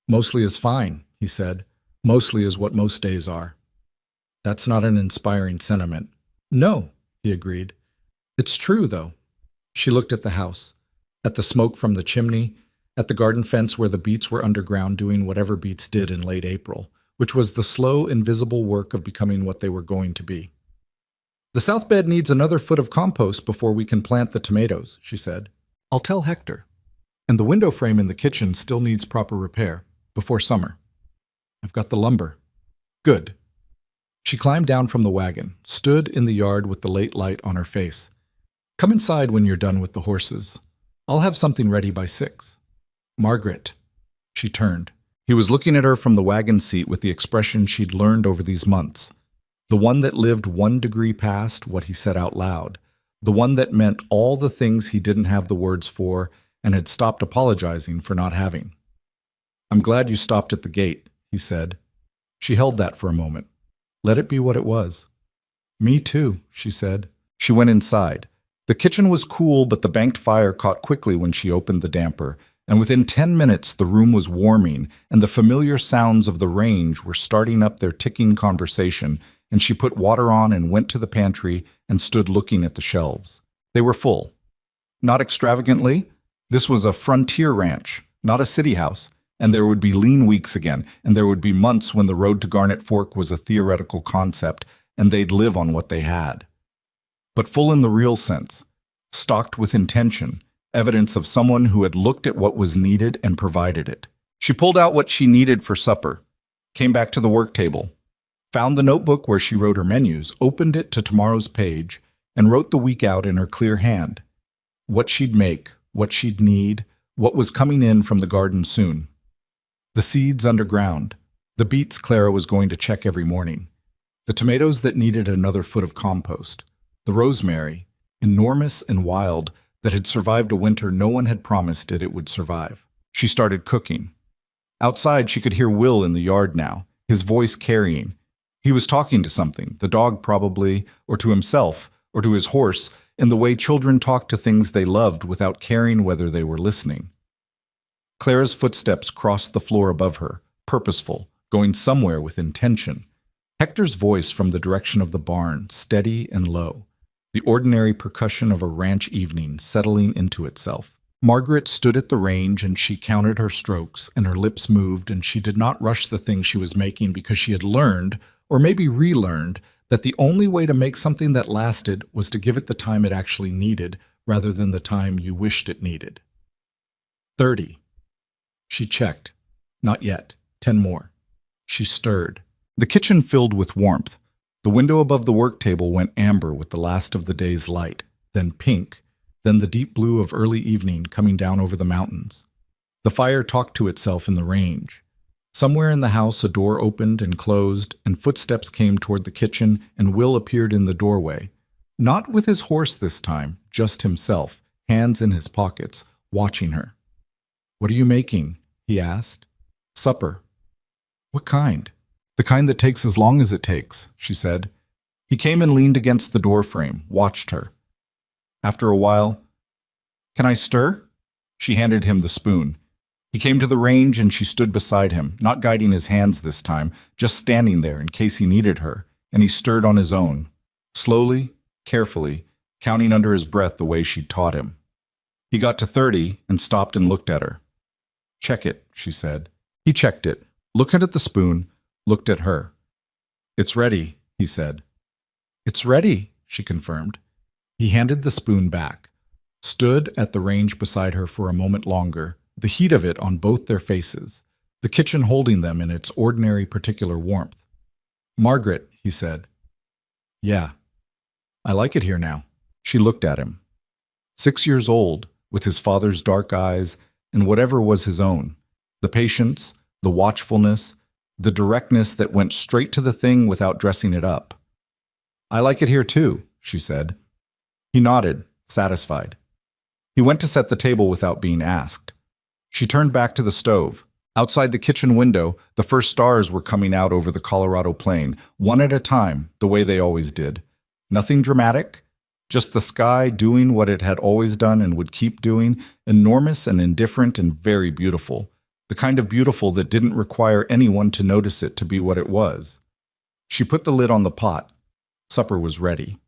Mostly is fine," he said. "Mostly is what most days are." "That's not an inspiring sentiment." "No," he agreed. "It's true, though." She looked at the house, at the smoke from the chimney, at the garden fence where the beets were underground doing whatever beets did in late April, which was the slow, invisible work of becoming what they were going to be. "The south bed needs another foot of compost before we can plant the tomatoes," she said. "I'll tell Hector. And the window frame in the kitchen still needs proper repair, before summer. I've got the lumber." "Good." She climbed down from the wagon, stood in the yard with the late light on her face. "Come inside when you're done with the horses. I'll have something ready by 6. "Margaret." She turned. He was looking at her from the wagon seat with the expression she'd learned over these months, the one that lived 1 degree past what he said out loud, the one that meant all the things he didn't have the words for and had stopped apologizing for not having. "I'm glad you stopped at the gate," he said. She held that for a moment. Let it be what it was. "Me too," she said. She went inside. The kitchen was cool, but the banked fire caught quickly when she opened the damper, and within 10 minutes the room was warming, and the familiar sounds of the range were starting up their ticking conversation, and she put water on and went to the pantry and stood looking at the shelves. They were full. Not extravagantly. This was a frontier ranch, not a city house, and there would be lean weeks again, and there would be months when the road to Garnet Fork was a theoretical concept, and they'd live on what they had. But full in the real sense, stocked with intention, evidence of someone who had looked at what was needed and provided it. She pulled out what she needed for supper, came back to the work table, found the notebook where she wrote her menus, opened it to tomorrow's page, and wrote the week out in her clear hand. What she'd make, what she'd need, what was coming in from the garden soon. The seeds underground, the beets Clara was going to check every morning, the tomatoes that needed another foot of compost, the rosemary, enormous and wild, that had survived a winter no one had promised it would survive. She started cooking. Outside, she could hear Will in the yard now, his voice carrying. He was talking to something, the dog probably, or to himself, or to his horse, in the way children talk to things they loved without caring whether they were listening. Clara's footsteps crossed the floor above her, purposeful, going somewhere with intention. Hector's voice from the direction of the barn, steady and low. The ordinary percussion of a ranch evening settling into itself. Margaret stood at the range and she counted her strokes, and her lips moved, and she did not rush the thing she was making because she had learned, or maybe relearned, that the only way to make something that lasted was to give it the time it actually needed, rather than the time you wished it needed. 30. She checked. Not yet. 10 more. She stirred. The kitchen filled with warmth. The window above the work table went amber with the last of the day's light, then pink, then the deep blue of early evening coming down over the mountains. The fire talked to itself in the range. Somewhere in the house a door opened and closed, and footsteps came toward the kitchen, and Will appeared in the doorway. Not with his horse this time, just himself, hands in his pockets, watching her. "What are you making?" he asked. "Supper." "What kind?" "The kind that takes as long as it takes," she said. He came and leaned against the door frame, watched her. After a while, "Can I stir?" She handed him the spoon. He came to the range and she stood beside him, not guiding his hands this time, just standing there in case he needed her, and he stirred on his own, slowly, carefully, counting under his breath the way she'd taught him. He got to 30 and stopped and looked at her. "Check it," she said. He checked it, looked at the spoon, looked at her. "It's ready," he said. "It's ready," she confirmed. He handed the spoon back, stood at the range beside her for a moment longer, the heat of it on both their faces, the kitchen holding them in its ordinary particular warmth. "Margaret," he said. "Yeah, I like it here now." She looked at him. 6 years old, with his father's dark eyes and whatever was his own, the patience, the watchfulness, the directness that went straight to the thing without dressing it up. "I like it here too," she said. He nodded, satisfied. He went to set the table without being asked. She turned back to the stove. Outside the kitchen window, the first stars were coming out over the Colorado plain, one at a time, the way they always did. Nothing dramatic, just the sky doing what it had always done and would keep doing, enormous and indifferent and very beautiful. The kind of beautiful that didn't require anyone to notice it to be what it was. She put the lid on the pot. Supper was ready.